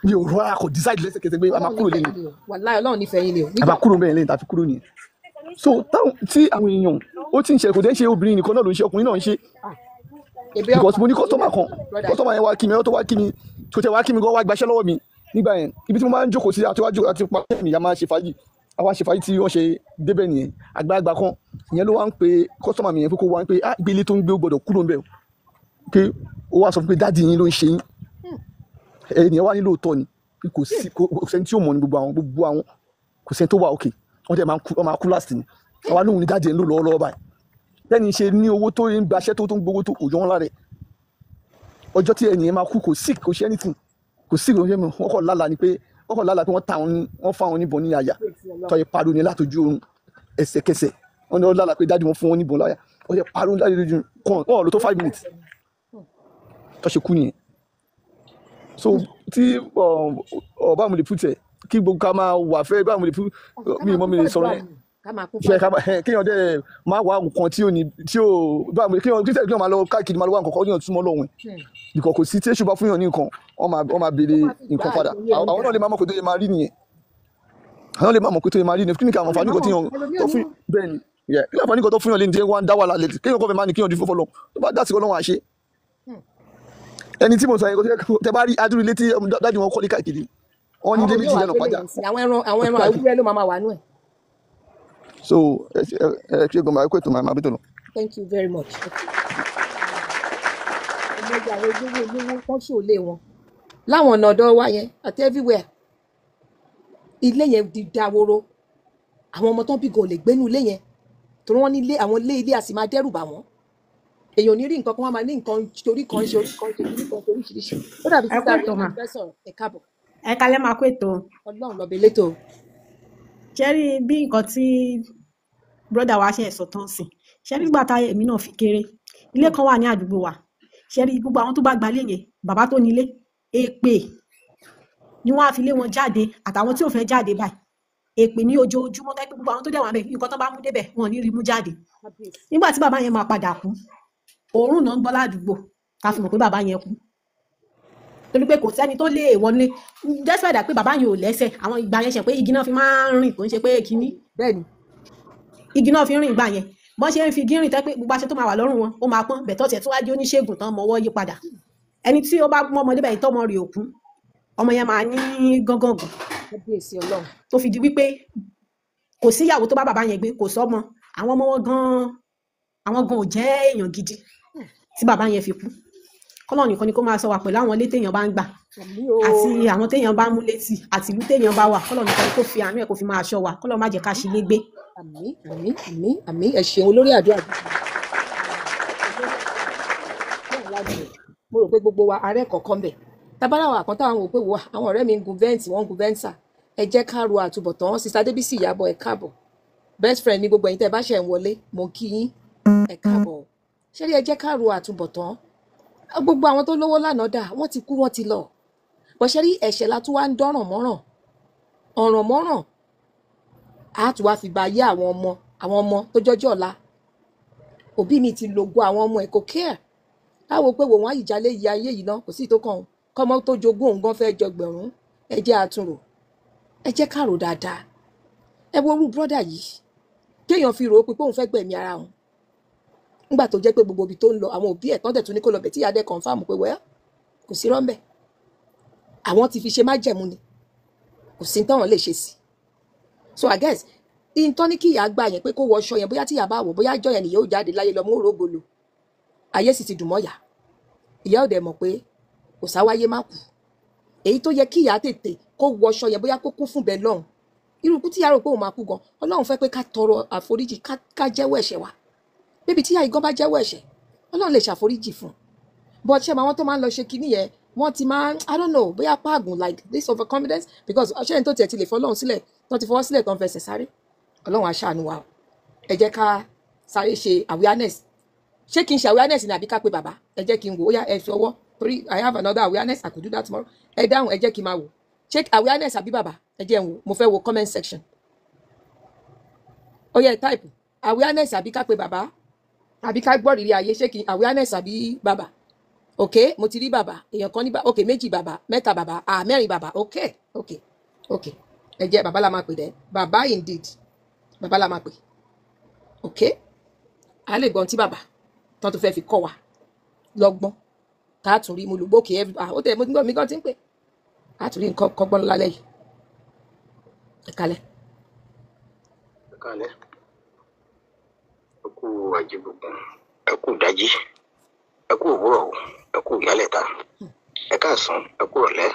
mi ò rọra kò decide lẹ́sẹ̀kẹsẹ̀ pé a máa kúrò lẹ́yìn wàláhì Ọlọ́run nífẹ̀ẹ́ yín ni o a máa kúrò bẹ́ẹ̀ lẹ́yìn tàbí kúrò nìyẹn so tí àwọn èèyàn ó ti ń ṣe kò dé ń ṣe obìnrin nìkan náà ló ń ṣe ọkùnrin náà ń ṣe because mo ní kọ́sọ́mà kan kọ́sọ́mà yẹn wá kí mi ọ́ tó wá kí mi tó tẹ wá kí mi gan wá gbaṣẹ́ lọ́wọ́ mi nígbà yẹn ibi tí mo máa ń jókòó sí àti pàṣẹ mi ìyá máa ṣe fàájì àwa ṣe fàájì tí wọ́n ṣe débẹ̀ nìyẹn àgbàlagbà kan ìyẹn ló wá ń pe kọ́sọ́mà mi yẹn pé kó wá ń pe gbélé tó ń gbé ó gbọ́dọ̀ kúrò ń bẹ̀ pé ó wá sọ pé dáàdì yín ló ń ṣe yín ẹnìyẹn wá ní lóòótọ́ ni pé kò sẹ́ni tí ò mọ̀ ní gbogbo àwọn kò sẹ́ni tó wà òkè wọ́n tẹ̀ máa kú last ni àwa lóhun ní dáàdì yẹn ló lọ́wọ́ báyìí lẹ́ni ṣe ní owó tó ń gbaṣẹ́ tó ń gbowó tó kò jọ wọn lára ẹ̀ ọjọ́ tí ẹnìyẹn máa kú kò sí kò ṣe anything kò sí ìròyìn mi wọ́n kọ̀ lálàá ni pé wọ́n fa àwọn oníbọn ní àyà tó yẹ pariwo ní látọjú oorun ẹsẹ̀kẹsẹ̀ wọ́n ní wọ́n lálàá pé dáàdì wọn fún wọn níbọn láyà wọ́n yẹ pariwo láyé lójú wọ́n lò tó 5 minutes tó ṣe kú nìyẹn so tí ọba mi lè put ẹ kí gbogbo ká máa wà fẹ́ bá mi lè put mi mọ́ mi lè sọ̀rọ̀ yẹn kéèyàn dẹ máa wá nǹkan tí ò bá mi kéèyàn máa lọ káàkiri máa lọ wá nǹkan kan kéèyàn túmọ̀ lọ́wọ́ nìkan kò sí tí èṣù bá fún yàn ní nǹkan wọ́n máa béèrè nǹkan padà àwọn náà lè máa mọ̀ pé tó yẹ máa rí nìyẹn àwọn lè máa mọ̀ pé tó yẹ máa rí nìyẹn kí ni kí àwọn àǹfààní kan tí yàn tó fún bẹ́ẹ̀ ni kí ni àǹfààní kan tó fún yàn lé ní tí wọ́n á dá wà lálẹ́ kéèyàn kọ́ fẹ́ máa ní kéèyàn dín fọ́fọ́ lọ tó bá dá sí ọlọ́run àṣẹ ẹni tí mo sọ yẹn tẹ bá rí adúrú ilé tí dájú wọn kọ́ ní káàkiri wọn ní david lẹ́nu padà. àwọn ẹran àwùjọ ló máa wà nú ẹ̀. so ẹ ṣe gbọmọ àìkú ètò máa bí tó lọ. thank you very much. ọmọdé àwọn olówó wọn ṣòlé wọn láwọn ọ̀nà ọ̀dọ́ wa yẹn àti everywhere ilé yẹn di dáwóró àwọn ọmọ tán bí gan lè gbénú ilé yẹn torí wọn ní àwọn ilé àsì máa dẹ́rù bà wọ́n èèyàn ní rí nǹkan kan wọn máa ní nǹkan torí kan ṣe nǹkan oríṣiríṣi ó dàbí sísá rẹ máa fẹ́ sọ̀rọ̀ ẹ káàbọ̀. ẹ kalẹ́ máa kó ètò. ọlọ́run lọ́ọ́ bẹ létò. ṣẹ́rí bí nǹkan tí bróda wa ṣe ẹ̀sọ̀ tán sí ṣẹ́rí gbà tá èmi náà fi kéré ilé kan wà ní àdúgbò wa ṣẹ́rí gbogbo àwọn tó bá gbalé yẹn bàbá tó nílé èpè ni wọ́n á fi lé wọn jáde àtàwọn tí ò fẹ́ jáde báyìí èpè ní ojoojúmọ́ tó gbogbo àwọn tó dẹ̀ wà bẹ́ẹ̀ nǹkan tó bá mú débẹ̀ wọn ò ní rí mú jáde nígbà tí bàbá yẹn máa padà kú òórùn náà ń gbọ́ ládùúgbò ká fi mọ̀ pé bàbá yẹn kú torí pé kò sẹ́ni tó lè wọlé despite pé bàbá yẹn ò lẹ́sẹ̀ àwọn ìgbà yẹn ṣe pé igi náà fi máa ń rìn kò ń ṣe pé kíní bẹ́ẹ̀ni igi náà fi ń rìn ìgbà yẹn bọ́n ṣe ń fi igi rìn tẹ́ pé gbogbo aṣọ tó máa wà lọ́rùn wọn ó máa pọ́n bẹ̀tọ́ tiẹ̀ tó wá jẹ́ oníṣègùn tán mọ́wọ́ yí padà ẹni tí ó bá mú ọmọdé bẹ́ẹ̀ tọ́mọ rẹ̀ òkú ọmọ yẹn máa ní gángan tó fi di wípé kò síyàwó tó bá bàbá yẹn gbé kò sọ́mọ àwọn ọmọ wọn gan ò jẹ́ èèyàn gidi tí bàbá yẹn fi kú kọ́lọ̀ nìkan ni kó máa sọ wà pẹ̀lú àwọn ilé téèyàn bá ń gbà àti àwọn téèyàn bá mú létí àti ìlú téèyàn bá wà kọ́lọ̀ nìkan ni kó fi àánú ẹ̀ kó fi máa ṣọ́ wa kọ́lọ̀ má jẹ́ ká ṣe lé gbé. àmín ẹ ṣeun olórí àdúrà mo rò pé gbogbo wa ààrẹ kọ̀ọ̀kan bẹ̀ tabaláwa àkọ́tà àwọn òpè wò àwọn ọ̀rẹ́ mi ń gun vẹ́ǹtì wọ́n ń gun vẹ́ǹtà ẹ jẹ́ ká ro àtúbọ̀tán sísá débísì ìyàbọ̀ ẹ káàbọ̀ best friend ní gbogbo ẹ̀yin tẹ́ bá ṣe ń wọlé mo kí yín ẹ káàbọ̀ ṣé rí ẹ jẹ́ ká ro àtúbọ̀tán gbogbo àwọn tó lówó lánàá dà wọ́n ti kú wọ́n ti lọ bó ṣe rí ẹ̀ṣẹ̀ la tún wá ń dọ́ràn mọ́ràn ọ̀ràn mọ́ràn á tún wá fi ba ayé àwọn ọmọ tó jọjọ́ ọ̀la òbí mi ti lògo àwọn ọmọ ẹ̀ kò care láwo pé wò wọ́n àyíjálé iye ayé yìí náà kò sí tó kàn kọ́mọ tó jogún òun gan fẹ́ jọgbẹ̀rún ẹ jẹ́ àtúnrò ẹ jẹ́ ká rò dáadáa ẹ wo orú brọ́dà yìí kéèyàn fi rò ó pé òun fẹ́ gbẹ̀mí ara òun nígbà tó jẹ́ pé gbogbo ibi tó ń lọ àwọn òbí ẹ̀ tán dẹ̀ tún ní kó lọ bẹ̀ tí adé confam pé wẹ́ẹ́ kò sí rọ́ńbẹ̀ àwọn ti fi ṣe májẹ̀mú ni kò sí táwọn lè ṣe sí so I guess ìtọ́ ní kí ìyá gbà yẹn pé kó wọṣọ yẹn bóyá tí ìyá bá wò bóyá jọ yẹn nìyẹn ò jáde láyé lọ mú òrógbòlò ayé sì ti dùn mọ́yà ìyá ò dẹ̀ mọ̀ pé kò sáwáyé má kú èyí tó yẹ kí ìyá tètè kó wọṣọ yẹn bóyá kó kún fún bẹ́ẹ̀ lọ́hùn irú kú tí ìyá rò pé òun máa kú gan Ọlọ́run fẹ́ pé ká tọrọ àforíjì ká jẹ́wọ́ ẹ̀ṣẹ̀ wa bébí tí ìyá igan bá jẹ́wọ́ ẹ̀ṣẹ̀ Ọlọ́run lè ṣàforíjì fún but ṣé àwọn tó máa ń lọ ṣe kinní yẹn wọ́n ti máa I don't know bóyá pààgùn like this overconfidence because ṣé ẹni tó tiẹ̀ ti lè fọlọ́run sílẹ̀ tó ti fọwọ́ sílẹ̀ tó ń fẹsẹ̀ sáré Ọlọ́run á ṣàánú wa ẹ jẹ́ ká sáré ṣe awareness ṣé kí n ṣe awareness ni àbí ká pé bàbá ẹ jẹ́ kí n wò ó yá ẹ fi ọwọ́ torí I have another awareness I could do that tomorrow ẹ dáhùn ẹ jẹ́ kí n máa wò ṣé awareness àbí bàbá ẹ jẹ́ n wò mo fẹ́ wo comment section ó yẹ type awareness àbí ká pé bàbá àbí ká gbọ́ rírí ayé ṣé kí n awareness àbí bàbá ok mo ti rí bàbá èèyàn kan ní bàbá ok méjì bàbá mẹ́ta bàbá mẹ́rin bàbá ok ẹ jẹ́ bàbá la máa pè dẹ́ bàbá indeed bàbá la máa pè ok a lè gbọ́n tí bàbá tán tó fẹ́ fi kọ́ wa lọ́gbọ́n ká tún rí mo lò gbókè ó tẹ̀ mo ti gbọ́ mi gan ti ń pè á tún rí nǹkan kọ́gbọ́n lálẹ́ yìí ẹ kalẹ̀. ẹ kalẹ̀ ẹ kú àjẹbùkún ẹ kú ìdájí ẹ kú òwúrọ̀ ẹ kú ìyálẹ̀ta ẹ káàsán ẹ kú ọ̀lẹ́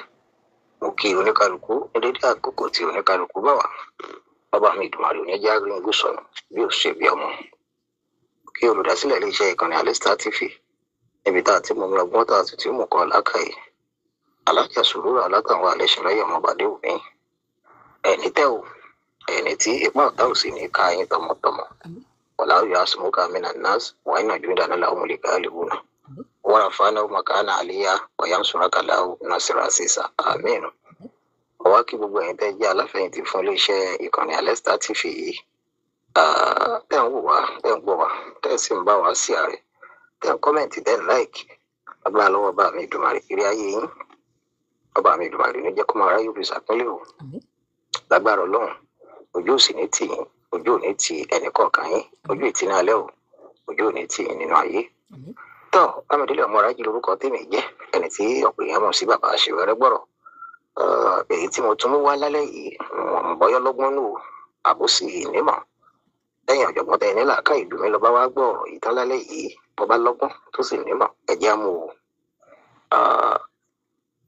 mo kí oníkálukú ní dédé àkókò tí oníkálukú bá wà bàbá mi Ìdùmarè ní ẹjẹ àgbẹ̀ ìgbó sọnù bí ó ṣe bí ọmọ kí olùdásílẹ̀ iléeṣẹ́ ìkànnì Alesta TV níbi tá a ti mú mi ọgbọ́n tá a sì ti mú kọ́ lákàyè alájà sùúrù alátàwọn alẹ́sìnláyè ọmọbàdé òní ẹni tẹ́ ò ẹni tí ipá ọ̀tá ò sì ní ká yín tọmọtọmọ wàláwì asùnmùkà mìíràn nas wàá iná ju ìdáná làwọn olè ká lè wúna wọn rà fáná makana àlíyá wàyà ń sọ̀rọ̀ kàláwù nasira sísà àmín ọwọ́ kí gbogbo ẹ̀yin tẹ́ jẹ́ aláfẹ̀yìntì fún iléeṣẹ́ ìkànnì Alesta TV yìí tẹ́ ń wò wá tẹ́ ń gbọ́ wá tẹ́ sì ń bá wá sí ààrẹ tẹ́ ń kọ́mẹ̀ntì tẹ́ ń láìkì agbára lọ́wọ́ bá mi Ìdùmarè kiri ayé yín ọba mi Ìdùmarè ní jẹ́ kó máa ráyè òrìṣà pínlẹ̀ o lágbára Ọlọ́run ojú ò sì ní tì yín ojú ò ní tì ẹnì kọ̀ọ̀kan yín ojú ìtì ní alẹ́ o ojú ò ní tì yín nínú ayé tọ́ Bámidélé ọmọ Rájí lórúkọ tèmi jẹ́ ẹni tí ọ̀pọ̀ èèyàn mọ̀ sí bàbá Aṣèwẹ́rẹ́ gbọ́rọ̀ èyí tí mo tún mú wá lálẹ́ yìí mo bọ́yọ́ lọ́gbọ́n nù àbòsí nímọ̀ lẹ́yìn ọ̀jọ̀gbọ́n tẹ̀ ní làákà ìlú mi lọ́ba wá gbọ́ ọ̀rọ̀ yìí tán lálẹ́ yìí mo bá lọ́gbọ́n tó sì nímọ̀ ẹ̀jẹ̀ amú o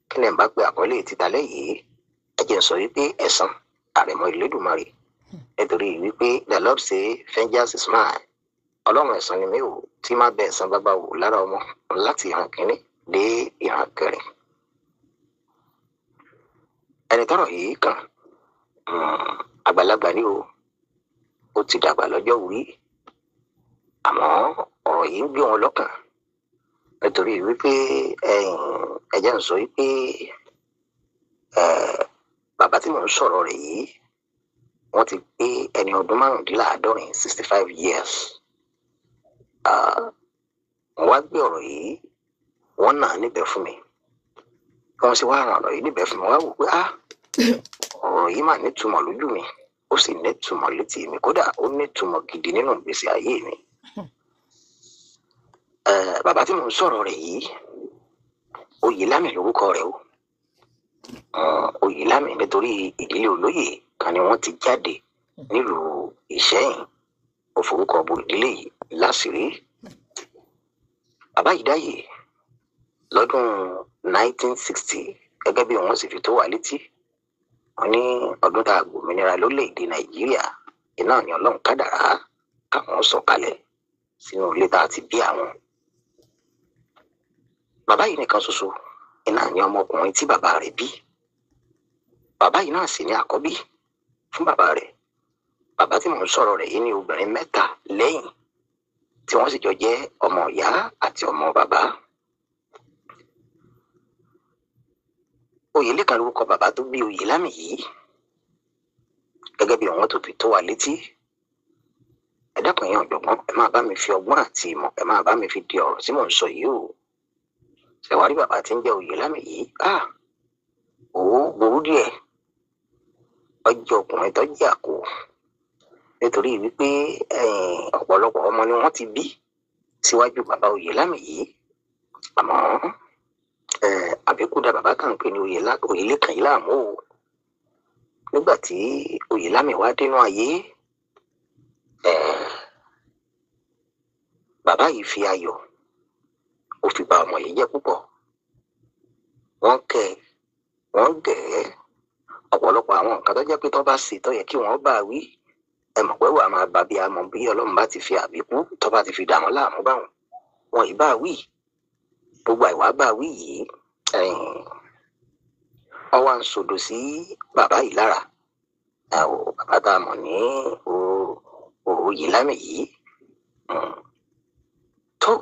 kí lẹ̀ ń bá pe àkọlé títalẹ́ yìí ẹ̀jẹ̀ ń sọ wípé ẹ̀san àrẹ̀mọ Elédùmarè nítorí wípé the Lord say vengeance is mine Ọlọ́run ẹ̀san ni mí o tí má bẹ ẹ̀san bàbá wò lára ọmọ láti ìran kìíní dé ìran kẹrin ẹni tọ́rọ̀ yìí kàn àgbàlagbà ni o ó ti dàgbà lọ́jọ́ orí àmọ́ ọ̀rọ̀ yìí ń gbé wọn lọ́kàn nítorí wípé ẹ̀jẹ̀ ń sọ wípé bàbá tí mò ń sọ̀rọ̀ rẹ̀ yìí wọ́n ti pé ẹni ọdún 65 65 years wọ́n wá gbé ọ̀rọ̀ yìí wọ́n náà níbẹ̀ fún mi wọ́n sì wá ràn ọ̀rọ̀ yìí níbẹ̀ fún mi wọ́n wá wò pé ọ̀rọ̀ yìí mà nítumọ̀ lójú mi ó sì nítumọ̀ létí mi kódà ó nítumọ̀ gidi nínú ìgbésí ayé mi bàbá tí mò ń sọ̀rọ̀ rẹ̀ yìí Oyèlámì lórúkọ rẹ̀ o Oyèlámì nítorí ìdílé olóyè kan ni wọ́n ti jáde nílùú Ìṣẹ́yìn ó forúkọ bo ìdílé yìí láṣìírí bàbá yìí dáyé lọ́dún 1960 gẹ́gẹ́ bí wọ́n sì fi tó wà létí wọ́n ní ọdún tá a gbòmìnira lórílẹ̀‐èdè Nàìjíríà iná ni Ọlọ́run kádàrá káwọn sọ̀kalẹ̀ sínú ilé tá a ti bí àwọn bàbá yìí nìkan ṣoṣo iná ni ọmọkùnrin tí bàbá rẹ̀ bí bàbá yìí náà sì ní àkọ́bí fún bàbá rẹ̀ bàbá tí mò ń sọ̀rọ̀ rẹ̀ yìí ní obìnrin 3 lẹ́yìn tí wọ́n sì jọ jẹ́ ọmọ ìyá àti ọmọ bàbá. Oyèlékan lórúkọ bàbá tó bí Oyèlámì yìí, gẹ́gẹ́ bí àwọn tó fi tó wa létí. Ẹ dákun yín ọ̀jọ̀gbọ́n, ẹ máa bá mi fi ọgbọ́n àti ìmọ̀, ẹ máa bá mi fi di ọ̀rọ̀ tí mò ń sọ yìí o. Ṣé wàá rí bàbá tí ń jẹ́ Oyèlámì yìí? Ó burú díẹ̀. Ọjọ́ ọkùnrin tó jẹ́ àkó, nítorí wípé ọ̀pọ̀lọpọ̀ ọmọ ni wọ́n ti bí síwájú bàbá Oyèlámì yìí. Àmọ́ àbíkúdà bàbá kan pè ní Oyèlékan yìí láàmú o. Nígbà tí Oyèlámì wá dénú ayé, bàbá yìí fi ayọ̀ ó fi bà ọmọ yìí jẹ́ púpọ̀. Wọ́n kẹ́ wọ́n gẹ̀ ẹ́. Ọ̀pọ̀lọpọ̀ àwọn nǹkan tó jẹ́ pé tó bá ṣe tó yẹ kí wọ́n bá wí, ẹ mọ̀ pé wàá máa bá bí amọ̀ bí Ọlọ́run bá ti fi àbíkú tó bá ti fi dà wọ́n láàmú báwọn. Wọn ì bá wí. Gbogbo àìwá bá wí yìí ọwọ́ ń sòdò sí bàbá yìí lára. Bàbá tá a mọ̀ ní Oyèlámì yìí. Tó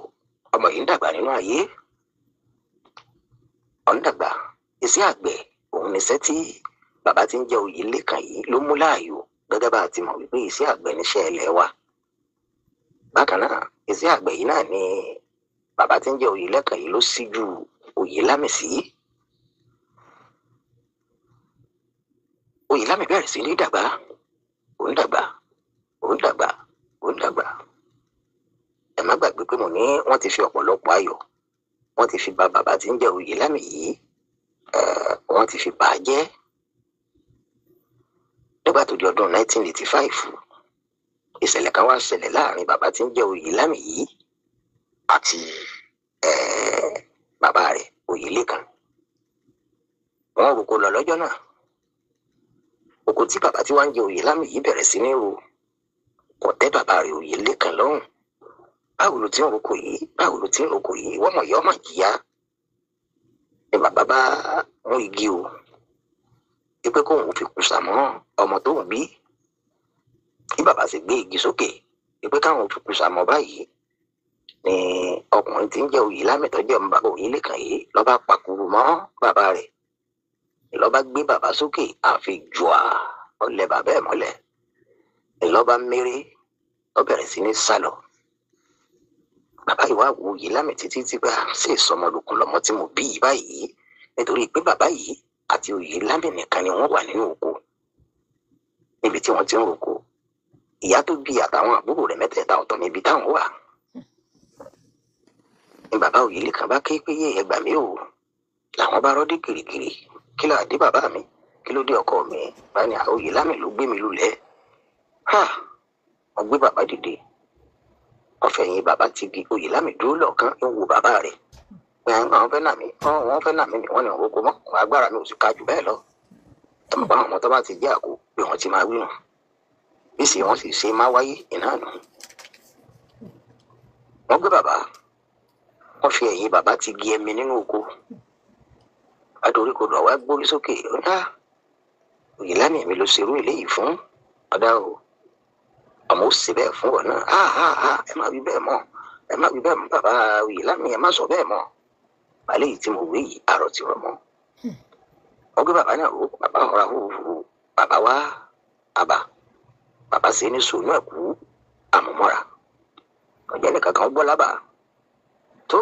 ọmọ yìí ń dàgbà nínú ayé. Ó ń dàgbà. Iṣẹ́ àgbẹ̀ òun níṣẹ́ tí bàbá tí ń jẹ́ Oyèlékan yìí ló mú láàyò, gẹ́gẹ́ bá a ti mọ̀ wípé iṣẹ́ àgbẹ̀ níṣẹ́ ilẹ̀ wa. Bákan náà, iṣẹ́ àgbẹ̀ yìí náà ni bàbá tí ń jẹ́ Oyèlékan yìí ló síjú Oyèlámì sí. Oyèlámì bẹ̀rẹ̀ sí ní dàgbà. Ó ń dàgbà. Ó ń dàgbà. Ó ń dàgbà. Ẹ má gbàgbé pé mo ní wọ́n ti fi ọ̀pọ̀lọpọ̀ ayọ̀ wọ́n ti fi bà bàbá tí ń jẹ́ Oyèlámì yìí, wọ́n ti fi bà á jẹ́. Nígbà tó di ọdún 1985, ìṣẹ̀lẹ̀ kan wá ṣẹlẹ̀ láàrin bàbá tí ń jẹ́ Oyèlámì yìí àti bàbá rẹ̀ Oyèlékan. Wọ́n roko lọ lọ́jọ́ náà. Oko tí bàbá tí wá ń jẹ́ Oyèlámì yìí bẹ̀rẹ̀ sí ní ro kò tẹ́ bàbá rẹ̀ Oyèlékan lọ́rùn. Báwo ló ti ń roko yìí? Báwo ló ti ń roko yìí? Wọ́n mọ̀ yọ́ mọ̀ jìyà. Ni bàbá bá mú igi o, pé kóun fi kùsà mọ́ ọmọ tó ń bí. Bí bàbá sì gbé igi sókè pé káwọn fi kùsà mọ́ báyìí, ni ọkùnrin tí ń jẹ́ Oyèlámì tó jẹ́ ọmọ bàbá Oyèlékan yìí ló bá pakuru mọ́ bàbá rẹ̀. Ló bá gbé bàbá sókè àfi jùà ọlẹ̀ bàbá ẹ̀ mọ́lẹ̀. Ló bá méré, ó bẹ̀rẹ̀ sí ní sálọ. Bàbá yìí wá wo Oyèlámì títí tí bá ṣe ìsọmọlùkùn lọmọ tí mo bí yìí báyìí, nítorí pé bàbá yìí àti Oyèlámì nìkan ni wọ́n wà nínú oko. Níbi tí wọ́n ti ń roko, ìyá tó bí àtàwọn àbúrò rẹ̀ mẹ́tẹ̀ẹ̀ta ọ̀tọ̀ níbi táwọn wà. Ni bàbá Oyèlékan bá ké pé ẹ gbà mí o. Làwọn bá rọ́dí kìrìkìrì. Kí ló dé bàbá mi? Kí ló dé ọkọ mi? Bá ní Oyèlámì ló gbé mi lulẹ̀. Wọ́n gbé bàbá dìde. Wọ́n fẹ̀yìn bàbá ti di Oyèlámì dúró lọ́ọ̀kan ń wo bàbá rẹ̀. Àwọn fẹ́ nà mí, wọ́n fẹ́ nà mí ni wọ́n ní òun kò mọ́. Agbára mi ò sì ká jù bẹ́ẹ̀ lọ. Ẹ̀mọ̀ bá àwọn ọmọ tó bá ti jẹ́ àkó pé wọ́n ti máa wí nù. Bí sì wọ́n sì ṣe máa wáyé iná nù. Wọ́n gbé bàbá. Wọ́n fi ẹ̀yìn bàbá ti gi ẹmi nínú oko. Adórí kodò àwa gbórí sókè. Ó dá Oyèlámì mi ló ṣerú eléyìí fún. Ọ̀dà o. Ọmọ ó ṣe bẹ́ẹ̀ fún ọ náà. Ẹ má wí bẹ́ẹ̀ mọ́. Ẹ má wí bẹ́ẹ̀ mọ́ bàbá Oyèlámì, ẹ má sọ bẹ́ẹ̀ mọ́. Bàálẹ̀ yìí tí mo wé yìí àrọ̀ ti rọ̀ mọ́. Wọ́n gbé bàbá náà ró. Bàbá ọ̀rá hùhù. Bàbá wá àbá. Bàbá ṣe ní sùnú ẹ̀kú àmúmọ́ra. Ọ̀jẹ̀ nìkan kan gbọ́ lábàá. Tó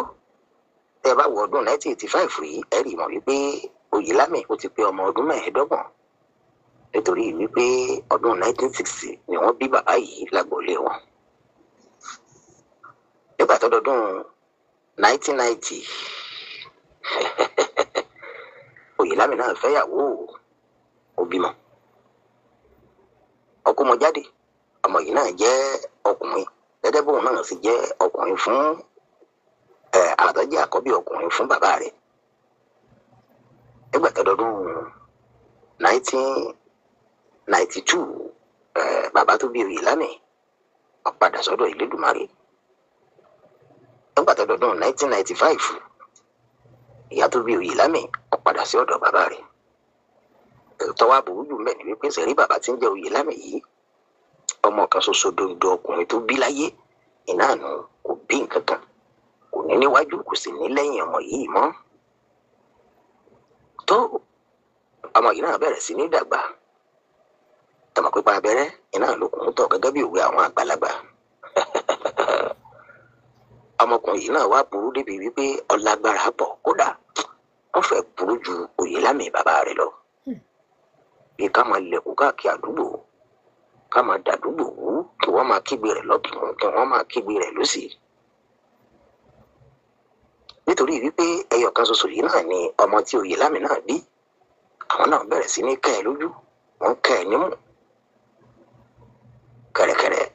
tẹ́ bá wọ ọdún 1985 yìí, ẹ rí mọ̀ wípé Oyèlámì ó ti pé ọmọ ọdún 25. Nítorí wípé ọdún 1960 ni wọ́n bí bàbá yìí lágboolé wọn. Nígbà tó dọdún 1990 Oyèlámì náà fẹ́yàwó, ó bímọ. Ọkọ mọ jáde. Ọmọ yìí náà jẹ́ ọkùnrin, gẹ́gẹ́ bóun náà sì jẹ́ ọkùnrin fún àtọ́jẹ́ àkọ́bí ọkùnrin fún bàbá rẹ̀. Nígbà tó dọdún 1992 bàbá tó bí Oyèlámì ó padà sọ́dọ̀ Elédùmarè. Nígbà tó dọdún 1995 ìyá tó bí Oyèlámì ó padà sí ọ̀dọ̀ bàbá rẹ̀. Tọ́wọ́ àbúrú jù mẹ́rin wípé sẹ̀rí bàbá tí ń jẹ́ Oyèlámì yìí ọmọ kan ṣoṣo dodo ọkùnrin tó bí láyé iná nù kò bí nǹkan kan kò ní níwájú kò sì ní lẹ́yìn ọmọ yìí mọ́. tó ọmọ yìí náà bẹ̀rẹ̀ sí ní dàgbà tọmọ pípa abẹ́rẹ́ iná lókun tọ̀ gẹ́gẹ́ bí òwe àwọn àgbàlagbà. ọmọkùnrin yìí náà wá burú débi wípé ọlágbára pọ̀ kódà wọ́n fẹ́ burú ju Oyèlámì bàbá rẹ̀ lọ. bí ká máa lẹ̀kùn káàkiri àdúgbò ká máa dàdúgbò wú kí wọ́n máa kígbe rẹ̀ lọ́tùn kí wọ́n máa kígbe rẹ̀ lósì. nítorí wípé ẹyọ kan ṣoṣo yìí náà ni ọmọ tí Oyèlámì náà bí àwọn náà bẹ̀rẹ̀ sí ní kẹ́ ẹ lójú wọ́n kẹ́ ẹ nímú. kẹ̀rẹ̀kẹ̀rẹ̀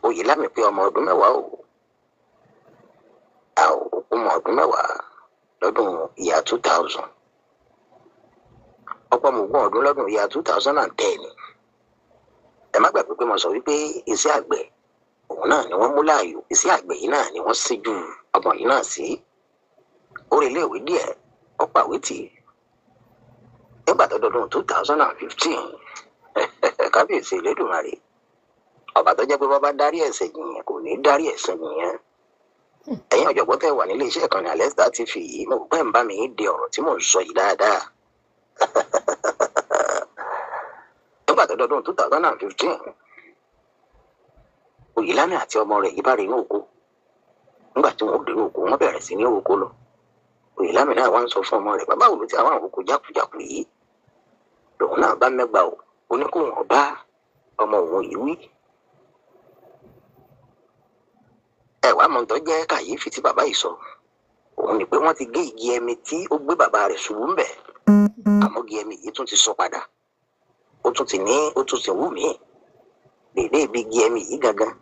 Oyèlámì pé ọmọ ọdún mẹ́wàá ọmọ ọdún mẹ́wàá lọ́dún ìyá 2000 ọ̀pọ̀ ọmọ ọdún lọ́dún ìyá 2010. ẹ má gbàgbé pé mo sọ wípé iṣẹ́ àgbẹ̀ òun náà ni wọ́n mú láàyò iṣẹ́ àgbẹ̀ yìí náà ni wọ́n ṣíjú ọmọ yìí náà sí. ó rí iléèwé díẹ̀ ó pàwé tì í nígbà tó dọdún 2015 kábíyèsí Elédùmarè ọba tó jẹ́ pé bá bá dárí ẹ̀ṣẹ̀ yìnyín kò ní dárí ẹ̀ṣẹ̀ yìnyín. ẹ̀yin ọ̀jọ̀gbọ́n tẹ́ wà nílé iṣẹ́ ìkànnì Alesta TV yìí mo pẹ́ ń bá mi de ọ̀rọ̀ tí mò ń sọ yìí dáadáa. nígbà tó dọdún 2015 Oyèlámì àti ọmọ rẹ̀ yìí bá rí inú oko. nígbà tí wọ́n dé oko wọ́n bẹ̀rẹ̀ sí ní oko lọ. Oyèlámì náà wá ń sọ fún ọmọ rẹ̀ bàbá òun ti àwọn àkókò jákujàku yìí lòun náà bá mẹ́gbàá o ó ní kó wọn bá ọmọ òun yìí wí. ẹwà mọ̀tọ́ jẹ́ kàyéfì tí bàbá yìí sọ òun ni pé wọ́n ti gé igi ẹmi tí ó gbé bàbá rẹ̀ ṣubú ń bẹ̀ àmọ́ igi ẹmi yìí tún ti sọ padà ó tún ti wú mí dèdè ibi igi ẹmi yìí gangan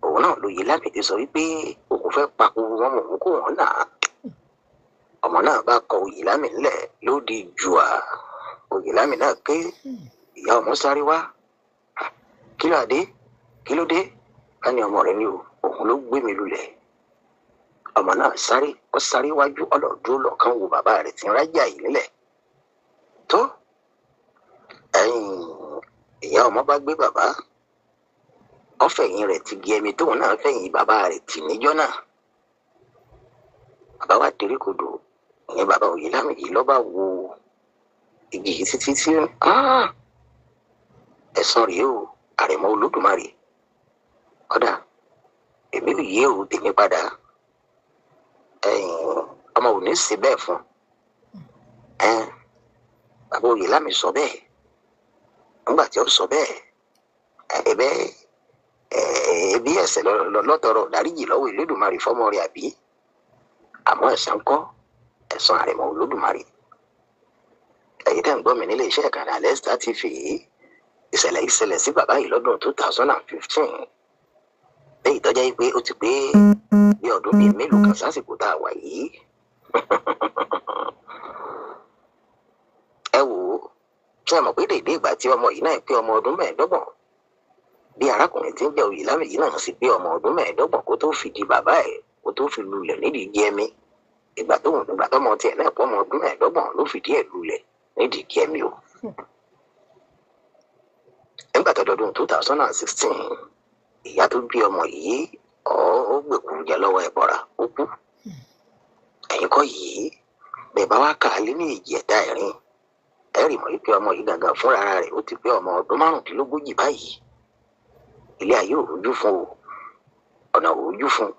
òun náà l'Oyèlámì ti sọ wípé òun fẹ́ pakuru wọn mọ̀ òun kó wọn nà á ọmọ náà bá kọ Oyèlámì ńlẹ̀ ló di jùà Oyèlámì náà ké ìyá ọmọ sáré wá kí ló dé ká ní ọmọ rẹ̀ ní o òun ló gbé mi lulẹ̀. ọmọ náà sáré wájú ọlọ́dún lọ́kàn wo bàbá rẹ̀ tí ń rájà yìí nílẹ̀. tó ìyá ọmọ bá gbé bàbá ọ̀fẹ̀yìn rẹ̀ ti gé ẹmi tóun náà fẹ̀yìn bàbá rẹ̀ tì níjọ́ náà. bàbá wa dérí kodò ìyẹn bàbá Oyèlámì yìí lọ́ba wo igi yìí títí tí ẹ̀san rèé o àrẹ̀mọ Olódùmarè kódà èmi ò yé o tèmi padà ọmọ ò ní sí bẹ́ẹ̀ fún bàbá Oyèlámì sọ bẹ́ẹ̀ nígbà tí ó sọ bẹ́ẹ̀ ẹbí ẹ̀ṣẹ̀ lọ́tọ̀ọ̀rọ̀ dáríjì lọ́wọ́ Elédùmarè fọ́mọ rẹ̀ àbí àmọ́ ẹ̀san kọ́ ẹ̀san àrẹ̀mọ Olódùmarè. ẹ̀yin tẹ́ ń gbọ́ mi nílé iṣẹ́ ìkànnì Alesta TV ìṣẹ̀lẹ̀ sí bàbá yìí lọ́dún 2015 èyí tó jẹ́ pé ó ti pé bí ọdún bíi mélòó kan sásìkò tá a wà yìí. ẹ wò ó ṣé ẹ mọ̀ pé dèédé ìgbà tí ọmọ yìí náà pé ọmọ ọdún 25 bí arákùnrin tí ń jẹ́ Oyèlámì yìí náà sì pé ọmọ ọdún 25 kó tó fìdí bàbá ẹ̀ kó tó fi lulẹ̀ nídìí gẹ́mí ìgbà tọ́mọ tiẹ̀ náà pọ̀ ọmọ ọdún 25 ló fìdí ẹ̀ lulẹ̀ nídìí gẹ́mí o. nígbà tó dọdún 2016 ìyá tó bí ọmọ yìí ó gbèkú jẹ lọ́wọ́ ẹ̀bọ̀ra ó kú. ẹ̀yin kọ́ yìí bẹ́ẹ̀ bá wá kà á lé ní ìjẹta ẹ̀rin ẹ rí mọ̀ wípé ọmọ yìí gangan fúnra rẹ̀ ó ti pé ọmọ ọdún 35 báyìí. ilé ayé ò rújú fún o ọ̀nà ò rújú fún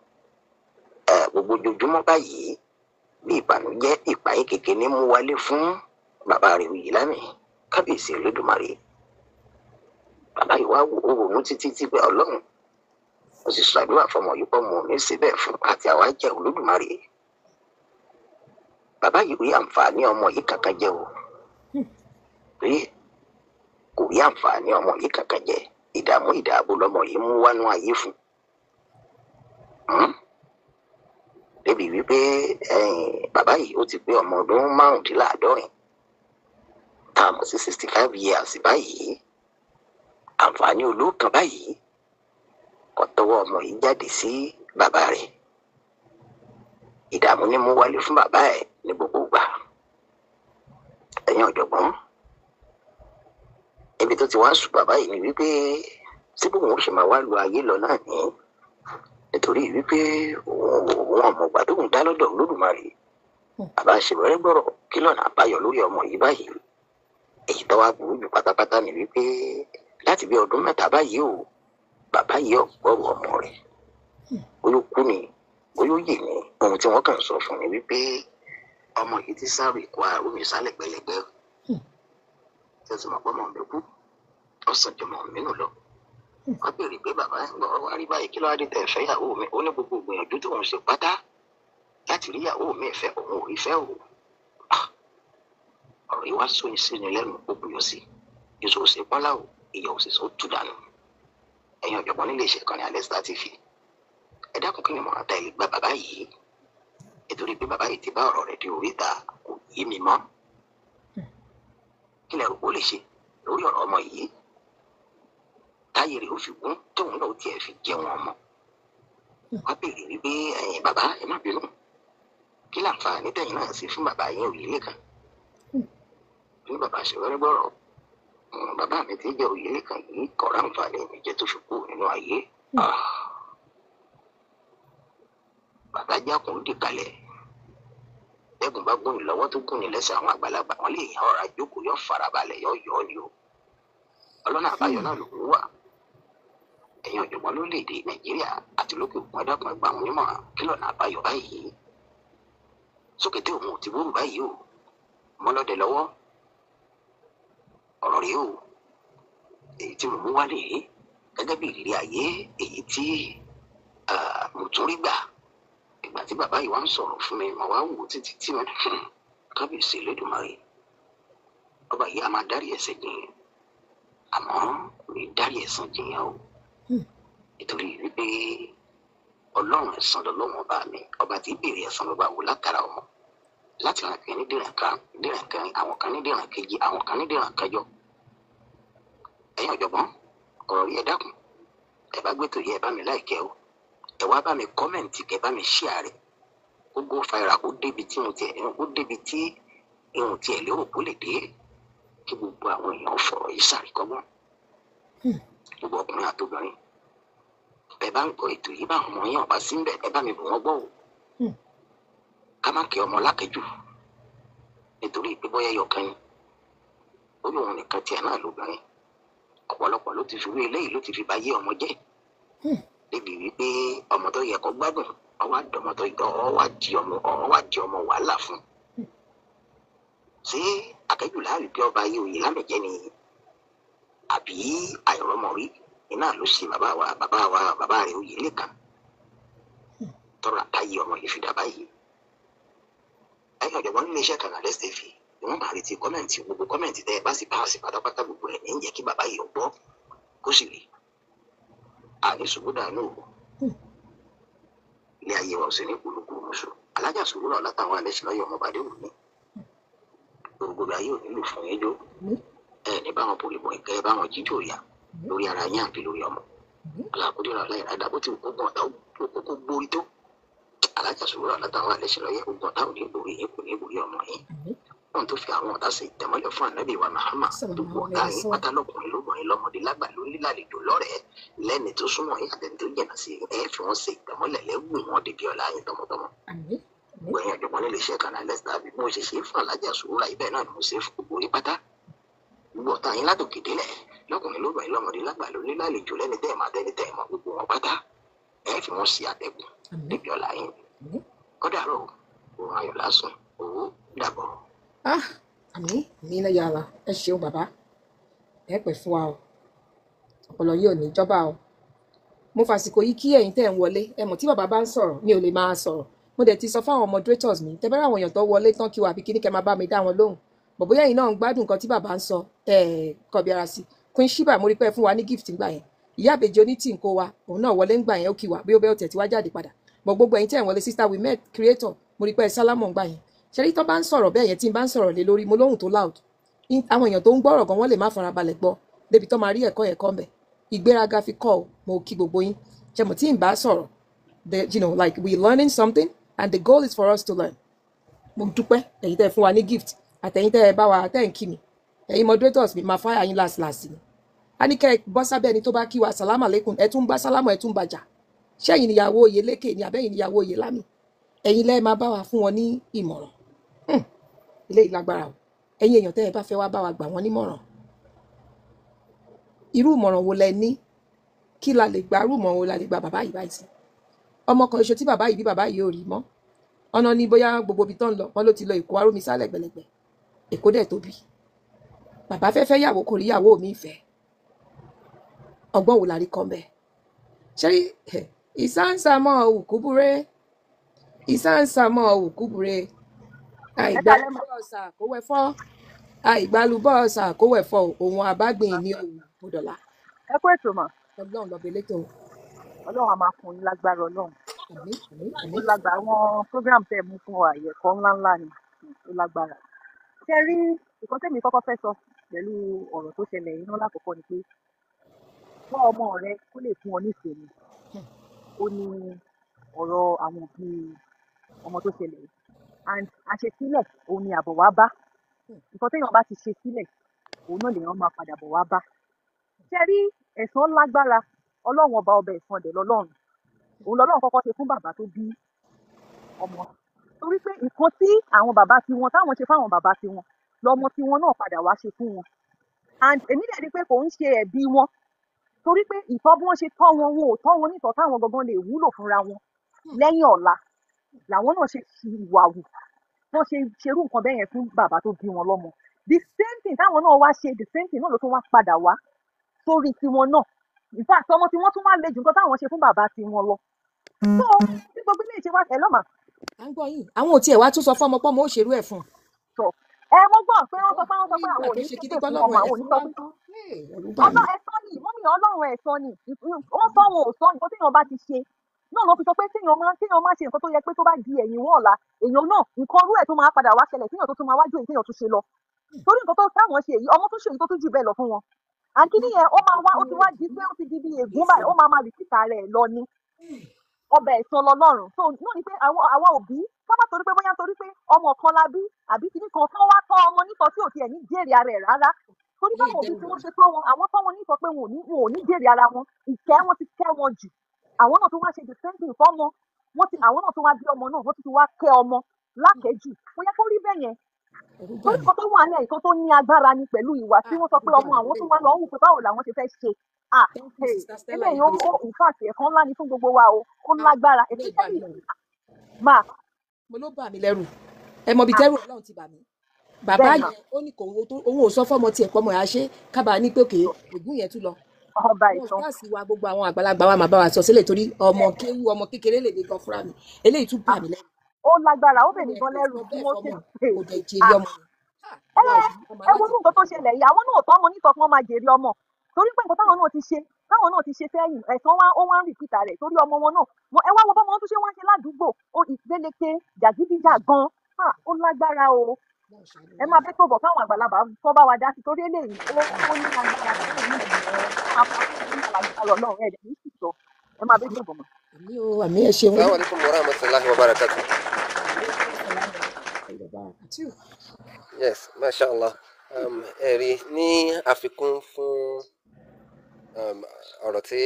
gbogbo ojoojúmọ́ báyìí bí ìbànújẹ́ ìpayé kékeré ní mú wálé fún bàbá rẹ̀ Oyèlámì kábíyèsí Olódùmarè. bàbá yìí wá wò ó ronú títí pé Ọlọ́run ó sì ṣàdúrà fọmọ yìí pọ̀ mọ́ ní síbẹ̀ fún àti àwa jẹ́ Olódùmarè. bàbá yìí rí àǹfààní ọmọ yìí kankan jẹ o pé kò rí àǹfààní ọmọ yìí kankan jẹ ìdààmú ìdààbò lọmọ yìí mú wánú ayé fún. débi wípé bàbá yìí ó ti pé ọmọ ọdún 75 tá a mọ̀ sí 65 years báyìí. àǹfààní olóòkan báyìí kò tọwọ́ ọmọ yìí jáde sí bàbá rẹ̀. ìdààmú ni mú wálé fún bàbá ẹ̀ ní gbogbo ìgbà. ẹ̀yin ọ̀jọ̀gbọ́n ibi tó ti wá sùn bàbá yìí ni wípé síbí òun ṣe máa wá lu ayé lọ náà ní nítorí wípé òun ọmọọgbà tó ń dá lọ́dọ̀ Olódùmarè bàbá ṣèwẹ́rẹ́ gbọ́rọ̀ kí lọ́nà àbáyọ lórí ọmọ yìí báyìí. Èyí tó wá burú jù pátápátá ni wípé láti bí ọdún mẹ́ta báyìí o bàbá yìí ọ̀gbọ́rọ̀ ọmọ rẹ̀ bóyá kú ni bóyá yè ni ohun tí wọ́n kàn sọ fún ni wípé ọmọ yìí ti sáré kó àrùn mi sálẹ̀ gbẹlẹgbẹ tẹsán mọ̀ pé ọmọ mi kú ọ̀sán jọmọ mi nù lọ. Wọ́n béèrè pé bàbá ń gbọ́ wá rí báyìí kí ló wá dé tẹ̀ fẹ́ ìyàwó mi ó ní gbogbo ìgbìyànjú tó ń ṣe pátá láti rí ìyàwó mi fẹ́ òun ò rí fẹ́ o. Ọ̀rọ̀ yìí wá sóyin sí ni lẹ́nu ó buyọ̀ sí èso òsè pọ́nlá o ìyà òsèso tú dànù. Ẹ̀yin ọ̀jọ̀gbọ́n nílé iṣẹ́ kan ní Alesta TV ẹ dákun kí ni mo àtà ìlú gba bàbá yìí nítorí pé bàbá yìí ti bá ọ̀rọ̀ rẹ̀ di oríta kò yé mi mọ́. Kí lẹ rò ó lè ṣe lórí ọ̀rọ̀ ọmọ yìí táyé rẹ̀ ó fi gún tóun náà tiẹ̀ fi jẹun ọmọ. Wọ́n béèrè wípé ẹ̀yin bàbá ẹ má bínú kí láǹfààní tẹ̀yin náà sí fún bàbá yẹn Oyèlékan. Ní bàbá ṣèwẹ́rẹ́ gbọ́rọ̀ bàbá mi ti jẹ́ Oyèlékan yìí kọ̀ọ̀rọ̀ àǹfààní mi jẹ́ tó fi kú nínú ayé. Bàbá jákùn dì kalẹ̀ lẹ́gùn bá gún ní lọ́wọ́ tó gún ní lẹ́sẹ̀ àwọn àgbàlagbà wọn lè yan ọ̀rọ̀ àjókòó yọ farabalẹ̀ yọ yọ ni o. Ọlọ́nà àbáyọ náà ló wà. Ẹ̀yin ọ̀jọ̀gbọ́n lórílẹ̀‐èdè Nàìjíríà àti lókè òkun ẹ̀dàkùn ẹgbà wọn nímọ̀ràn kí lọ́nà àbáyọ báyìí. Sókété òun ò ti wóoru báyìí o mọ́lọ́dẹ lọ́wọ́ ọ̀rọ̀ rèé o èyí tí mo mú wá nìyí gẹ́gẹ́ bí ìrírí ayé èyí tí mo tún rí gbà ìgbà tí bàbá yìí wá ń sọ̀rọ̀ fún mi mà wá wò títí tí mo kábíyèsí Elédùmarè ọba yìí a máa dárí ẹ̀ṣẹ̀ jìyàn àmọ́ mi dárí ẹ̀san jìyàn o nítorí wípé Ọlọ́run ẹ̀san lọ́lọ́run ọba mi ọba tí béèrè ẹ̀san lọ́ba wò látara ọmọ láti ràn kí ní dìran kan àwọn kan ní dìran kejì àwọn kan ní dìran kẹjọ. Ẹ̀yin ọ̀jọ̀gbọ́n ọ̀rọ̀ yẹ dákun ẹ bá gbé tó yẹ ẹ bá mi láìkẹ́ o ẹ wá bá mi kọ́mẹ̀ǹtì kẹ bá mi ṣíà rẹ̀ ó gbó fàìrà ó débi tí irun tiẹ̀ lérò kó lè dé kí gbogbo àwọn èèyàn fọ̀rọ̀ yìí ṣàríkọ́gbọ́n gbogbo ọkùnrin àtobìnrin ẹ bá ń gbọ́ ètò yìí bá àwọn èèyàn bá sí ń bẹ̀ ẹ bá mi bù wọ́n gbọ́ o ká má kí ọmọ lákẹ́jù nítorí pé bóyá ẹyọkan ni ó lóun nìkan tiẹ̀ náà lóbìnrin ọ̀pọ̀lọpọ̀ ló ti fi wé eléyìí ló ti fi bá yé ọmọ jẹ́ débi wípé ọmọ tó yẹ kó gbádùn ọwọ́ àdọmọ tó yẹ ọwọ́ àdì ọmọ wàhálà fún ṣé akẹ́jù láàrin bí ọba ayé òye lámẹ̀jẹ́ ni àbí àìrọ́mọrí iná ló ṣe bàbá rẹ̀ Oyèlékan tọrọ àtàyè ọmọ yìí fi dà báyìí. Ẹ̀yin ọ̀jọ̀gbọ́n nílé iṣẹ́ kan Alesta TV wọ́n máa retí kọ́mẹ̀ntì gbogbo kọ́mẹ̀ntì tẹ́ ẹ bá sì páàsì pátápátá gbogbo ẹ̀ ní ń jẹ́ kí bàbá yìí gbọ́ kó sì rí àní ṣubú dànù ilé ayé wa ò sí ní kúlùkù mùsù alájà ṣubú náà látàwọn alẹ́sìn lọ́yọ̀ ọmọbadé wù mí gbogbo ayé ò nílò fún yín jó ẹ ní báwọn pòlìmọ̀ ìkẹ́ báwọn jíjó ìyá lórí ara yín àbí lórí ọmọ alákòódìrà ọláyìn àdàbò tí òkú ọ̀tá òkú gbórí tó alájà ṣubú náà látàwọn alẹ́sìn lọ́yẹ̀ ògùn ọ̀tá òní borí yín kò ní borí ọmọ yín wọn tó fi àwọn ọ̀tá sí ìtẹ̀mọ́lẹ̀ fún ànábì wa Muhammad gbogbo ọ̀gá yín pátá lọ́kùnrin lóbìnrin lọ́mọdé lágbà lórí lálejò lọ́rẹ̀ẹ́ lẹ́ni tó súnmọ́ yín àtẹni tó jẹ̀nà sí ẹ fi wọ́n ṣe ìtẹ̀mọ́lẹ̀ lẹ́gùn wọn débi ọ̀la yín tọmọtọmọ. gbẹ̀yìn ọ̀jọ̀gbọ́n nílé iṣẹ́ kan Alesta bí mo ṣe ṣe fún alájà Sùúrà ibẹ̀ náà ni mo ṣe fún gbogbo yín pátá gbogbo ọ̀tá yín látòkè délẹ̀ lọ́kùnrin lóbìnrin lọ́mọdé lágbà lórí lálejò lẹ́ni tẹ́ ẹ̀ máa tẹ́ni tẹ́ ẹ̀ mọ́ gbogbo wọn pátá ẹ fi wọ́n ṣe àtẹ̀gùn débi ọ̀la yín kọ́dà rọ̀ òun ayọ̀ lásùn owó dàbọ̀. àmì náà yàrá ẹ ṣeun bàbá ẹ pẹ́ fún wa o ọpọlọ yìí ò ní jọba o mo fàsìkò yìí kí ẹ̀yin tẹ́ ń wọlé ẹ mọ̀ tí bàbá bá ń sọ̀rọ̀ mi ò lè máa sọ̀rọ̀ mo dẹ̀ ti sọ fáwọn moderators mi tẹ́ bẹ́rẹ̀ àwọn èèyàn tó wọlé tán kí wà bí kíní kẹ́ máa bá mi dá wọn lóhùn bọ̀ bóyá ẹ̀yin náà ń gbádùn nǹkan tí bàbá ń sọ kọbi ara sí Queen Sheba mo rí pé fún wa ní gift ńgbà yẹn ìyá àbèjì onítì ń kó wa òun náà wọlé ńgbà yẹn ó kí wa bí ó bẹ́ẹ̀ tẹ̀ tí wá jáde padà bọ̀ gbogbo ẹ̀yin tẹ́ ń wọlé sister we met creator mo rí pé sálámọ̀ ńgbà yẹn ṣẹ́rí tó bá ń sọ̀rọ̀ bẹ́ẹ̀ yẹn tí n bá ń sọ̀rọ̀ lé lórí mo lóhùn tó loud àwọn èèyàn tó ń gbọ́rọ̀ gan wọ́n lè má farabalẹ̀ gbọ́ débi tó máa rí ẹ̀kọ́ yẹn kọ́ mbẹ̀ ìgbéraga fi kọ́ ọ mo kí gbogbo yín ṣe mo tí n bá sọ̀rọ̀ like we learning something and the goal is for us to learn mo dúpẹ́ ẹ̀yin tẹ́ fún wa ní gift àtẹ̀yin tẹ́ bá wa tẹ́ ń kí mi ẹ̀yin moderators mi máa fáyà yín last ni a ní kẹ́ ẹ bọ́ sábẹ́ ẹni tó bá kí wa sàlámù aleikum ẹ tún bá sálámù ẹ tún bàjà ṣẹ́yìn níyàwó oyè lékè ni àbẹ́yìn níyàwó oyè lámì ẹ̀yin lẹ́ẹ̀ máa bá wa fún wọn ní ìmọ̀ràn ilé ìlágbára o ẹ̀yin èèyàn tẹ́ ẹ bá fẹ́ wá bá wa gbà wọ́n nímọ̀ràn irú ìmọ̀ràn wo lẹ ní kí la lè gba irú ìmọ̀ràn wo la lè gba bàbá yìí báyìí sí ọmọ kan ṣoṣo tí bàbá yìí bí bàbá yìí ò rí mọ́ ọ̀nà ní bóyá gbogbo ibi tán lọ wọn ló ti lọ Èkó arómi sálẹ̀ gbẹlẹgbẹ Èkó dẹ̀ tóbi bàbá fẹ́ yàwó kò rí yàwó mi ìfẹ́ ọgbọ́n wo la rí kan bẹ́ẹ̀ ṣé ìsáǹsàmọ́ òkúbúrẹ́ ìsáǹsàmọ́ òkúbúrẹ́ àìgbálùbọ́ọ̀sà kó wẹ̀fọ́ àìgbálùbọ́ọ̀sà kó wẹ̀fọ́ òun àbágbìn ní òun òdòlà. ẹ kú ètò mà. ọlọ́run lọ bẹ̀lẹ́ tó. ọlọ́run a máa fún yín lágbára ọlọ́run. ó lágbára àwọn program tẹ́ ẹ mú fún wa ẹ̀kọ́ ńláńlá ni ó lágbára. ṣe rí nǹkan tẹ́mi kọ́kọ́ fẹ́ sọ pẹ̀lú ọ̀rọ̀ tó ṣẹlẹ̀ yìí náà lákòókò ni pé fún ọmọ rẹ kó lè fún ọ nífẹ̀ẹ́ ó ní ọ̀rọ̀ àwọn òbí ọmọ tó ṣẹlẹ̀ yìí and àṣesílẹ̀ òun ni àbọ̀ wá bá nǹkan téèyàn bá ti ṣe sílẹ̀ òun náà lèèyàn máa padà bọ̀ wá bá ṣe rí ẹ̀san lágbára ọlọ́run ọba ẹ̀san dẹ̀ lọ́lọ́run òun lọ́lọ́run kọ́kọ́ ṣe fún bàbá tó bí ọmọ torí pé nǹkan tí àwọn bàbá tiwọn táwọn ṣe fáwọn bàbá tiwọn lọmọ tiwọn náà padà wá ṣe fún wọn and èmi dẹ̀ rí pé kò ń ṣe ẹ̀bi wọn torí pé ìtọ́ bí wọ́n ṣe tọ́ wọn ò tọ́ wọn nítọ́ táwọn gangan lè wúlò fúnra wọn lẹ́yìn ọ̀la làwọn náà ṣe ìwà wù wọ́n ṣe ṣerú nǹkan bẹ́ẹ̀ yẹn fún bàbá tó bí wọn lọ́mọ the same thing táwọn náà wá ṣe the same thing náà ló tún wá padà wá sórí tiwọn náà in fact ọmọ tí wọ́n tún wá le jù nǹkan táwọn ṣe fún bàbá tiwọn lọ so bí gbogbo ilé ìṣe wá ẹ lọ́mà. à ń gbọ́ yìí àwọn ò tiẹ̀ wá tún sọ fọ́mọ pọ́mọ ó ṣerú ẹ̀ fún un. mo gbọ́ pé wọ́n sọ pé àwọn ò ní ṣe pé fún ọmọ àwọn ò ní sọ pé ọlọ́ ẹ̀sọ́ ni mọ́mí ọlọ́run ẹ̀sọ́ ni wọ́n sọ wọn ò sọ nǹkan téèyàn bá ti ṣe náà ló fi sọ pé téèyàn máa ṣe nǹkan tó yẹ pé tó bá di ẹ̀yìn wọn ọ̀la èèyàn náà nǹkan orú ẹ̀ tó máa padà wá ṣẹlẹ̀ téèyàn tó tún máa wájú èyí téèyàn tún ṣe lọ torí nǹkan tó táwọn ṣe yìí ọmọ tó ṣe èyí tó tún jù bẹ́ẹ̀ lọ fún wọn àkíní yẹn ó máa wá ó ti wá di pé ó ti di bí ègún báyìí ó máa rìpítà rẹ̀ lọ ni ọbẹ̀ ẹ̀san lọ́lọ́run so náà ni pé àwa òbí sábà torí pé bóyá torí pé ọmọ kan la bí àbí kìíní kan tó wá tọ́ ọmọ nítọ́ tí ò tiẹ̀ ní jèrè ara ẹ̀ rárá torí báwọn òbí tí wọ́n ṣe tọ́ wọn àwọn tọ́ wọn nítọ́ pé wọn ò ní jèrè ara wọn ìkẹ́ wọn ti kẹ́ wọn jù àwọn náà tó wá ṣe the same thing fọ́mọ àwọn náà tó wá bí ọmọ náà wọ́n ti wá kẹ́ ọmọ lákẹ́jù bóyá kó rí bẹ́ẹ̀ yẹn torí nǹkan tó wà ní ẹ̀kọ́ tó ní agbára ni pẹ̀lú ìwà tí wọ́n sọ pé ọmọ àwọn tó wá lọ wù pé báwo làwọn ṣe fẹ́ ṣe eléyìí ó ìfàṣẹ ẹ̀kan ńlá ni fún gbogbo wa o ó lágbára especially máa. mo ló bà mí lẹ́rù ẹ mọ ibi tẹ́rù ọlọ́run ti bà mí bàbá yẹn ó ní kò òun ò sọ fọ́mọ tiẹ̀ pọ́mọ ẹ̀ á ṣe kábàá ní pé òkè ògùn yẹn tún lọ. ọba ìtàn wọn káàsì wa gbogbo àwọn àgbàlagbà wa máa bá wa sọ sílẹ̀ torí ọmọ kéwú ọmọ kékeré lè dé gan fúnra mi eléyìí tún bà mí lẹ́rù. ó lágbára ó bẹ̀ mí gan lẹ́rù tí mo ṣe kò dẹ̀ jèrè ọmọ. ẹ wo nǹkan tó ṣẹlẹ̀ yìí àwọn náà tọ́ ọmọ nítọ́ fún ọmọ jèrè ọmọ torí pé nǹkan táwọn náà ti ṣe sẹ́yìn ẹ̀sán wa ó wá ń rìpítà rẹ̀ torí ọmọ wọn náà ẹ wá wo bọ́mọ wọn tún ṣe wá ń ṣe ládùúgbò ó ìgbéléke jàgídíjà gan ó lágbára o ẹ máa bẹ́ tó bọ̀ káwọn àgbàlagbà tó bá wa dá sí torí eléyìí ó ní agbára tó ní ìlú ẹ máa bẹ́ tó bọ̀ mọ́. àmì ẹ ṣeun. Assalamu alaikum warahmatullahi wabarakatuh. Yes, masha Allah. Ẹ̀rí ní àfikún fún ọ̀rọ̀ tí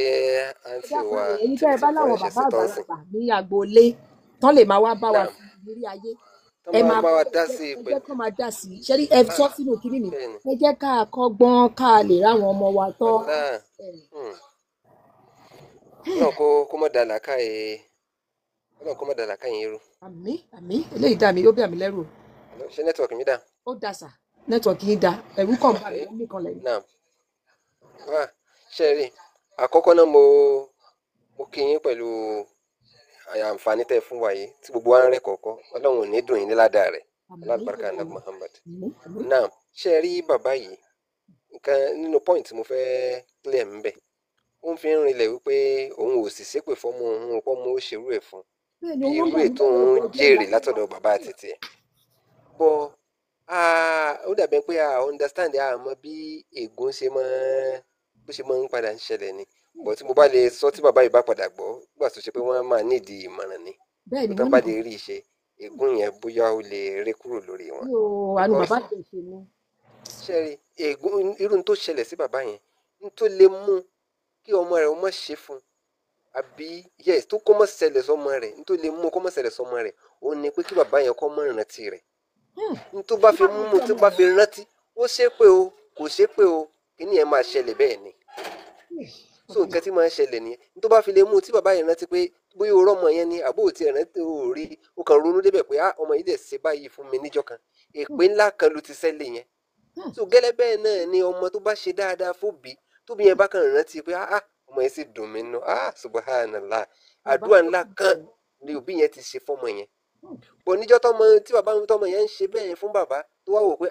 àǹtí wa èyí tẹ́ ẹ bá láwọn bàbá àgbàlagbà ní agboolé tán lè máa wá bá wa fi ìrírí ayé ẹ máa bá wa dá sí i pé ẹ jẹ́ kó máa dá sí i ṣé rí ẹ sọ sínú kínní mi ẹ jẹ́ ká kọ́gbọ́n ká lè ráwọn ọmọ wa tọ́. náà kó mọ̀ dà làákàyè náà kó mọ̀ dà làákàyè irú. àmín eléyìí dá mi ó bẹ̀ mí lẹ́rù. ṣé nẹ́tíwọ̀kì mi dá. ó dá sà nẹ́tíwọ̀kì yín dá ẹ̀rú kàn bá mi nìkan lẹ́yìn. náà wá ṣe rí àkọ́kọ́ náà mo kí yín pẹ̀lú àǹfààní tẹ́ fún wa yìí tí gbogbo wa ń rẹ̀ kọ̀ọ̀kọ́ ọlọ́run ò ní dùn yín ní ládàá rẹ̀ alábàárkà náà Muhammad. náà ṣe rí bàbá yìí nǹkan nínú point mo fẹ́ clear ń bẹ̀ ó ń fi ń rinlẹ̀ wípé òun ò sì ṣépè fọ́mọ òun pọ́mọ ó ṣerú ẹ̀ fún bí irú ètò òun jèrè látọ̀dọ̀ bàbá àti tiẹ̀ bọ́ ó dàbí pé a understand àmọ́ bí ègún ṣe máa ń padà ń ṣẹlẹ̀ ni bọ̀ tí mo bá lè sọ tí bàbá yìí bá padà gbọ́ gbà tó ṣe pé wọ́n máa nídìí ìmọ̀ràn ni tó bá lè rí iṣẹ́ ègún yẹn bóyá ó lè ré kúrò lórí wọn. àánú bàbá yìí ṣe ni. ṣẹ́rí ègún irú tó ṣẹlẹ̀ sí bàbá yẹn n tó lè mú kí ọmọ rẹ̀ ó má ṣe fún àbí yes tó kó má ṣẹlẹ̀ sọ́mọ rẹ̀ n tó lè mú kó má ṣẹlẹ̀ sọ́mọ rẹ̀ ó ní pé kí bàbá yẹn kó má rántí rẹ̀ n tó bá fi mú tó bá fi rántí ó ṣépè o kò ṣépè o kíní yẹn máa ṣẹlẹ̀ bẹ́ẹ̀ ni so nǹkan tí máa ń ṣẹlẹ̀ nìyẹn n tó bá fi lè mú tí bàbá yẹn rántí pé bóyá o rọ́mọ yẹn ni àbó tí ẹ̀ rántí o rí o kàn ronú débẹ̀ pé ọmọ yìí dẹ̀ ṣe báyìí fún mi níjọ́ kan èpè ńlá kan ló ti ṣẹlẹ̀ yẹn so gẹ́lẹ́ bẹ́ẹ̀ náà ni ọmọ tó bá ṣe dáadáa fóbi tóbi yẹn bá kàn rántí pé ọmọ yẹn sì dùn mí nù subhanallah àdúrà ńlá kan ni òbí yẹn ti ṣe fọmọ yẹn bọ̀ níjọ́ tí bàbá tọmọ yẹn ń ṣe bẹ́ẹ̀ fún bàbá tó wá wò pé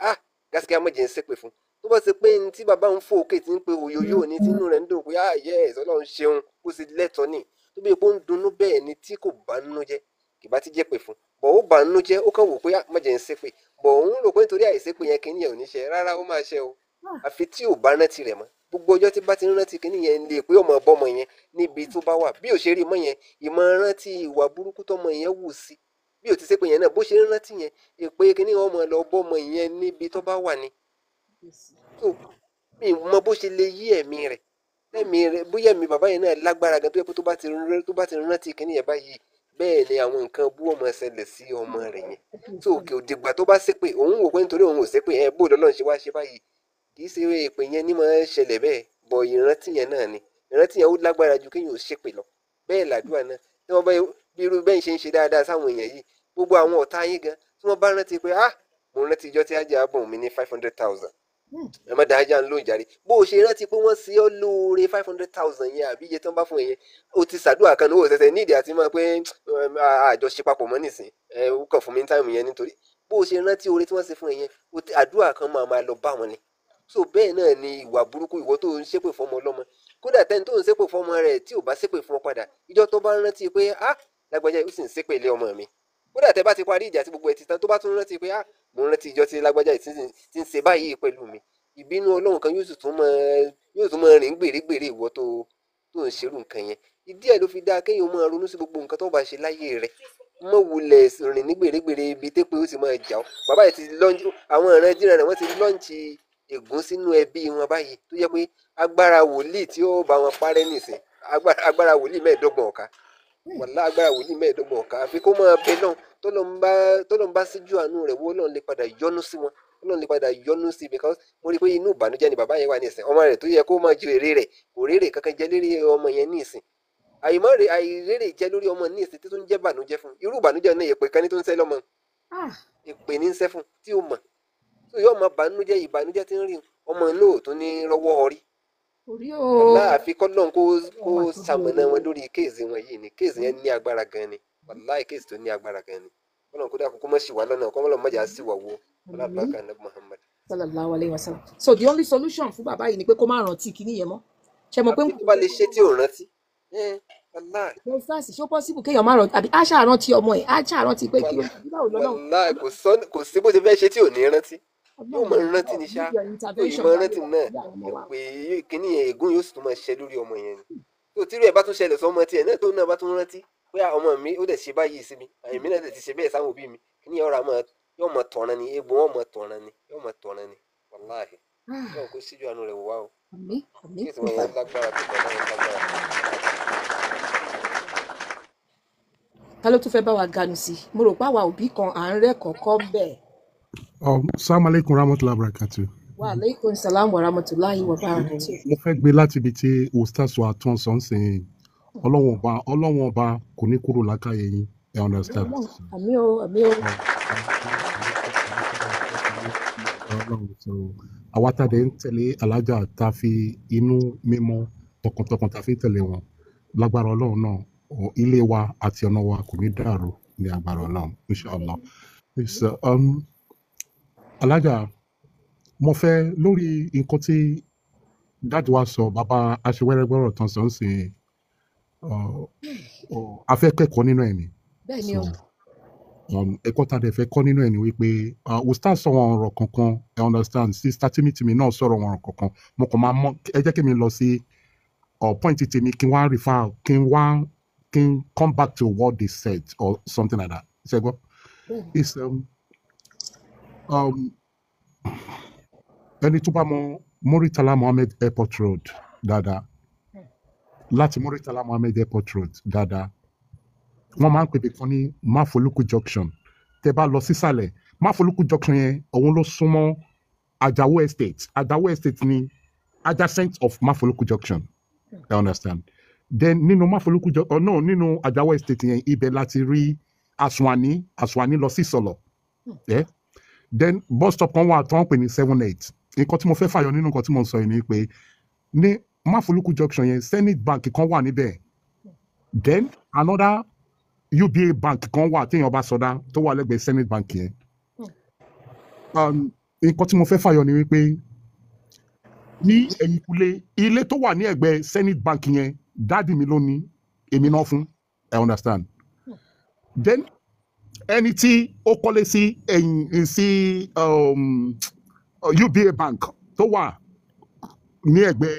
gaskiya mọ̀jẹ̀ ń ṣépè fún tó bá ṣe pé ní tí bàbá ń fò òkè tí ń pe òyòyò ní tínú rẹ̀ ń dùn pé yes Ọlọ́run ṣeun kó sì lẹ́tọ̀ọ́ nì tó bí epo ń dunnú bẹ́ẹ̀ ni tí kò bá nínú jẹ́ kì bá ti jẹ́ pè fún bọ̀ ó bá nínú jẹ́ ó kàn wò pé mọ̀jẹ̀ ń ṣépè bọ̀ òun rò pé nítorí àìṣépè yẹn kì í yẹn ò ní ṣe rárá ó máa ṣe o àfi tí ò bá rántí rẹ̀ mọ́ gbogbo ọjọ́ tí bá ti rántí kìíní yẹn lè pé ọmọ ọbọmọ yẹn níbi tó bá wà bí ò ṣe rí mọ́ yẹn ìmọ̀ rántí ìwà burúkú tọmọ yẹn wù sí bí ò ti ṣépè yẹn náà bó ṣe ń rántí yẹn èpè kìíní ọmọ lọ bọmọ yẹn níbi tó bá wà ni so mi mọ bó ṣe lè yí ẹ̀mí rẹ̀ bóyá ẹ̀mí bàbá yẹn náà lágbára gan tó yẹ pé tó bá ti rántí kìíní yẹn báyìí bẹ́ẹ̀ ni àwọn nǹkan bú ọmọ ṣẹlẹ̀ sí ọmọ rẹ̀ yẹn tó òkè òdìgbà tó bá ṣépè òun wò pé nítorí òun ò ṣépè bó lọ́lọ́run ṣe wá ṣe báyìí kì í ṣe èpè yẹn ní máa ń ṣẹlẹ̀ bẹ́ẹ̀ bọ̀ ìrántí yẹn náà ni ìrántí yẹn ó lágbára ju kéèyàn ò ṣépè lọ bẹ́ẹ̀ làdúrà náà tí wọ́n bá bí irú bẹ́ẹ̀ ṣe ń ṣe dáadáa sáwọn èèyàn yìí gbogbo àwọn ọ̀tá yín gan tí wọ́n bá rántí pé mo rántí ìjọ tí ajá bọ̀ mí ní 500,000 ẹ má dáa ajá ń lóun jàre bó o ṣe rántí pé wọ́n ṣe ọ́ lóore 500,000 yẹn àbí iye tí wọ́n bá fún yẹn o ti ṣàdúrà kan ní o ṣẹ̀ṣẹ̀ nídìí àti máa pé àjọṣe papọ̀ mọ́ nìsín ó kàn fún mi ní táìmù yẹn nítorí bó o ṣe rántí oore tí wọ́n ṣe fún yẹn àdúrà kan máa lọ bá wọn ni so bẹ́ẹ̀ náà ni ìwà burúkú ìwọ tó ń ṣépè fọmọ ọlọ́mọ kódà tẹ́ni tó ń ṣépè fọmọ rẹ̀ tí ò bá ṣépè fún ọ padà ìjọ tó bá rántí pé lágbájá yìí ó sì ń ṣépè lé ọmọ mi kódà tẹ́ bá ti parí ìjà tí gbogbo ẹ̀ ti tán tó bá tún rántí pé mo rántí ìjọ tí lágbájá yìí ti ń ṣe báyìí pẹ̀lú mi ìbínú Ọlọ́run kan yóò tún máa rìn gbèrègbèrè ìwọ tó ń ṣerú nǹkan yẹn ìdí ẹ̀ ló fi dáa kéèyàn máa ronú sí gbogbo nǹkan tó bá ṣe láyé rẹ̀ mọ wulẹ̀ rìn ní gbèrègbèrè ibi tẹ́ pé ó sì máa jà ọ́ bàbá yìí ti lọ́njì àwọn ìran jíran rẹ̀ wọ́n ti lọ́njì ègún sínú ẹbí wọn báyìí tó jẹ́ pé agbára wòlíì tí ó bá wọn parẹ́ nìsín agbára wòlíì 15 ọ̀ka wàlá agbára wòlíì 15 ọ̀ka àfi kó máa bẹ náà tọ́lọ́n bá síjú àánú rẹ̀ wọ́n náà lè padà yọ́nú sí wọn Ọlọ́run lè padà yọ́nú sí because mo rí i pé inú ìbànújẹ́ ni bàbá yẹn wà ní ìsìn ọmọ rẹ̀ tó yẹ kó máa ju èrè rẹ̀ kò rérè kankan jẹ lérí ọmọ yẹn ní ìsìn àìrèrè jẹ lórí ọmọ ní ìsìn tí tó ń jẹ́ bànújẹ́ fún irú ìbànújẹ́ náà èpè kan ní tó ń sẹ́ lọ́mọ èpè ní ń sẹ́ fún tí ó mọ̀ tó yọ ọmọ bànújẹ́ ìbànújẹ́ tí ń rí ọmọ náà tó ní rọ́wọ́ ọrí ọlá àfi kọ́lọ́n kó sàmọ̀nà wọn lórí kéèsì wọn yìí ni kéèsì yẹn ní agbára gan ni wàláì kéèsì tó ní agbára gan ni kọ́lọ́n kó dà kó má ṣì wá lọ́nà kọ́lọ́n má jà sí wà wo Muhammad. Sallallahu alayhi wa sallam. So the only solution fún bàbá yìí ni pé kó má rántí kíní yẹn mọ́. Ṣé mo pé tó bá lè ṣe tí ò rántí. Fásitì ṣó possible kéèyàn má rántí àbí àṣà rántí ọmọ ẹ̀ àṣà rántí pé kí o lọ́nà. Wàláì kò sí bó ṣe fẹ́ ṣe tí ò ní rántí. Yóò mọ rántí ní ṣá. Yóò mọ rántí náà. Pé kíní yẹn ègún yóò sì tún máa ṣẹ lórí ọmọ yẹn ni. Tó tí rẹ̀ bá tún ṣẹlẹ̀ sọ́mọ tiẹ̀ náà tó náà bá tún rántí pé ọmọ mi ó dẹ̀ ṣe báyìí sí mi àyèmí náà dẹ̀ ti ṣe bẹ́ẹ̀ sáwọn òbí mi kíní yẹn ọ̀rọ̀ àmọ́ yóò mọ tọ̀ràn ni egbò wọn mọ tọ̀ràn ni yóò mọ tọ̀ràn ni wàláhì yóò kó síjú àánú rẹ̀ wá o kí ètò wọn yẹn lágbára tó bá wọn lágbára. Ta ló tún fẹ́ bá wa ganu sí i mo rò pé àwa òbí kan à ń rẹ́kọ̀ọ́kọ́ bẹ́ẹ̀. Assalamu alaikum warahmatullahi wabarakatuh. Wa alaikum salam warahmatullahi wabarakatuh. Mo fẹ́ gbé láti ibi tí ustaz wa tún sọ ń sìn ọlọ́wọ́n ọba kò ní kúrò lákàyè yín ẹ understand. Àmì o àmì o. Àwa tá a dẹ̀ ń tẹ̀lé alájà tá a fi inú mímọ́ tọkàntọkàn tá a fi tẹ̀lé wọn lágbára Ọlọ́run náà ilé wa àti ọ̀nà wa kò ní dàrú ní agbára Ọlọ́run inshallah. Alájà mo fẹ́ lórí nǹkan tí dáàdì wa sọ bàbá aṣèwẹ́rẹ́gbọ́rọ̀ tán sọ ń sìn afẹ́ kẹ́kọ̀ọ́ nínú ẹ̀ ni. Bẹ́ẹ̀ni o. Ẹ̀kọ́ tá a dẹ̀ fẹ́ kọ́ nínú ẹ̀ ni wípé ustaz sọ wọn ọ̀rọ̀ kankan I understand sister Timothy náà sọ̀rọ̀ wọn ọ̀rọ̀ kankan mo kàn máa mọ ẹ jẹ́ kí mi lọ sí point tèmi kí n wá refer kí n come back to what they said or something like that. Ṣé gbọ́? It's ẹni tó bá mọ Muritala Mohammed Airport Road dáadáa láti Muritala Mohammed Airport Road dáadáa wọ́n máa ń pèbè kan ní Máfolúkú junction tẹ́ bá lọ sísàlẹ̀ Máfolúkú junction yẹn òun ló súnmọ́ Ajawo estate ni adjacent of Máfolúkú junction I understand then nínú Máfolúkú junction no nínú Ajawo estate yẹn ibẹ̀ láti rí Aswani lọ sí Ìsọ̀lọ̀ then bus stop kan wà tó ń pè ní 78 nǹkan tí mo fẹ́ fàyọ nínú nǹkan tí mo sọ yìí ni pé ní Máfolúkú junction yẹn Zenith Bank kan wà níbẹ̀ then another UBA bank kan wà téèyàn bá sọdá tó wà lẹ́gbẹ̀ẹ́ Zenith Bank yẹn nǹkan tí mo fẹ́ fàyọ ni wípé ní ẹ̀yìnkùlé ilé tó wà ní ẹ̀gbẹ́ Zenith Bank yẹn dáàdì mi ló ní èmi náà fún I understand then ẹni tí ó kọ́lé sí ẹ̀yìn sí UBA bank tó wà ní ẹ̀gbẹ́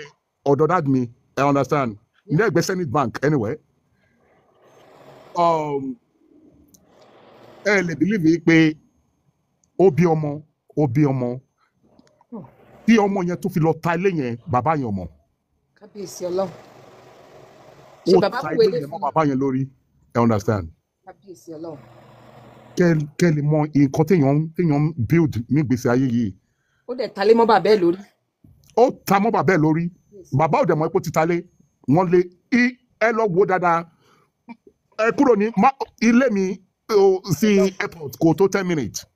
ọ̀dọ̀ dáàdì mi I understand ní ẹ̀gbẹ́ Zenith Bank anyway ẹ lè believe pé ó bí ọmọ tí ọmọ yẹn tó fi lọ ta ilé yẹn bàbá yẹn ọmọ kábíyèsí Ọlọ́run ṣe ó bàbá ta kúwé ilé lé yẹn mọ́ fún bàbá yẹn lórí I understand kábíyèsí Ọlọ́run kẹ́ lè mọ nǹkan téèyàn build nígbèsè ayé yìí ó dẹ̀ talé mọ́ bàbá ẹ̀ lórí ó ta mọ́ bàbá ẹ̀ lórí bàbá ò dẹ̀ mọ̀ epo ti ta lé wọ́n lé ẹ lọ wo dáadáa ẹ kúrò ní ilé mi sí airport kò tó 10 minutes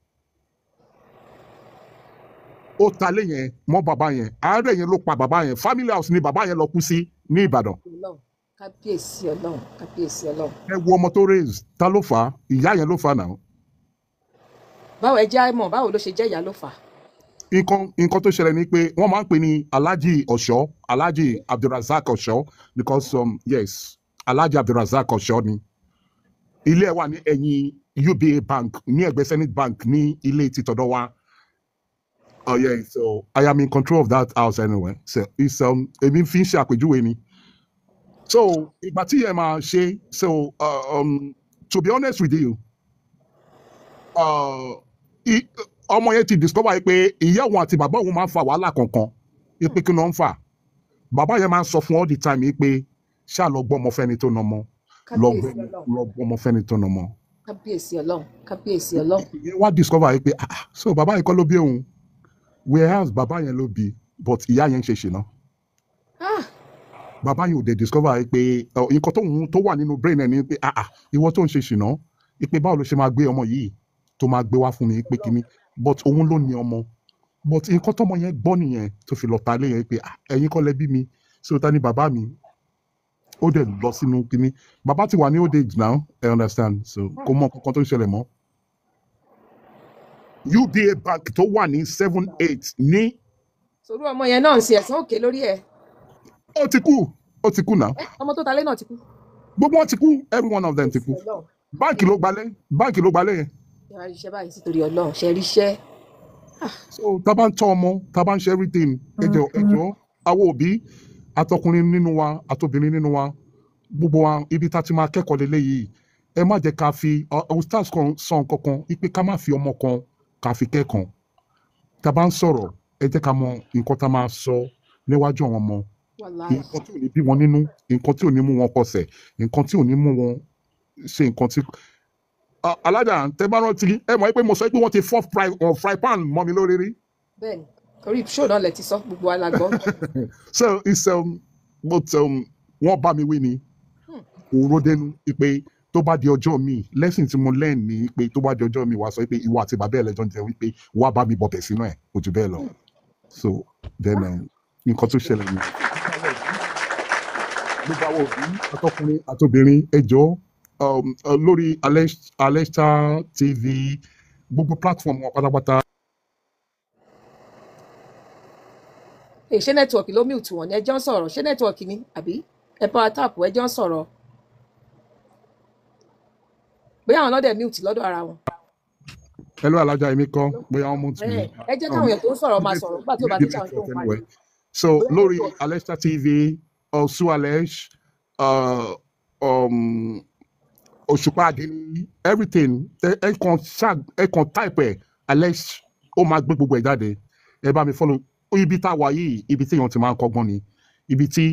ó ta lé yẹn mọ́ bàbá yẹn àárẹ̀ yẹn ló pa bàbá yẹn family house ni bàbá yẹn lọ kú sí ní Ìbàdàn Ọlọ́run kábíyèsí Ọlọ́run kábíyèsí Ọlọ́run ẹ wo ọmọ tó raise ta ló fà á ìyá yẹn ló fà á náà báwo ẹ jẹ́ àìmọ̀ báwo ló ṣe jẹ́ ìyá ló fà á nǹkan tó ṣẹlẹ̀ ni pé wọ́n máa ń pè ní Alhaji Ọ̀ṣọ́ Alhaji Abdulrasaq Ọ̀ṣọ́ because yes Alhaji Abdulrasaq Ọ̀ṣọ́ ni ilé ẹ̀ wà ní ẹ̀yìn UBA bank ní ẹ̀gbẹ́ Zenith Bank ní ilé títọ̀dọ̀ wa oh yeah so I am in control of that house anyway so it's èmi fi ń ṣe àpèjúwe ni so ìgbà tí yẹn máa ṣe so to be honest with you ọmọ yẹn ti discover pé ìyá òun àti bàbá òun máa ń fa wàhálà kankan pé kí ló ń fà bàbá yẹn máa ń sọ fún all the time pé ṣáà lọ gbọ́ ọmọ fẹ́ni tó nà mọ́ lọ gbọ́ ọmọ fẹ́ni tó nà mọ́. kábíyèsí Ọlọ́run kábíyèsí Ọlọ́run. ìyẹn wá discover pé so bàbá yẹn kọ́ ló bí òun whereas bàbá yẹn ló bí but ìyá yẹn ń ṣe ṣìnà. bàbá yẹn ò dé discover pé nǹkan tó wà nínú brain ẹ̀ ni pé ìwọ tó ń ṣe ṣìnà pé báwo ló ṣe máa gbé ọmọ yìí tó máa gbé wá fún mi pé kíní but òun ló ní ọmọ but nǹkan tọmọ yẹn gbọ́ nìyẹn tó fi lọ ta lé yẹn pé ẹ̀yin kọ́ lẹ bí mi so ta ni bàbá mi ó dẹ̀ lọ sínú kíní bàbá ti wà ní old age now I understand so kò mọ kankan tó ń ṣẹlẹ̀ mọ́ UBA bank tó wà ní 78 ní. sòrú ọmọ yẹn náà ń ṣe ẹ̀sán òkè lórí ẹ̀. ó ti kú náà. ọmọ tó ta lé náà ti kú. gbogbo wọn ti kú every one of them ti kú báǹkì ló gbalẹ̀ yẹn. ìyára iṣẹ́ báyìí sítorí Ọlọ́run ṣe ríṣẹ́. so tá bá ń tọ́ ọmọ tá bá ń ṣe everything ẹjọ́ àwọn òbí àtọkùnrin nínú wa àtobìnrin nínú wa gbogbo wa ibi tá ti máa kẹ́kọ̀ọ́ lélẹ́yìí ẹ má jẹ́ ká fi stars kan sọ nǹkan kan ipe ká má fi ọmọ kan ká fi kẹ́kọ̀ọ́ tá bá ń sọ̀rọ̀ ẹ jẹ́ ká mọ nǹkan tá máa sọ níwájú àwọn ọmọ nǹkan tí ò ní bí wọn nínú nǹkan tí ò ní mú wọn kọsẹ̀ nǹkan tí ò ní mú wọn ṣe nǹkan tí. alájà tẹ bá rántí ẹ mọ̀ pé mo sọ pé wọ́n ti fọ́ fry pan mọ́ mi lórí rí. bẹ́ẹ̀ni orí ṣó náà lẹ ti sọ gbogbo alágbọ. so it's but wọ́n bá mi wí ni òró dénú pé tó bá di ọjọ́ mi lesson tí mo learn ni pé tó bá di ọjọ́ mi wàá sọ pé ìwọ àti bàbá ẹ̀ lẹ́jọ́ ń jẹ wípé wàá bá mi bọ̀bẹ̀ sínú ẹ̀ kò jù bẹ́ẹ̀ lọ so then nǹkan tó ṣẹlẹ̀ ni. gbogbo àwọn òbí àtọkùnrin àtobìnrin ẹ jọ̀ọ́ lórí Alesta TV gbogbo platform wọn pátápátá. ṣé nẹ́tíwọ̀kì ló mute wọn ni ẹjọ́ ń sọ̀rọ̀ ṣé nẹ́tíwọ̀kì ni àbí ẹ bá tààpù ẹjọ́ ń sọ̀rọ̀ bóyá àwọn ọlọ́dẹ mute lọ́dọ̀ ara wọn. hello alájà èmi kọ́ bóyá wọ́n mute mi. ẹ jẹ́ káwọn èèyàn tó ń sọ̀rọ̀ máa sọ̀rọ̀ nígbà tí ó bá ti ṣàwọn tó ń parí. so lórí Alesta TV Sualesh Òṣùpá Àdìní everything ẹ kàn type ẹ Alesh ó máa gbé gbogbo ẹ̀ jáde ẹ bá mi follow ibi tá a wà yìí ibi tí èèyàn ti máa ń kọ́gbọ́n ni ibi tí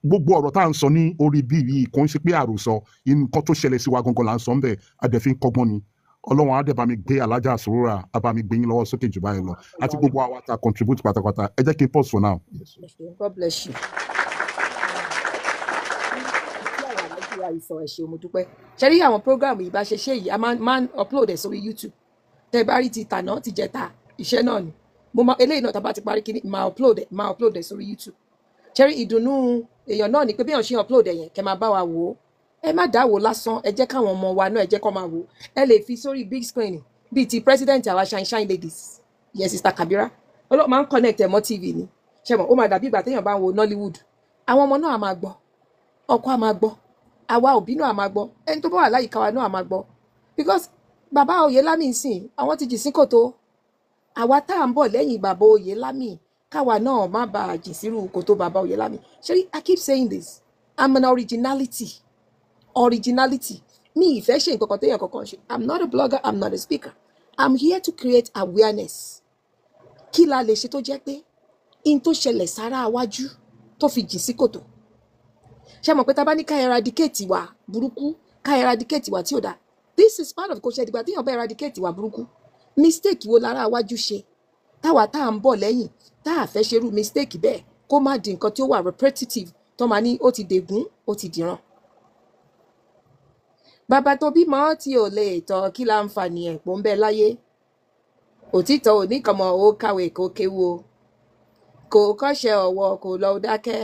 gbogbo ọ̀rọ̀ tá à ń sọ ní orí bí yìí kò ń ṣe pé àròsọ nǹkan tó ṣẹlẹ̀ sí wa gangan là ń sọ ń bẹ̀ adẹ̀fín kọ́gbọ́n ni ọlọ́run á dẹ̀ bá mi gbé alájà Sùúrà á bá mi gbé yín lọ́wọ́ sókè jù báyìí lọ àti gbogbo àwa tá contribute pátápátá ẹ jẹ́ kí n pause for now. God bless you. ṣe rí àwọn program yìí bá ṣe ṣe yìí a máa ń upload ẹ̀ sórí YouTube tẹ́ bá rí ti tàná ti jẹta iṣẹ́ náà ni mo máa eléyìí náà tá bá ti parí kí ni máa upload ẹ̀ sórí YouTube ṣe rí ìdùnnú èèyàn náà ni pé bí èèyàn ṣe upload ẹ̀ yẹn kẹ́ máa bá wa wò ó ẹ má dá wò lásán ẹ jẹ́ káwọn ọmọ wa náà ẹ jẹ́ kó máa wò ẹ lè fi sórí big screen bíi ti president àwa shine ladies yes sister Kabira ọlọ́ọ̀ máa ń connect ẹ̀ mọ́ TV ni ṣe mọ̀ ó máa dàbí ìgbà téèyàn bá ń wo Nollywood àwọn ọmọ náà á máa gbọ́ ọkọ á máa gbọ́ àwa òbí náà á máa gbọ́ ẹni tó bá wà láyìíká wa náà á máa gbọ́ because bàbá Oyèlámì ń sìn àwọn ti jì sí kòtò àwa tá à ń bọ̀ lẹ́yìn bàbá Oyèlámì káwa náà má bàa jì sírú kòtò bàbá Oyèlámì ṣé I keep saying this I'm an originality mi ìfẹ́ ṣe nǹkan kan téèyàn kankan ṣe I'm not a blogger I'm not a speaker I'm here to create awareness kí la lè ṣe tó jẹ́ pé in tó ṣẹlẹ̀ sára wájú tó fi jì sí kòtò ṣe mọ̀ pé tá bá ní ká eradicate wa burúkú ká eradicate wa tí ò dáa this is part of kò ṣe ìdìgbà téèyàn bá eradicate wa burúkú mistake wo lára wájú ṣe táwa tá à ń bọ̀ lẹ́yìn tá à fẹ́ ṣerú mistake bẹ́ẹ̀ kó má di nǹkan tí ó wà repetitive tó máa ní ó ti dègún ó ti dìran bàbá tó bímọ tí ò lè tọ́ kí láǹfààní ẹ̀pọ̀ ń bẹ láyé òtítọ́ oníkànmọ́ ó kàwé kó kéwu o kò kọ́ṣẹ́ ọ̀wọ́ kò lọ dákẹ́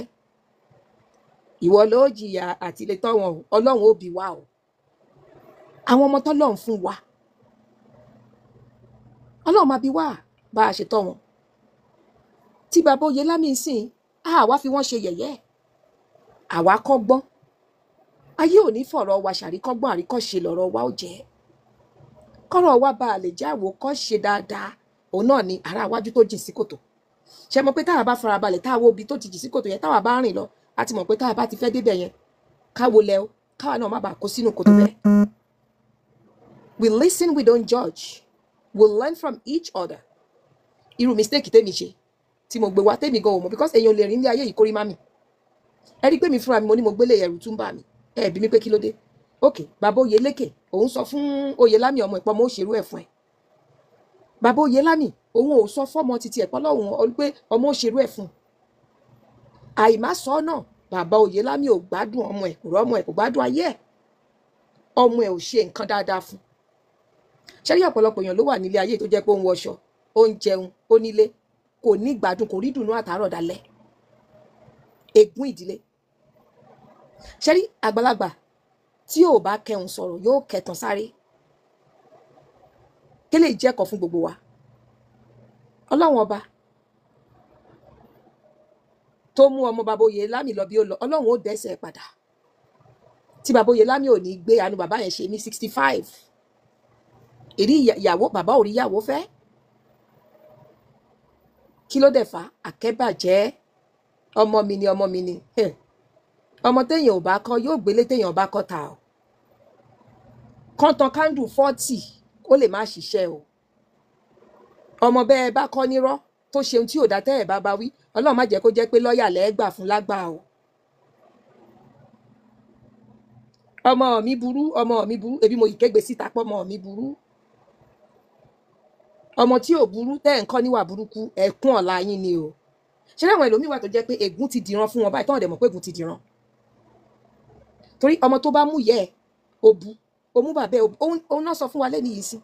ìwọ ló jìyà àti lè tọ́ wọn ọlọ́run ó bí wa o àwọn ọmọ tọ́lọ́run fún wa ọlọ́run máa bí wa bá a ṣe tọ́ wọn tí bàbá Oyèlámì ń sìn àwa fi wọ́n ṣe yẹ̀yẹ́ àwa kọ́gbọ́n ayé ò ní fọ̀rọ̀ wa ṣàríkọ́gbọ́n àríkọ́ṣe lọ̀rọ̀ wa ó jẹ́ kọ́rọ̀ wa bá a lè jẹ́ àwòkọ́ṣe dáadáa òun náà ni ará iwájú tó jìn sí kòtò ṣe mọ̀ pé táwa bá farabalẹ̀ táwa obì tó ti jìn sí kòtò yẹn táwa bá rìn lọ a ti mọ̀ pé táwa bá ti fẹ́ débẹ̀ yẹn káwo lẹ o káwa náà má bàa kó sínú kòtò bẹ́ẹ̀. We listen, we don't judge. We learn from each other. Irú mistake tèmi ṣe tí mo gbé wá tèmi gan ò mọ̀ because èèyàn lè rìn ní ayé yìí kórí má mi ẹ rí pé mi fúnra mi mo ní mo gbélé ẹrù tún bà mí ẹ bí mi pé kí ló dé ok bàbá Oyèlékè òun sọ fún Oyèlámì ọmọ ìpọmọ òṣèrú ẹ fún ẹ bàbá Oyèlámì òun ò sọ fọmọ títí ẹ pọlọrun pé ọmọ òṣèrú ẹ fún àìmá sọ náà bàbá Oyèlámì ò gbádùn ọmọ ẹ kò rọmọ ẹ kò gbádùn ayé ẹ ọmọ ẹ ò ṣe nǹkan dáadáa fún ṣẹ́rí ọ̀pọ̀lọpọ̀ èèyàn ló wà nílé ayé tó jẹ́ pé ó ń wọṣọ ó ń jẹun ó nílé kò ní gbádùn kò rí dùnú àtàárọ̀ dalẹ́ ègún ìdílé ṣẹ́rí àgbàlagbà tí ò bá kẹun sọ̀rọ̀ yóò kẹtàn sáré kí lè jẹ́ ẹ̀kọ́ fún gbogbo wa ọlọ́run ọba tó mú ọmọ bàbá Oyèlámì lọ bí ó lọ ọlọ́run ó dẹ́sẹ̀ padà tí bàbá Oyèlámì ò ní gbé àánú bàbá yẹn ṣe ní 65 èrí ìyàwó bàbá ò rí ìyàwó fẹ́ kí ló dẹ̀ fà àkẹ́bàjẹ́ ọmọ mi ni ọmọ téèyàn ò bá kọ́ yóò gbélé téèyàn bá kọ́ ta o kọ́ńtàn kándù 40 ó lè má ṣiṣẹ́ o ọmọ bẹ́ẹ̀ bá kọ́ nírọ́ tó ṣe ohun tí ò dá tẹ́ ẹ̀ bá wí ọlọ́run má jẹ́ kó jẹ́ pé lọ́ọ̀yà lẹ́ẹ̀gbà fún lágbà o ọmọ mi burú ebi mo ìkẹ́gbẹ́ síta pọ́ ọmọ mi burú ọmọ tí ò burú tẹ́ ẹ̀ ń kọ́ níwà burúkú ẹ̀kún ọ̀la yín ni o ṣé láwọn ẹlòmíì wà tó jẹ́ pé ègún ti dìran fún wọn báyìí tọ́wọ́n dẹ̀ mọ̀ pé ègún ti dìran torí ọmọ tó bá mú yẹ ẹ̀ òbu òmú bàbá ẹ̀ òun náà sọ fún wa lẹ́nu yìí sí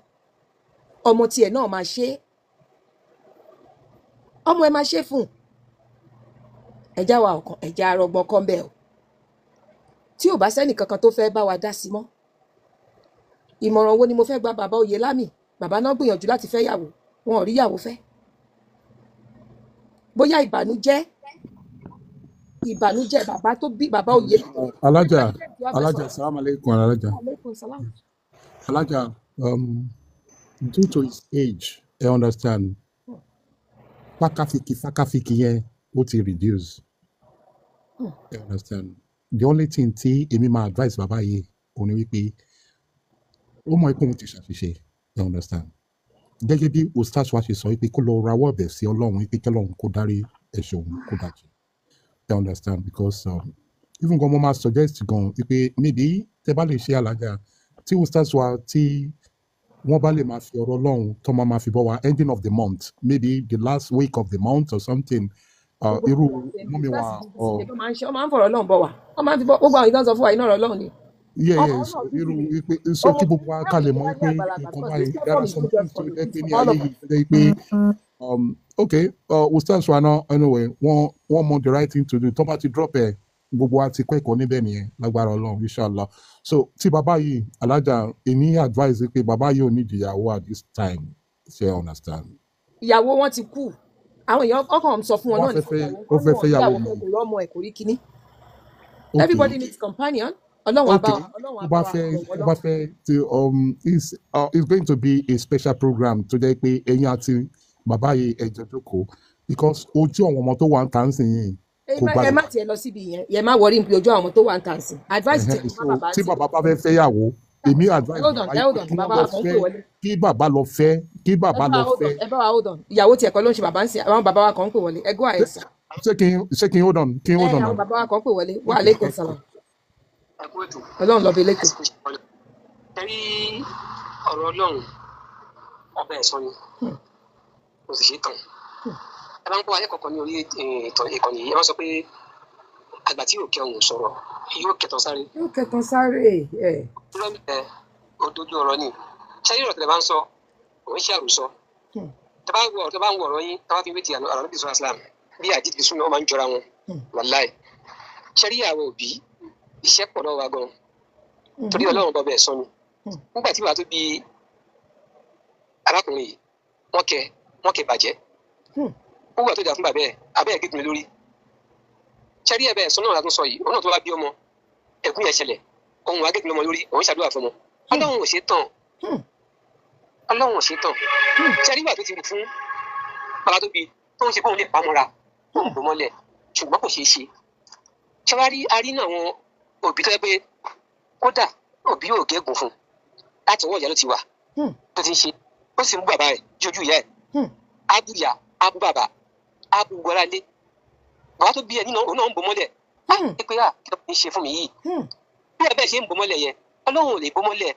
ọmọ tiẹ̀ náà máa ṣe é ọmọ ẹ máa ṣe fún ẹjá wa ọkàn ẹjá arọgbọn kan bẹ́ẹ̀ o tí ò bá sẹ́nì kankan tó fẹ́ bá wa dá sí mọ́ ìmọ̀ràn wo ni mo fẹ́ gba bàbá Oyèlámì bàbá náà gbìyànjú láti fẹ́ yàwó wọn ò rí yàwó fẹ́ bóyá ìbànújẹ́ bàbá tó bí bàbá Oyèlámì. alájà salaam aleykum alájà due to his age I understand fakafiki yẹn ó ti reduce I understand the only thing tí èmi máa advice bàbá yìí òun ni wípé ó mọ ipò òun ti ṣàṣìṣe you understand gẹ́gẹ́ bí ustaz wa ṣe sọ pé kó lọ rawọ́ ẹ̀bẹ̀ sí Ọlọ́run pé k'Ọlọ́run kó dárí ẹ̀ṣẹ̀ òun kó dájì. You understand? Because even gan mo máa suggest gan pé maybe tẹ́ bá lè ṣe alájà tí ustaz wa tí wọ́n bá lè máa fi ọ̀rọ̀ Ọlọ́run tó máa fi bọ́ wa ending of the month, maybe the last week of the month or something. Irú mọ́mi wa. Wọ́n máa ń fọ̀rọ̀ Ọlọ́run bọ̀ wá. Wọ́n máa ń fi gbogbo àwọn ìtàn sọ fún wa iná ọ̀rọ̀ Ọlọ́run ni. Yes, irú so kí gbogbo wa ká lè mọ̀ pé nǹkan báyìí dára sọ pé ní ayé yìí ṣe pé okay, ustaz wa náà anyway wọ́n mọ the right thing to do tó bá ti drop ẹ̀ gbogbo wa ti kọ́ ẹ̀kọ́ níbẹ̀ nìyẹn lágbára Ọlọ́run inshallah. So tí bàbá yìí alájà èmi advise pé bàbá yìí ò ní ìyàwó at this time, ṣe understand. Ìyàwó wọn ti kú àwọn èèyàn ọkàn sọ fún wọn náà ní fẹ́ ìyàwó mi kò rọ́mọ ẹ̀ kò rí kíní. Everybody needs companion. Ọlọ́run bá fẹ́ it's going to be a special program tó jẹ́ pé ẹ̀yin àti bàbá yìí ẹ̀jẹ̀ jókòó because ojú àwọn ọmọ tó wà ń tà ń sìn yìí kò bá lọ. ẹ má tiẹ̀ lọ síbi yẹn má wọrí níbi ojú àwọn ọmọ tó wà ń tà ń sìn advice ti fún bàbá tí bàbá bá fẹ́ fẹ́yàwó èmi advice kí bàbá lọ fẹ́. Ẹ bá wa hold on ìyàwó tiẹ̀ kọ́ ló ń ṣe bàbá ń sìn àwọn bàbá wa kan ń pè wọlé ẹ go ahead sir. ṣé kí n hold on àwọn bàbá wa kan ń pè wọlé wa alaikum salam. Ọlọ́run lọ bí lẹ́kọ̀ọ́. Torí ọ̀rọ̀ Ọlọ́run ọba ẹ̀sọ́ ni kò sì ṣe tán. Ẹ bá ń kó alẹ́ kọ̀ọ̀kan ní orí ìkànnì yìí ẹ máa sọ pé àgbà tí yóò kẹ́ òun sọ̀rọ̀ yóò kẹtàn sáré. Òdodo ọ̀rọ̀ ni ṣáyé ọ̀rọ̀ tẹ̀lé bá ń sọ òun ṣe àròsọ. Tẹ bá ń wọ ọ̀rọ̀ yín tẹ bá fi wé ti àrùn níbi ìṣúra Islam bí àjíǹde súnmọ́ máa ń jọra wọn wàláì. Ṣẹ́rí àwọn òbí iṣẹ́ pọ̀ lọ́wọ́ wa gan torí Ọlọ́run bọ́ bẹ́ẹ̀ sọ ni nígbà tí wàá tó bí arákùnrin yìí wọ́n kẹ bàjẹ́ ó wà tó dà fún bàbá ẹ̀ abẹ́ ẹ̀ gégùn lórí ṣẹ́rí ẹ̀ bẹ́ẹ̀ sọ náà látún sọ yìí òun náà tó wá bí ọmọ ẹ̀gún yẹn ṣẹlẹ̀ ohun agégùn ọmọ lórí òun ṣàdúrà fún ọmọ Ọlọ́run ò ṣe tán ṣẹ́rí wà tó ti wù fún bàbá tó bí tó ń ṣe bóun lè pamọ́ra tó ń bò mọ́lẹ̀ ṣùgbọ́n kò ṣeé ṣe ṣẹ́wárí arí náà àwọn òbí tó yẹ pé kódà òbí yóò gégùn fún láti ọwọ́ ìyá ló ti wà tó ti ń ṣe ó sì ń bú bàbá rẹ̀ jójú ìyá ẹ̀ ábúyà ábú bàbá ábú gbọ́ládé bàbá tó bí ẹ nínú òun náà ń bò mọ́lẹ̀ ẹ pé kí ló ń ṣe fún mi yìí bí ẹ bẹ́ẹ̀ ṣe ń bò mọ́lẹ̀ yẹn Ọlọ́run ò lè bò mọ́lẹ̀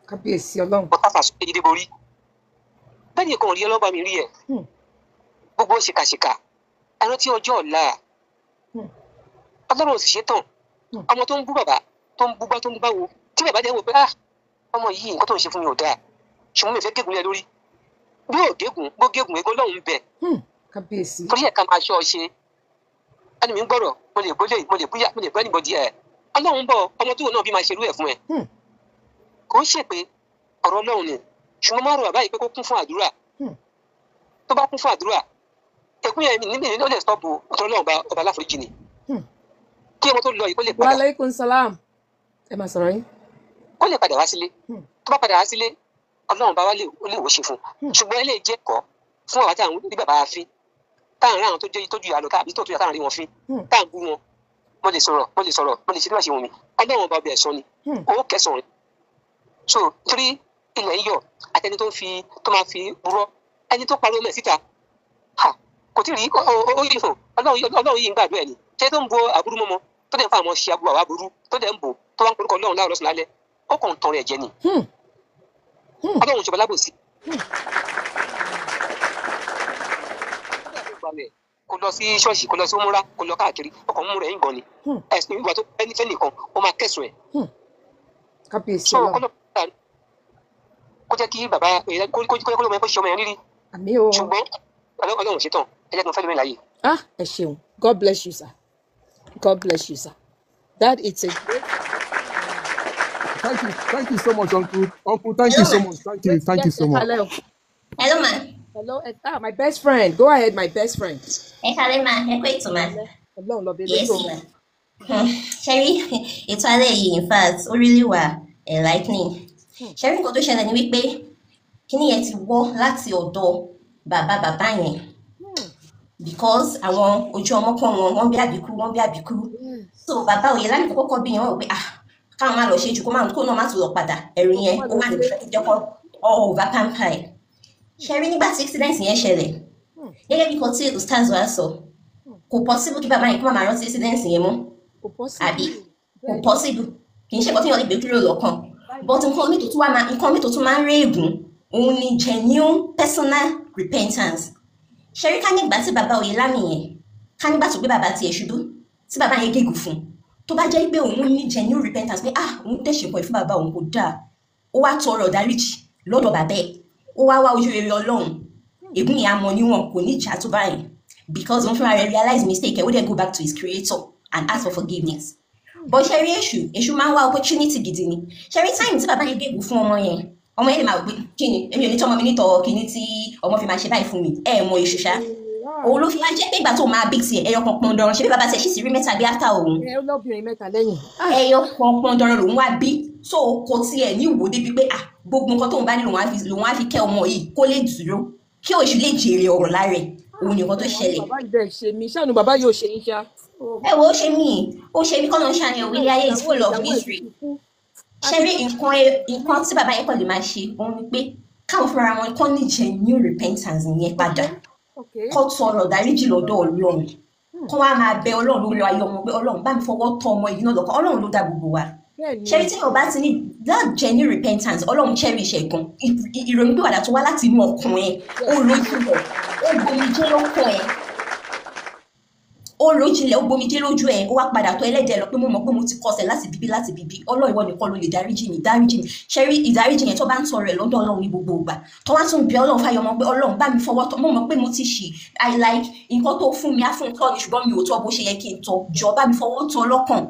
kábíyèsí Ọlọ́run ọ̀tá fàṣọ èdè borí bẹ́ẹ̀ ni kan rí ọlọ́ba mi rí ẹ̀ gbogbo ṣìkàṣìkà ẹran tí ọjọ́ ọ̀la Ọlọ́run ò sì ṣe tán ọmọ tó ń bú bàbá tó ń bú bá tó ń bú báwo tí bàbá jẹ́ wò pé ọmọ yìí nǹkan tó ń ṣe fún mi ò dáa ṣùgbọ́n mi fẹ́ gégùn lé lórí bí ò gégùn bó gégùn egun Ọlọ́run bẹ̀ kábíyèsí torí ẹ̀ ká máa ṣọ́ ọ ṣe ẹni mi ń gbọ́rọ̀ mo lè bólè mo lè búyà mo lè bọ́ ẹnìbọ̀dì ẹ̀ Ọlọ́run bọ̀ ọmọ tó wò náà bí máa ṣerú ẹ̀ fún ẹ kò ń ṣe pé ọ̀rọ̀ Ọlọ́run ni ṣùgbọ́n má rò bàbá yìí pé kó kún fún àdúrà tó bá kún fún àdúrà ẹkún yẹn níbi ní ó lè stọ́ọ̀bù ọ̀tọ̀ Ọlọ́run ọba aláforíjì ni kí ọmọ tó lọ yìí kó lè padà. Wa alaikum salam ẹ máa sọ̀rọ̀ yín. ó lè padà wá sílé tó bá padà wá sílé Ọlọ́run bá wá lè wò ṣe fún ṣùgbọ́n ẹ lè jẹ́ kọ́ fún àwọn táwọn ní bàbá fi táwọn ará àwọn tó jẹ́ tójú ìyá lọ káàbí tó tó yà táwọn rí wọn fi táwọn bú wọn mo lè sọ̀rọ̀ mo lè ṣe bí wọ́n ṣe wù mí Ọlọ́run ọba ọbẹ̀ ẹ̀sán ni owó kẹsàn-án so torí ilẹ̀ yíyọ àtẹni tó máa fi burọ́ ẹni tó pariwo mẹ́ síta kò tí ì rí ó yìí fún Ọlọ́run yìí ń gbàdúrà ẹ̀ ni ṣé tó ń bo àbúrú mọ́mọ́ tó dẹ̀ ń fa àwọn ṣe aburú àwọn aburú tó dẹ̀ ń bò tó wá ń porúkọ Ọlọ́run láàárọ̀ lọ́sàn-án lálẹ́ ó kàn ń tọrọ ẹ̀jẹ̀ ni Ọlọ́run ṣọba lábòsí. kò lọ sí ṣọ́ọ̀ṣì kò lọ sí múra kò lọ káàkiri ọkàn mú rẹ̀ ń gan ni ẹ̀sìn ìgbà tó ẹni fẹ́ nìkan ó máa kẹ̀sùn ẹ̀. kábíyèsí Ọlọ́run kó jẹ́ kí bàbá kó ló mọ ẹ̀kọ́ ṣe ọmọ yẹn rírí ṣùgbọ́n Ọlọ́run ṣe tán ẹ jẹ́ kí n fẹ́ lómi láàyè. ẹ ṣeun God bless you sir God bless you sir that is a great. Thank you so much, Uncle. Thank you so much. Thank you so much. Hello, ma. Hello, my best friend. Go ahead, my best friend. Hello, ma. Hello, yes, ma. Sherry, ètò alẹ́ yìí, in fact, ó really wà enlightening. Sherry, nǹkan tó ṣẹlẹ̀ ni wípé kíní yẹn ti wọ́ láti ọ̀dọ̀ bàbá yẹn. Because àwọn ojú ọmọ kan wọ́n bí àbíkú. So bàbá òye láti kọ́kọ́ bí yẹn wọ́n pé káwọn máa lọ ṣe jù kó náà má tún lọ padà ẹ̀rù yẹn ó má lè fẹ́ jẹ́ kó over pamper ẹ̀. ṣe rí nígbà tí accident yẹn ṣẹlẹ̀ gẹ́gẹ́ bí kan tí ustaz wa sọ kò possible kí bàbá yẹn kó máa rántí accident yẹn mọ́ àbí kò possible kì í ṣe nǹkan tí wọ́n lè gbé kúrò lọ́kàn but nǹkan mi tó tún máa ń rí ègún òun ni genuine personal repentance ṣe rí ká nígbà tí bàbá Oyèlámì yẹn ká nígbà tó gbé bàbá tiẹ̀ ṣubú tí bàbá yẹn gégùn fún tó bá jẹ́ pé òun ní genuine repentance pé òun tẹ̀sẹ̀ pọ̀ fún bàbá òun kò dáa ó wá tọrọ ìdáríjì lọ́dọ̀ bàbá ẹ̀ ó wá ojú rere Ọlọ́run ègún yẹn á mọ níwọ̀n kò ní ìjà tó báyìí because òun fúnra rẹ̀ realize mistake ẹ̀ ó dẹ̀ go back to his creator and ask for forgiveness but ṣe rí èṣù máa ń wá opportunity gidi ni ṣe rí time tí bàbá yẹn gégùn fún ọmọ yẹn lè máa gbé kí ni èmi ò ní tọmọ mi nítọ kíní tí ọmọ fi máa ṣe báyìí fún mi mọ èṣù ṣá òun ló fi wá jẹ́ pé ìgbà tó máa big tiẹ̀ ẹyọ kan pọn dandan ṣe bí bàbá tiẹ̀ sì rí mẹ́ta bí after òun lọ́bìnrin mẹ́ta lẹ́yìn ẹyọ kan pọn dandan lòun wá bí so kò tiẹ̀ ní ìwò débi pé gbogbo nǹkan tóun bá ní lòun á fi kẹ́ ọmọ yìí kó lè dúró kí òṣù lè jèrè ọ̀rọ̀ lára ẹ̀ òun nìkan tó ṣẹlẹ̀. bàbá ìbẹ̀ ṣe mí ṣáànù bàbá yóò ṣe yín ṣá. wo ó ṣe mí kọ́nà ṣàníyàn wílé ayé is full of misery ṣe rí nǹkan tí bàbá yẹn kàn lè máa ṣe òun ni pé káwọn fúnra wọn kọ́ ní genuine repentance yẹn padà kọ́ tọrọ dáríjì lọ́dọ̀ Ọlọ́run kọ́ wá máa bẹ Ọlọ́run lórí ayé ọmọ pé Ọlọ́run bá mi fọwọ́ tọ́ ọmọ yìí náà lọ́kàn Ọlọ́run ló dá gbogbo wa ṣẹ́rí tí yóò bá ti ní that genuine repentance Ọlọ́run cherish ẹ̀ gan ìrònú pé wàdà tó wá láti inú ọkàn ẹ̀ ó lójúlẹ̀ ó gbomijé lọ́kàn ẹ̀ ó lójúlẹ̀ ó gbomijé lójú ẹ̀ ó wá padà tó ẹlẹ́dẹ̀ lọ pé mo mọ̀ pé mo ti kọsẹ̀ láti bíbí Ọlọ́run ìwọ nìkan ló lè dáríjì mi ṣẹ́rí ìdáríjì yẹn tó bá ń tọrọ ẹ̀ lọ́dọ̀ Ọlọ́run ní gbogbo ìgbà tó wá tún bí Ọlọ́run fáyọ mọ́ pé Ọlọ́run bá mi fọwọ́ tọ́ mo mọ̀ pé mo ti ṣì I like nǹkan tó fún mi á fún tọ́ ni ṣùgbọ́n mi ò tọ́ bó ṣe yẹ kí n tọ́ jọ bá mi fọwọ́ tọ́ lọ́kàn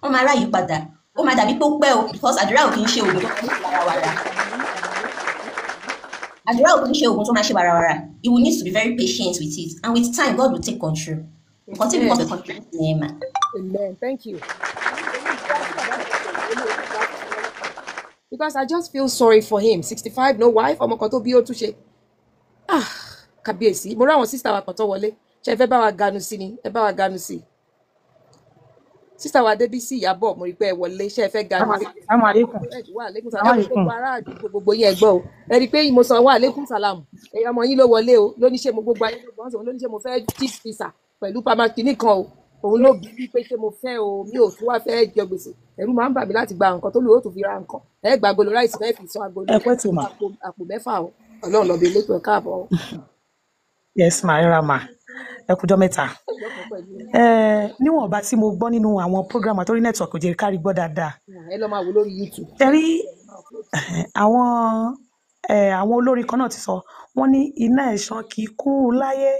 wọ́n máa ráyè padà ó máa dàbí pé ó pẹ́ o because àdúrà ò kì í ṣe oògùn tó máa ṣe wàràwàrà àdúrà ò kì í ṣe oògùn tó máa ṣe wàràwàrà you will need to be very patient with it and with time God will take control nǹkan tí because of control ni ẹ mà. Amen. Thank you. Because I just feel sorry for him 65 no wife ọmọ kan tó bí ó tún ṣe kábíyèsí mo ráwọn sísá wa kan tó wọlé ṣe fẹ́ bá wa ganu sí ni ẹ bá wa ganu sí sísá wa Débísí Ìyábọ̀ mo rí pé ẹ wọlé ṣe fẹ́ ganu sí. Assalamu alaikum. Wa alaikum salam gbogbo ará àdúgbò gbogbo yẹn gbọ́ o ẹ rí i pé mo sọ wa alaikum salam ẹ̀yà ọmọ yín ló wọlé o ló ní ṣe mo gbogbo ayé ló ní ṣe mo fẹ́ chief visa pẹ̀lú pamaki nìkan o òun ló bí pé ṣé mo fẹ́ o mi ò tún wá fẹ́ jẹ gbèsè ẹ̀rù máa ń bà mí láti gba nǹkan tó lò ó tó fi ra nǹkan ẹ gba agolo ráìsì fẹ́ fi sọ agolo àpò mẹ́fà o Ọlọ́run lọ bí elétò ẹ̀ káàbọ̀ o. Yes ma ẹ ra ma ẹ kújọ́ mẹ́ta níwọ̀n bá tí mo gbọ́ nínú àwọn program àtórí network jẹ́ kárí gbọ́ dáadáa ẹ lọ máa wò lórí YouTube. tẹ́rí àwọn olórin kan náà ti sọ wọ́n ní iná ẹ̀sán kì í kú láyé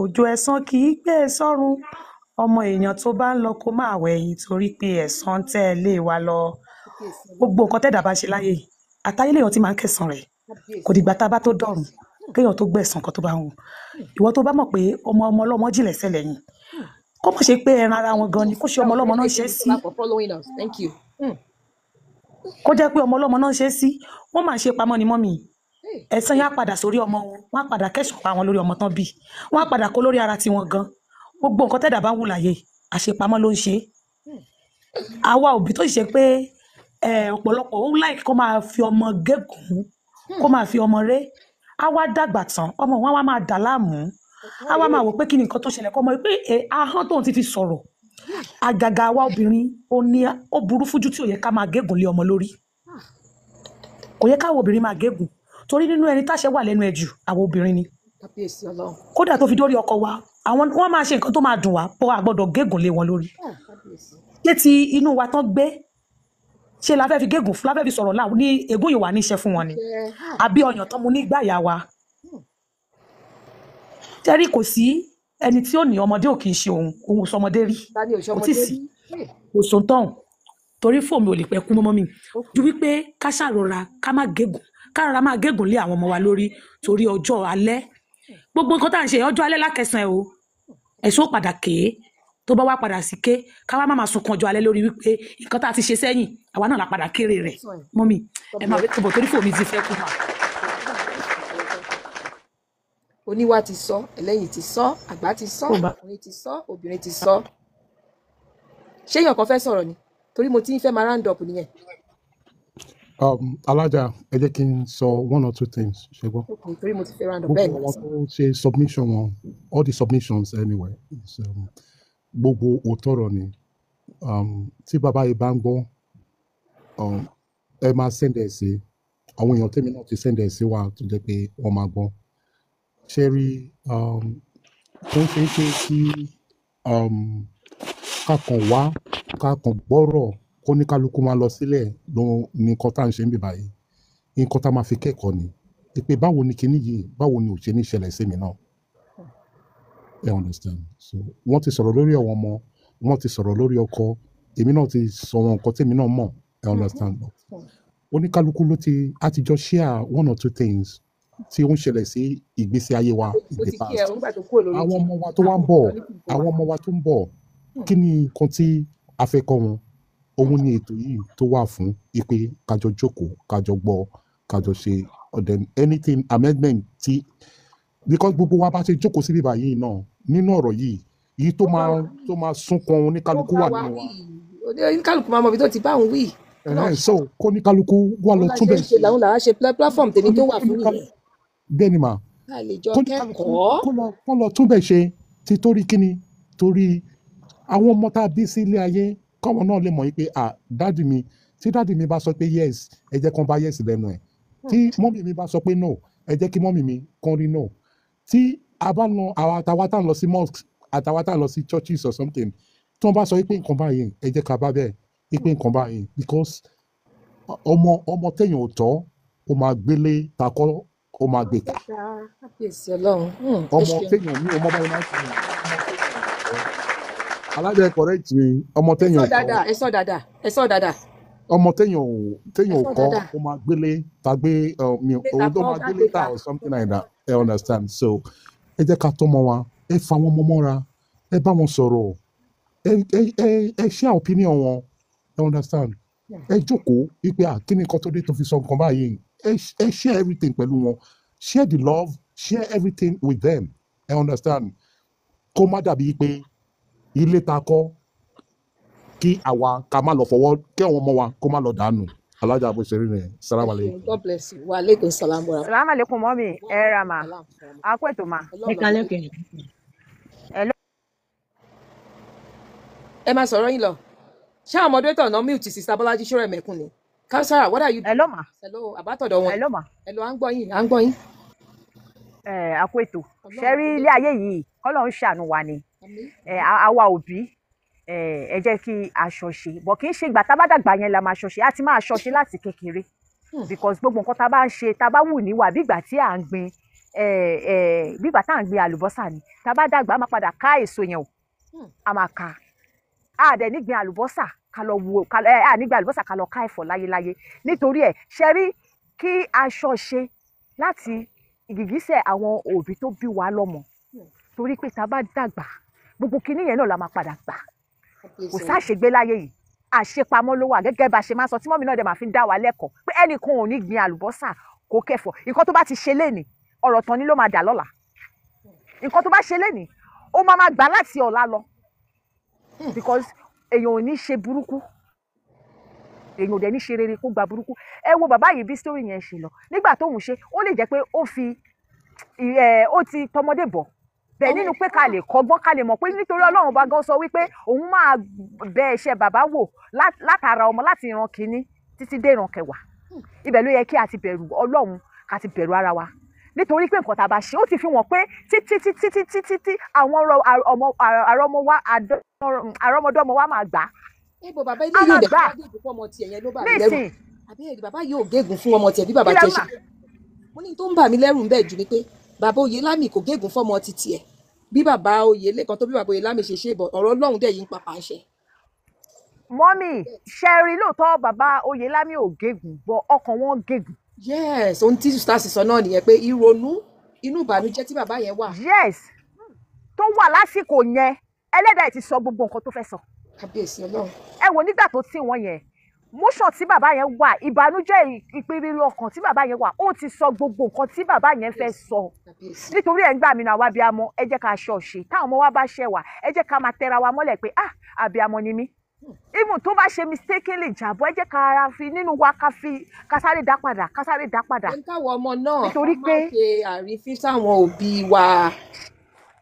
òjò ẹ̀san kì í gbé sọ́run ọmọ èèyàn tó bá ń lọ kó máa wẹ̀yìn torí pé ẹ̀san tẹ̀lé wa lọ gbogbo nǹkan tẹ̀dá bá ṣe láyé àtayé lèèyàn ti máa ń kẹsàn rẹ̀ kò dìgbà tá a bá tó dọ̀run kéèyàn tó gbẹ̀san kan tó bá wù ìwọ tó bá mọ̀ pé ọmọ ọlọ́mọ jìnlẹ̀ sẹ́lẹ̀ yìí kó mọ̀ ṣe pé ẹran ara wọn gan ni kó ṣe ọmọ ọlọ́mọ náà ṣe sí kó jẹ́ pé ọmọ ọlọ́mọ náà ṣe sí wọ́n máa ṣe pamọ́ ni mọ́mì ẹ̀san yá padà sórí ọmọ wọn wọ́n á padà kẹ́sàn pa wọn lórí ọmọ tán bí wọ́n á padà kó lórí ara tiwọn gan gbogbo nǹkan tẹ́dà bá ń wù láyé àṣepamọ́ ló ń ṣe àwa òbí tó ṣe pé ọ̀pọ̀lọpọ̀ ó láì kó máa fi ọmọ gégùn kó máa fi ọmọ ré á wá dàgbà tán ọmọ wọn wá máa dà láàmú á wá máa wò pé kí ni nǹkan tó ṣẹlẹ̀ kọ́ mọ́ pé ahọ́n tóun ti fi sọ̀rọ̀ àgàgà àwa obìnrin ó burú fújú tí ò yẹ ká máa gégùn lé ọmọ lórí kò yẹ káwọn obìnrin máa gégùn torí nínú ẹni táṣẹ wà lẹ́nu ẹ̀ jù àwọn obìnrin ni kódà tó fi dórí ọkọ wa wọ́n máa ṣe nǹkan tó máa dùn wá bọ́ àgbọ́dọ̀ gégùn lé wọn lórí ṣé ti inú wa tán gbé ṣe la fẹ́ fi gégùn fún la fẹ́ fi sọ̀rọ̀ láwọn ní ègún ìwà níṣẹ́ fún wọn ni àbí ọyàn tán mu nígbà ìyá wa tẹ́rí kò sí ẹni tí ó ní ọmọdé ò kì í ṣe òun sọmọdé rí kò tí sí kò sọ tán torí fóònù ò lè pẹ́ kú mọ́mọ́ mi ju wípé ká ṣàrọra ká má gégùn ká rọra máa gégùn lé àwọn ọmọ wa lórí torí ọjọ́ alẹ́ gbogbo nǹkan tá à ń ṣe ọjọ́ alẹ́ lákẹsàn o ẹ̀sùn ó padà kéé tó bá wá padà sí ké ká wá má sunkún ọjọ́ alẹ́ lórí wípé nǹkan tá a ti ṣe sẹ́yìn àwa náà la padà kéré rẹ̀ mọ́mì ẹ máa wẹ́tọ̀ bọ̀ torí fóònù mi ti fẹ́ kú mà. oníwà ti sọ ẹlẹ́yìn ti sọ àgbà ti sọ ọkùnrin ti sọ obìnrin ti sọ ṣé èèyàn kan fẹ́ sọ̀rọ̀ ni torí mo ti ń fẹ́ máa round up nìyẹn. Alájà, ẹ jẹ́ kí n sọ one or two things. Ṣé gbọ́? Torí mo ti fẹ́ round up Gbogbo bẹ́ẹ̀ ni àwọn sọ. tó ṣe submission wọn, all the submissions anyway, gbogbo òótọ́rọ̀ ni. Tí bàbá yìí bá ń gbọ́, ẹ máa send ẹ̀ sí àwọn èèyàn tèmi náà ti send ẹ̀ sí wa tó jẹ́ pé wọ́n máa gbọ́. Ṣé rí tó ń ṣe é ṣe kí ká kàn wá ká kàn gbọ́rọ̀ kó ní kálukú máa lọ sílẹ̀ ló ní nǹkan tá à ń ṣe ń bì báyìí. Nǹkan tá a máa fi kẹ́kọ̀ọ́ ni. Pé báwo ni kinní yìí báwo ni ò ṣe ní ṣẹlẹ̀ sí mi náà. You understand? So wọ́n ti sọ̀rọ̀ lórí àwọn ọmọ, wọ́n ti sọ̀rọ̀ lórí ọkọ, èmi náà ti sọ wọn nǹkan tèmi náà mọ̀. You understand? Oníkálukú ló ti àtijọ́ share one or two things tí ó ń ṣẹlẹ̀ sí ìgbésí ayé wa in the past. Àwọn ọmọ wa tó wá ń bọ̀, àwọn ọmọ wa tó ń bọ̀, kí ni nǹkan tí a fẹ́ kọ́ wọn? Òun ni ètò yìí tó wà fún ipe kájọ jókòó, kájọ gbọ́, kájọ ṣe then anything amendment tí because gbogbo wa bá ṣe jókòó sí bíbá yìí náà nínú ọ̀rọ̀ yìí yìí tó máa súnkàn oníkálukú wà nínú wa. Oníkálukú máa mọ ibi tó ti bá òun wí. So kó oníkálukú wà lọ túbẹ̀ ṣe. Làwọn làá ṣe platform tèmi tó wà fún nìyẹn. Bẹ́ẹ̀ ni mà. Kó lọ túbẹ̀ ṣe ti torí kíni torí àwọn ọmọ tá a bí sí ilé ayé káwọn náà lè mọ̀ yí pé dáàdì mi tí dáàdì mi bá sọ pé yes ẹ jẹ́ kán bá yes lẹ́nu ẹ̀ tí mọ́mì mi bá sọ pé no ẹ jẹ́ kí mọ́mì mi kán rí no tí a bá lọ àtàwa tá à ń lọ sí mosque àtàwa tá à ń lọ sí churches or something tí wọ́n bá sọ pé nǹkan báyìí ẹ jẹ́ ká bá bẹ́ẹ̀ pé nǹkan báyìí because ọmọ téèyàn ò tọ́ ó máa gbélé takọ́ ó máa gbé ta ọmọ téèyàn ní ọmọ báyìí máa ń sọ alájẹ correct mi ọmọ téèyàn kọ́ ẹ sọ dáadáa ọmọ téèyàn kọ́ ó máa gbélé tàgbé òun tó máa gbélé ta or something like that I understand so ẹ jẹ́ ká tọ́mọ wa ẹ fa wọn mọ́ mọ́ra ẹ bá wọn sọ̀rọ̀ ẹ share opinion wọn I understand ẹ jókòó wípé kí ni nǹkan tó dé tó fi sọ nǹkan báyìí ẹ share everything pẹ̀lú wọn share the love share everything with them I understand kó má dàbí pé ilé ta kọ́ kí àwa ká má lọ fọwọ́ kí àwọn ọmọ wa kó má lọ dànù alájà bó ṣe rí rẹ salamu aleykum. God bless you wa aleykum salam wa. Salamu aleykum mọ́mí ẹ ra ma akó ètò ma. Ẹ máa sọ̀rọ̀ yín lọ ṣé àwọn ọmọdé tọ̀ náà mute Sister Bọ́lájí ṣọ́rọ̀ ẹ̀mẹ́kùn ni Kausara what are you doing? Hello ma. Hello àbátọ̀dọ̀ wọn. Hello ma. Hello à ń gbọ́ yín à ń gbọ́ yín. Akó ètò ṣe rí ilé ayé yìí kọ́lọ́run ṣàánú wa ni àwa òbí ẹ jẹ́ kí aṣọ ṣe bọ̀ kì í ṣe ìgbà tá a bá dàgbà yẹn la máa ṣọ ṣe á ti máa ṣọ ṣe láti kékeré because gbogbo nǹkan tá a bá ń ṣe tá a bá wù níwà bí ìgbà tí à ń gbin bí ìgbà tá à ń gbin àlùbọ́sà ni tá a bá dàgbà á máa padà ká èso yẹn o a máa ká a dẹ̀ nígbìn àlùbọ́sà ká lọ wo a nígbìn àlùbọ́sà ká lọ ká ẹ̀fọ́ láyéláyé nítorí ẹ̀ ṣe rí kí aṣọ ṣe láti ìgìgísẹ̀ àwọn òbí tó bí wa lọ́mọ torí pé tá a bá dàgbà gbogbo kinní yẹn náà la máa padà gbà kò sáṣègbé láyé yìí àṣepamọ́ ló wà gẹ́gẹ́ bá ṣe máa sọ tí mọ́mí náà dẹ̀ máa fi ń dá wa lẹ́kọ̀ọ́ pé ẹnìkan ò ní gbin àlùbọ́sà kó kẹfọ́ nǹkan tó bá ti ṣe lénìí ọ̀rọ̀ tán ni ló máa dà lọ́la nǹkan tó bá ṣe lénìí ó máa gbà láti ọ̀la lọ because èèyàn ò ní ṣe burúkú èèyàn ò dẹ̀ ní ṣe rere kó gba burúkú ẹ wo bàbá yìí bí story yẹn ṣe lọ nígbà tóun ṣe ó lè jẹ́ pé ó ti tọmọdé bọ̀ bẹ́ẹ̀ nínú pé ká lè kọ́gbọ́n ká lè mọ̀ pé nítorí Ọlọ́run bá gan sọ wípé òun máa bẹ iṣẹ́ bàbá wò látara ọmọ láti ìran kìíní títí dé ìran kẹwàá ibẹ̀ ló yẹ kí a ti bẹ̀rù Ọlọ́run ká ti bẹ̀rù ara wa nítorí pé nǹkan tá a bá ṣe ó ti fi wọ́n pé títí àwọn àrọ́mọdọ́mọ wa máa gbà. Ibo bàbá ilé yóò dé gégùn fún ọmọ tiẹ̀ yẹn ló bà mí lẹ́rù àbí bàbá yóò gégùn fún ọmọ tiẹ̀ bí bàbá tiẹ̀ ṣe. Mo ní tó ń bà mí lẹ́rù ń bẹ̀ jù ni pé bàbá Oyèlámì kò gégùn fún ọmọ títí ẹ̀ bí bàbá Oyèlékan tó bí bàbá Oyèlámì ṣe ṣe bọ̀ ọ̀rọ̀ Ọlọ́run dẹ̀ yìí ń papà ń ṣe. Mọ́mì ṣẹ́rí lóòótọ́ bàbá Oyèlámì ò gégùn bọ̀ ọkàn wọn gégùn. Yes ohun tí sùtà sì sọ náà nìyẹn pé ìrònú inú ìbànújẹ́ tí bàbá yẹn wà. Yes tó wà lásìkò yẹn ẹlẹ́dàá ẹ̀ ti sọ gbogbo nǹkan tó fẹ́ sọ. Kábíyèsí Ọlọ́run. Ẹ wò nígbà tó tì wọ́n yẹn motion tí bàbá yẹn wà ìbànújẹ́ ìpínlẹ̀ ọkàn tí bàbá yẹn wà ó ti sọ gbogbo nǹkan tí bàbá yẹn fẹ́ sọ nítorí ẹ̀ ń gbà mí náà wá bí amọ ẹ jẹ́ ká ṣọ́ọ̀ṣe táwọn ọmọ wa bá ṣẹ̀ wá ẹ jẹ́ ká máa tẹra wa mọ́lẹ̀ pé àbí amọ ni mí even tó bá ṣe mistakenly jàbọ́ ẹ jẹ́ ká ara fi nínú wa ká sáré dá padà ká sáré dá padà. káwọn ọmọ náà nítorí pé má ṣe àrífín sáwọn òbí wa.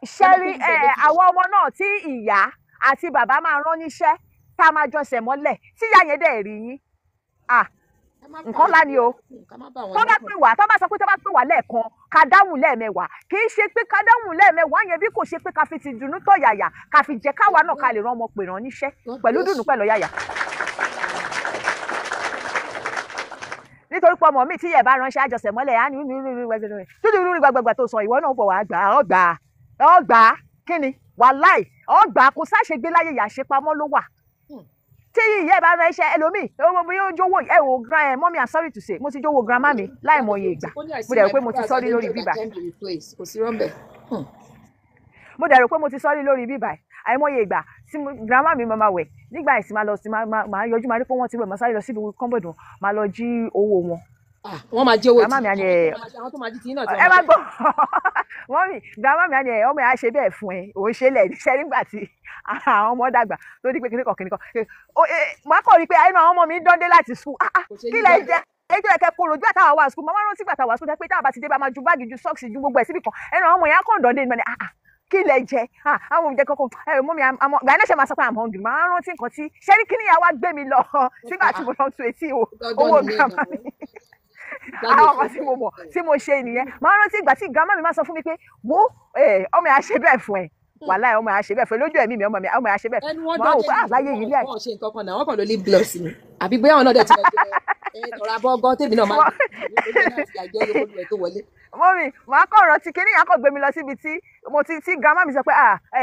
ṣẹ́rí àwọn ọmọ náà tí ìyá àti bàbá máa rán níṣẹ́ tá a máa jọsẹ̀ mọ́lẹ̀ tí ìyá yẹn dẹ̀ rí yín nǹkan ńlá ni o. tó bá pè wá tó bá sọ pé tó bá pè wá lẹ́ẹ̀kan ká dáhùn lẹ́ẹ̀mẹwàá kì í ṣe pé ká dáhùn lẹ́ẹ̀mẹwàá yẹn bí kò ṣe pé ká fi ti dùnnú tọ̀ yàyà ká fi jẹ́ káwa náà ká lè rán ọmọ pè rán níṣẹ́ pẹ̀lú dùnnú pẹ̀lú yàyà. nítorí pé ọmọ mi tí yẹ bá ránṣẹ́ àjọsẹ̀ mọ́lẹ̀ á ní dúdú gbàgbàgbà tó sọ ìwọ náà bọ̀ wá gbà ọgbà kí ni wàláì ọgbà kò sáṣegbé láyé yà ṣe pamọ́ ló wà. tí ìyá ẹ bá ránṣẹ́ ẹlòmíì mo yóò jówó ẹ wò mọ́mí I'm sorry to say mo ti jówó grandma mi láì mọye ìgbà mo dẹ̀ rò pé mo ti sọ́rí lórí bíbà mo dẹ̀ rò pé mo ti sọ́rí lórí bíbà àìmọye ìgbà tí grandma mi máa wẹ̀ nígbà ìsìn máa lọ sí máa yọjú máa rí pé wọ́n ti wẹ̀ máa sáré lọ síbi kọ́ńbọ̀dù máa lọ jí owó wọn. wọ́n máa jí owó tí àwọn tó máa jí tí náà tí wọ́n ẹ má gbọ́ mọ́mí grandma mi àni ọmọ yẹn á ṣe bẹ́ẹ̀ fún ẹ òun ṣe lẹ̀ níṣẹ́ nígbà tí àwọn ọmọ dàgbà tó di pé kìnìkan máa kọ̀ rí pé àwọn ọmọ mi ń dán dé láti skul kí lẹ jẹ́ èyí tó yẹ kẹ́ kóró ojú àtàwọn wà skul màmá rántí gbàtà wà skul pé táwọn bá ti dé bá máa ju báàgì ju sọ́ọ̀sì ju gbogbo ẹ̀ síbì kan ọmọ yẹn á kàn dán dé ní kí lẹ jẹ àwọn òun jẹ kankan mọ́mí gbà iná ṣe máa sọ pé I'm hungry máa rántí nǹkan tí ṣẹ́rí kí níyà wá gbé mi lọ sígbà tí mo lọ tu etí owó grandma mi àwọn ọmọ tí mo mọ̀ tí mo ṣe nìyẹn máa rántí ìgbà tí grandma mi máa sọ fún mi pé wo ọmọ yẹn á ṣe bẹ́ẹ̀ fún ẹ wàláì ọmọ yẹn á ṣe bẹ́ẹ̀ fún ẹ lójú ẹ̀mí mi ọmọ yẹn á ṣe bẹ́ẹ̀ fún ẹ máa wò pé àbáyé yìí lẹ́yìn. wọ́n ṣe nǹkan kan náà wọ́n kàn ló lip gloss ni àbí bóyá àwọn náà dẹ̀ ti lọ jẹ ọ̀rọ̀ abọ́gọ́ tèmi náà máa ń mọ́mí màá kọ̀ rántí kí níyà kọ̀ gbé mi lọ síbi tí mo ti tí grandma mi sọ pé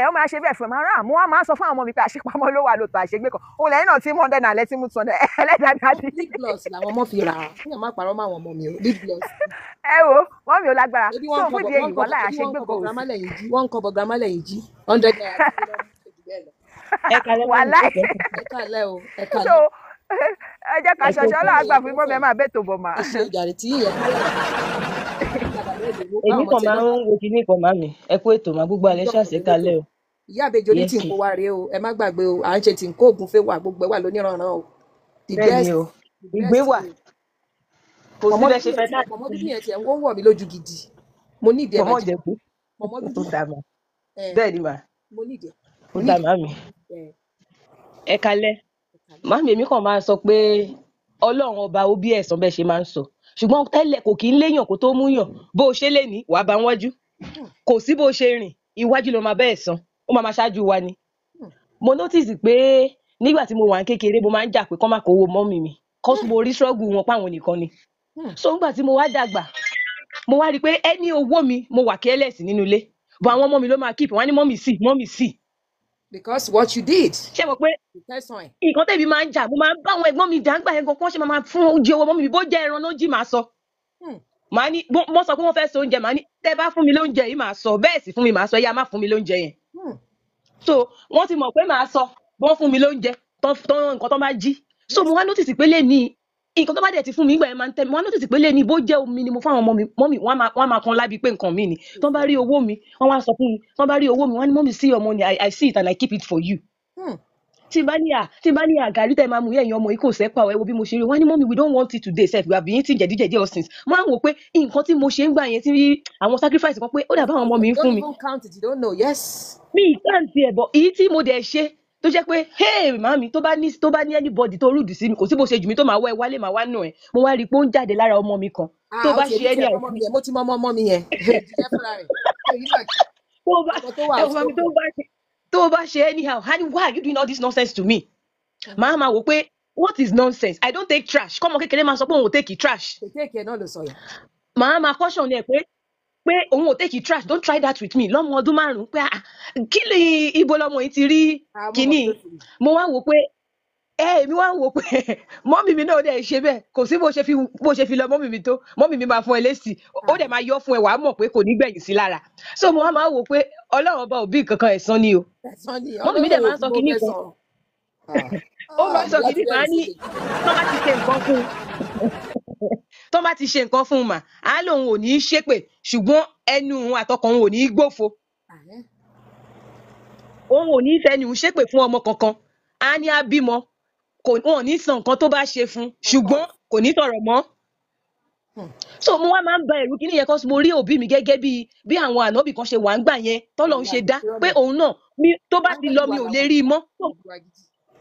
ọmọ yẹn á ṣe bẹ́ẹ̀ fún ẹ máa rà mo wá máa sọ fún àwọn ọmọ mi pé àṣepamọ́ ló wà lóòótọ́ àṣegbé kan òun lẹ́yìn náà tí mo ń dẹ́nà alẹ́ tí mo tún ọ̀dẹ ẹlẹ́dàá di. lip gloss làwọn ọmọ fi rà á fún yàrá má parọ́ mọ́ àwọn ọmọ mi o lip gloss. ẹ wo mọ́mí ò lágbára tó fún ìdí èyí wọ́n láyà àṣegbé kan òsì. wọ́n ń kọ́bọ̀ grandma lẹ́yìn jí 100 naira. wàláì ẹ kálẹ́ o ẹ kálẹ́. ẹ jẹ́ ká ṣọṣọ́ láàgbà fún mọ́mí ẹ máa bẹ́ẹ̀ tó bọ̀ mà. èmi kàn máa ń wo kíní kan máa mi ẹ kú ètò máa gbogbo alẹ́ ṣàṣekalẹ̀ o. ìyá àbẹjọ ní tí n kó wa rèé o ẹ má gbàgbé o à ń ṣe tí n kó oògùn fẹ́ wà gbogbo ẹ wà lóníranran o. bẹ́ẹ̀ni o ìgbé wà kò sí bẹ́ẹ̀ ṣe fẹ́ náà. ọmọ bíbí yẹn tiẹ̀ ń wọ́ mi lójú gidi mo ní ìdí ẹ̀ máa jẹ́ ọmọ tó dúdú dà mà bẹ́ẹ̀ ni mà mo ní ìdí ó dà mà mí. ẹ kalẹ̀ màmí èmi kàn máa sọ pé ọlọ́run ọba ó bí ẹ̀san bẹ́ẹ̀ ṣe máa ń sọ ṣùgbọ́n tẹ́lẹ̀ kò kí ń léyàn kó tó mú yàn bó o ṣe lè ní wàá bá wájú kò sí bó o ṣe rìn iwájú ló máa bẹ́ẹ̀ san ó máa ṣáájú wa ni. mo notice pé nígbà tí mo wà ní kékeré mo máa ń jà pé kọ́ máa kó owó mọ́mì mi kọ́ mo rí struggle wọn páwọn nìkan ni. so nígbà tí mo wá dàgbà mo wá rí i pé ẹni owó mi mo wà careless nínú ilé bọ̀ àwọn ọmọ mi ló máa keep wọn ní mọ́mì sí. because what you did. ṣé mo pé nǹkan tẹ̀mí máa ń jà mo máa ń bá àwọn ẹ̀gbọ́n mi jà ń gbà yẹn gan kí wọ́n ṣe máa fún oúnjẹ owó mọ́mì mi bó jẹ́ ẹran ló jí máa sọ. màá ní mo sọ pé wọ́n fẹ́ so oúnjẹ màá ní tẹ́ bá fún mi lóúnjẹ yìí máa sọ bẹ́ẹ̀ sì fún mi máa sọ yá má fún mi lóúnjẹ yẹn. so wọ́n ti mọ̀ pé máa sọ wọ́n fún mi lóúnjẹ tán nǹkan tán bá jí so mo wá notice pé lè ní nǹkan tó bá dẹ̀ ti fún mi ìgbà yẹn máa ń tẹ́ mi wọ́n notice pé lè ní bó jẹ́ omi ni mo fún àwọn mọ́mì wọ́n máa kan lábí pé nǹkan mi ni tán bá rí owó mi wọ́n wá sọ fún mi tán bá rí owó mi wọ́n ní mọ́mì sí ọmọ ni I see it and I keep it for you. tí n bá ní àgàrí tẹ́ máa mú yẹ̀yìn ọmọ yìí kò sẹ́pà ẹ wo bí mo ṣe rí wọ́n ní mọ́mì we don't want it today sef we have been eating jẹ̀díjẹ̀dí all since máa ń wò pé nǹkan tí mo ṣe ń gbà yẹn tí àwọn sacrifice kan pé ó dàbí àwọn ọmọ mi ń fún mi. don't count it you don't know yes. mi ì káàntì ẹ̀ bọ̀ èyí tí mo dẹ̀ ṣe tó jẹ́ pé hey màmí tó bá ní anybody tó rúdù sí mi kò sí bó ṣe jù mí tó máa wá ẹ wálé máa wá nù ẹ mo wá rí i pé ó ń jáde lára ọmọ mi kan tó bá ṣe ẹni àìsí. mo ti mọ ọmọ mi yẹn tó bá ṣe anyhow honey why are you doing all this nonsense to me. màá máa wò pé what is nonsense I don't take trash kọ́mọ kékeré máa sọ pé òun ò take trash. take náà ló sọ yẹn. màá máa caution ẹ pé òun ò take trash don't try that with me lọ́mọ ọdún 5 pé kí ni ibo lọmọ yìí ti rí kínní mo wá wò pé èmi wá wò pé mọ́mì mi náà dẹ̀ ṣe bẹ́ẹ̀ kò sí bó ṣe fi lọ mọ́mì mi tó mọ́mì mi máa fún ẹ lésì ó dẹ̀ máa yọ fún ẹ wàá mọ̀ pé kò ní gbẹ̀yìn sí lára so mo wá máa wò pé ọlọ́run ọba òbí kankan ẹ̀san ni o mọ́mì mi dẹ̀ máa ń sọ kínní kan ó máa ń sọ kínní kan á ní tó bá ti ṣe nǹkan fún un mà á lóun ò ní í ṣépè ṣùgbọ́n ẹnu òun àtọkàn òun ò ní í gbófo òun ò ní í fẹnu ṣépè fún ọmọ kankan á ní á bímọ wọn ò ní san nǹkan tó bá ṣe fún ṣùgbọ́n kò ní sọ̀rọ̀ mọ́. So mo wá máa ń ba ẹ̀rù kíní yẹn kọ́ mo rí òbí mi gẹ́gẹ́ bí àwọn ànábì kan ṣe wà ń gbà yẹn tọ́lọ́ ń ṣe dá pé òun náà tó bá ti lọ mi ò lè rí i mọ́.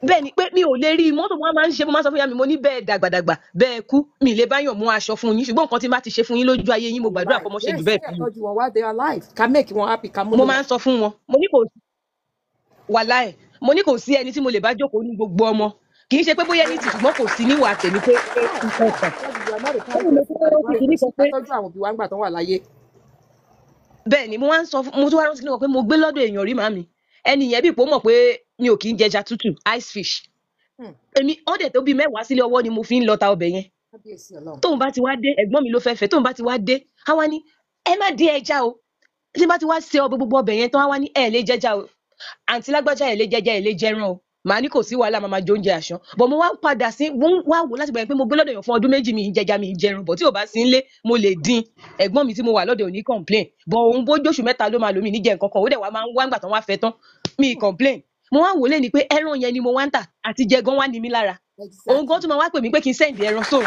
Bẹ́ẹ̀ ni pé mi ò lè rí i mọ́ tó wọ́n máa ń ṣe mo máa ń sọ fún ìyá mi mo ní bẹ́ẹ̀ dàgbàdàgbà bẹ́ẹ̀ kú mi lè bá yàn mú aṣọ fún yín ṣùgbọ́n nǹkan tí n bá ti ṣe fún yín lójú ayé yín mo gbàdúrà kọ́ mọ́ ṣe jù bẹ́ẹ̀ fún yín. Mo máa ń sọ fún wọn mo ní kò wàláì mo ní kò sí ẹni tí mo lè bá jókòó ní gbogbo ọmọ kì í ṣe pé bóyá ẹni tí ṣùgbọ́n kò sí níwà tèmi pé nǹkan kan. Bẹ́ẹ̀ ni mo wá ń sọ mo tún wá rántí níwọ̀n pé mo gbé lọ́dọ̀ èèyàn rí màmí ẹni yẹn bí ipò mọ̀ pé mi ò kì í jẹja tútù ice fish èmi ọ̀dẹ̀ tó bíi 10 sílé ọwọ́ ni mo fi ń lọ ta ọbẹ̀ yẹn tóun bá ti wá dé ẹ̀gbọ́n mi ló fẹ́ fẹ́ tóun bá ti wá dé á wá ní ẹ má dín ẹja o tí bá ti wá ṣe ọbẹ̀ gbogbo ọbẹ̀ yẹn tán á wá ní ẹ lè jẹja o àǹtí lágbájá ẹ lè jẹja ẹ lè jẹran o màá ní kò sí wàhálà màá máa jẹ oúnjẹ àṣán bọ̀ mo wá ń padà sí wá wò láti bẹ̀rẹ̀ pé mo gbé lọ́dọ̀ èèyàn fún ọdún 2 mi ì jẹja mi ì jẹran bọ̀ tí ò bá sí ńlé mo lè dín ẹ̀gbọ́n mi tí mo wà lọ́dọ̀ ò ní complain bọ̀ òun bójú oṣù 3 ló máa lò mí ní jẹ nǹkan kan ó dẹ̀ wá máa ń wá ńgbà tán wá fẹ́ tán mi ì complain mo wá wò lé ni pé ẹran yẹn ni mo wá ń tà àti jẹ gan wá ní mi lára òun gan tún máa wá pè mí pé kí n send ẹran sóun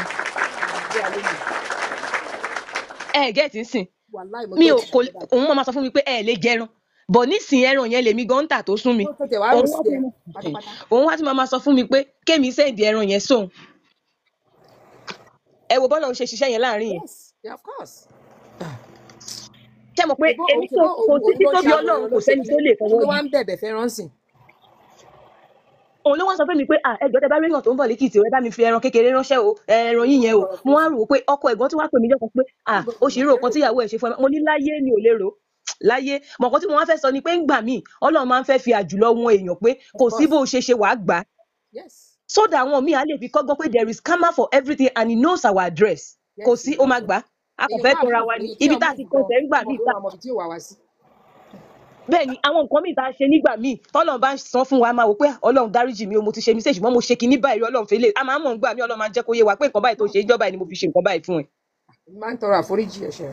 gẹ́ẹ̀tì ń sìn mi ò kò òun máa sọ fún mi pé ẹ lè jẹran bọ̀ nísìnyí ẹran yẹn lèmi gan ń tà tó sún mi òun wá tí máa sọ fún mi pé kémi sẹ́ǹdì ẹran yẹn sóun ẹ wo bọ́lá òun ṣe ṣiṣẹ́ yẹn láàrin yẹn ṣé mo pé èmi tó kò sí títóbi Ọlọ́run kò sẹ́ni tó lè fọwọ́ yìí òun ló wá sọ fún mi pé ẹjọ́ tẹ bá rí èèyàn tó ń bọ̀ lẹ́kìtì ẹ bá mi fi ẹran kékeré ránṣẹ́ o ẹran yíyẹn o mo wá rò ó pé ọkọ ẹ̀gbọ́n tí wàá pè mí jọkàn pé ó sì rò kan tíyàwó ẹ̀ ṣe fún ẹ mo ní láyé mi ò lè rò láyé mọ̀kàn tí mo wá fẹ́ sọ ni pé ńgbà míì Ọlọ́run máa ń fẹ́ fi àjùlọ wọn èèyàn pé kò sí bó ṣe wàá gbà so that àwọn míì á lè fi kọ́gbọ́n pé there is karma for everything and he knows our address kò sí ó máa gbà á kò fẹ́ tọra wa ní ibi tá a ti kọ́ tẹ̀ ńgbà míì tá bẹ́ẹ̀ ni àwọn nǹkan míì tá a ṣe nígbà míì tọ́lọ́run bá ń san fún wa máa wò pé Ọlọ́run dáríjì mi o mo ti ṣe mistake ṣùgbọ́n mo ṣe kinní báyìí Ọlọ́run fẹ́lẹ̀ a máa ń mọ̀ nígbà míì Ọlọ́run máa ń jẹ́ kó yé wa pé nǹkan báyìí tó ṣe ìjọba yìí ni mo fi ṣe nǹkan báyìí fún ẹ. máa ń tọrọ àforíjì ẹ̀ṣẹ̀.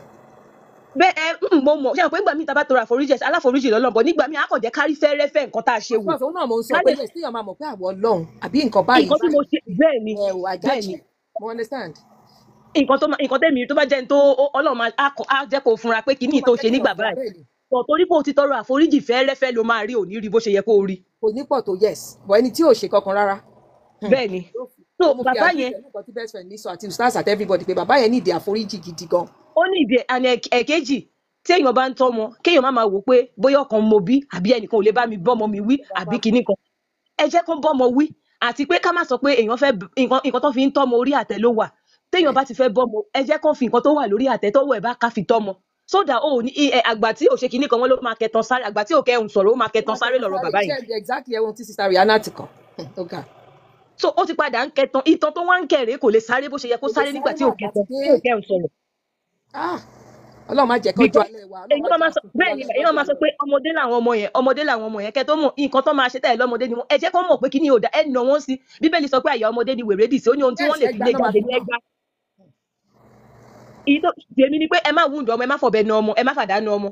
bẹ́ẹ̀ mo mọ̀ ṣé àwọn pé nígbà míì tá a bá tọrọ àforíjì ẹ̀ṣẹ̀ aláforíjì lọ́lọ́run bọ̀ nígbà míì á kàn jẹ́ kárí fẹ́rẹ́fẹ́ nǹkan tá a ṣe wò. òun náà mo ń sọ pé yes téèyàn máa mọ̀ pé àwọ̀ Ọlọ́run àbí nǹkan báyìí. nǹkan tí mo ṣe bẹ́ẹ̀ ni bẹ́ẹ̀ ni mo understand. nǹkan tẹ́mi tó bá jẹ́ ní tó Ọlọ́run á jẹ́ kó funra pé kinní tó ṣe nígbà báyìí pọ̀ torí pé o ti tọrọ àforíjì fẹ́rẹ́fẹ́ ló máa rí òní rí bó ṣe yẹ kó o rí. kò ní pọ̀ tó yes bọ̀ ẹni tí ò ṣe kankan rárá. bẹ́ẹ̀ ni so bàbá yẹn. tí best friend ní sọ àti stars at everybody pé bàbá yẹn ní ìdí àforíjì gidi gan. ó ní ìdí àní ẹ̀kejì tí èèyàn bá ń tọ́mọ kéèyàn má máa wò pé bóyá ọkàn mo bí àbí ẹnìkan ò lè bá mi bọ́mọ mi wí àbí kinní kan ẹ jẹ́ kó bọ́mọ wí àti pé ká má sọ pé èèyàn fẹ́ nǹkan tó fi ń tọ́mọ orí àtẹ ló wà téèyàn bá ti fẹ́ bọ́mọ ẹ jẹ́ kó fi nǹkan tó wà lórí àtẹ tọ́wọ́ ẹ̀ bá ká fi tọ́mọ sódà ó ní àgbà tí ò ṣe kinní kan wọn ló máa kẹtàn sáré àgbà tí ò kẹhùn sọ̀rọ̀ ó máa kẹtàn sáré lọ́rọ̀ bàbá yìí. exactly ẹwọn tí sista Rihanna ti kàn. so ó ti padà ń kẹtàn ìtàn tó wá ń kẹrè kò lè sáré bó ṣe yẹ kó sáré nígbà tí ò kẹhùn sọ̀rọ̀. Ọlọ́run má jẹ́ kọjú alẹ́ wa. bẹ́ẹ̀ ni èyí máa sọ pé ọmọdé làwọn ọmọ yẹn kẹ tó mọ̀ nǹkan tó máa ṣe tẹ́lẹ̀ lọ́mọdé ni wọ́n ẹ jẹ́ kó mọ̀ pé kíní ò dá ẹ nà wọ́n sí Bíbélì sọ pé àyà ọmọdé ni wèrè dì sí ó ní ohun tí wọ́n lè fi lè jáde ní ẹgbàá èmi ni pé ẹ má wúndọ̀ ọmọ ẹ má fọ̀bẹ na ọmọ ẹ má fàdá na ọmọ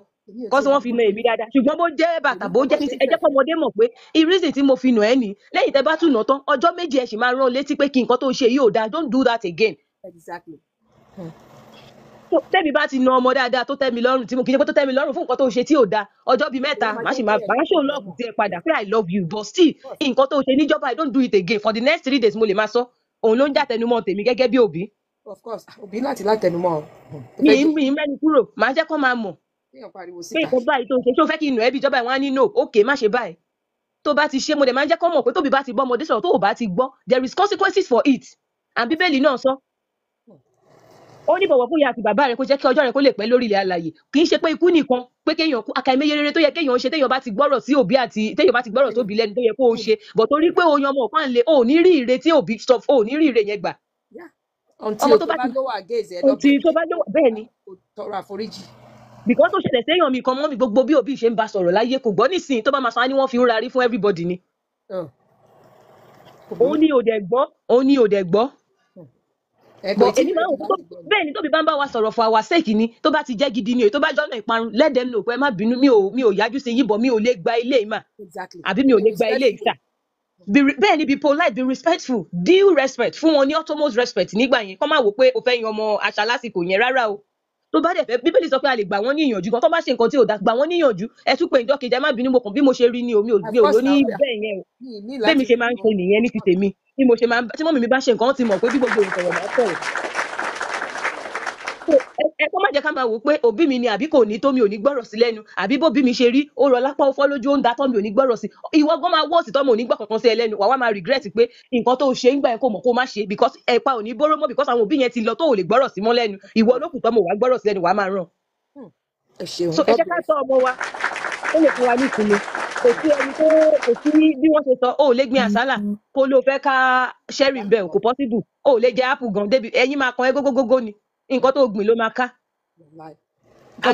kọ́sí wọ́n fi na èmi dáadáa ṣùgbọ́n bó jẹ́ bàtà bó jẹ́ ẹ jẹ́ kọ́mọdé mọ̀ pé ìrísí tí mo fi nà ẹ́ nì lẹ́yìn tẹ́ bá tún nà tán ọjọ́ méjì ẹ sì máa rán létí pé kí nǹkan tó ṣe yìí ò dáa don't do that again. Exactly. tẹ́mi bá ti na ọmọ dáadáa tó tẹ́ mi lọ́rùn tí mo kì í ṣe pé tó tẹ́ mi lọ́rùn fún nǹkan tó ṣe tí ò dáa ọjọ́ bíi 3 má sì máa bá ṣó lọ́ọ̀bù tí ẹ padà pé I love you but still nǹkan tó ṣe níjọba I don't do it again for the next 3 days mo lè máa sọ òun ló ń jàtẹnumọ́ tèmi gẹ́gẹ́ bí òbí. Of course òbí láti látẹnumọ́ ọ. mi mẹ́nu kúrò máa jẹ́ kó máa mọ̀ pé nǹkan báyìí tó ń ṣe ṣé o fẹ́ kí n nù ẹ́ bí ìjọba ìwọ̀n á ní no okay má ṣe báyìí tó bá ti ṣe mo dẹ̀ máa ń jẹ́ kó mọ̀ pé tóbi bá ti gbọ́ ọmọdé sọ̀rọ̀ tó ò bá ti gbọ́ there is consequences for it and Bíbélì náà sọ ó ní bọ̀wọ̀ fún ìyá àti bàbá rẹ kó jẹ́ kí ọjọ́ rẹ kó lè pẹ́ lórí ilẹ̀ alààyè kì í ṣe pé ikú nìkan pé kéèyàn kú àkàìmọye rere tó yẹ kéèyàn ṣe téèyàn bá ti gbọ́rọ̀ sí òbí àti téèyàn bá ti gbọ́rọ̀ sóbí lẹ́nu tó yẹ kó o ṣe bọ̀ torí pé o yan ọmọ ọ̀pá ńlẹ̀ ò ní rí ire tí òbí sọ ò ní rí ire yẹn gbà. ọmọ tó bá lówó àgéèzè ọtí tó bá lówó bẹ́ẹ̀ ni tọrọ àforíjì. bìkọ́ tó ṣẹlẹ̀ séèyàn mi kan mọ́ mi gbogbo bí òbí ṣe ń bá sọ̀rọ̀ láyé kò gbọ́ nísìnyí tó bá máa sọ á ní wọ́n fi ń rarí fún everybody ni. òun ni ò dẹ̀ gbọ́ bẹ́ẹ̀ ni tóbi bá ń bá wa sọ̀rọ̀ for our sake ni tó bá ti jẹ́ gidi ni o tó bá jọ́nà ìparun let them know pé ẹ má bínú mi ò yájú sí yín bọ̀ mi ò lè gba ilé ìmà àbí mi ò lè gba ilé ìsà. bẹ́ẹ̀ ni be polite, be respectful, due respect fún wọn ní utmost respect nígbà yẹn kọ́ máa wò pé o fẹ́ yan ọmọ àṣà lásìkò yẹn rárá o tó bá dẹ̀ fẹ́ bíbélì sọ pé a lè gbà wọ́n ní ìyànjú gan tó bá ṣe nǹkan tí ò dá gbà wọ́n ní ìyànjú ẹ tún pé ìjọ kejì ẹ má bínú mo kàn bí mo ṣe rí ni omi ò gbé òró ní bẹ́ẹ̀ yẹn o bẹ́ẹ̀ mi ṣe máa ń ṣe nìyẹn ní ti tèmi bí mo ṣe máa ń tí mọ́mì mi bá ṣe nǹkan ó ti mọ̀ pé bí gbogbo ìsọ̀rọ̀ máa sọ̀rọ̀ ẹ kọ́ má jẹ́ ká máa wò pé òbí mi ni àbí kò ní tó mi ò ní gbọ́rọ̀ sí lẹ́nu àbí bó bí mi ṣe rí ó rọ lápá ó fọ́ lójú ó ń da tọ́ mi ò ní gbọ́rọ̀ sí ìwọ gan máa wọ́ọ̀sì tọ́ mi ò ní gbọ́ kankan sí ẹ lẹ́nu wà wá máa regret pé nǹkan tó ṣe ń gbà yẹn kò mọ̀ kó má ṣe because ẹ̀pa ò ní bóró mọ́ because àwọn òbí yẹn ti lọ tó ò lè gbọ́rọ̀ sí mọ́ lẹ́nu ìwọ olókùn tọ́ mo wà gbọ́rọ̀ sí lẹ́nu wà á máa ràn. so ẹ jẹ́ ká tọ́ ọmọ wa ó lè fún wa ní ìsinmi kò sí ẹni tó kò sí bí wọ́n ṣe sọ ó lè gbin àsálà kó ló fẹ́ ká ṣẹ́rì ń bẹ̀ kò possible ó lè jẹ apple gan débi ẹyin máa kan ẹ gógógógó ni nǹkan tó gbìn ló máa ká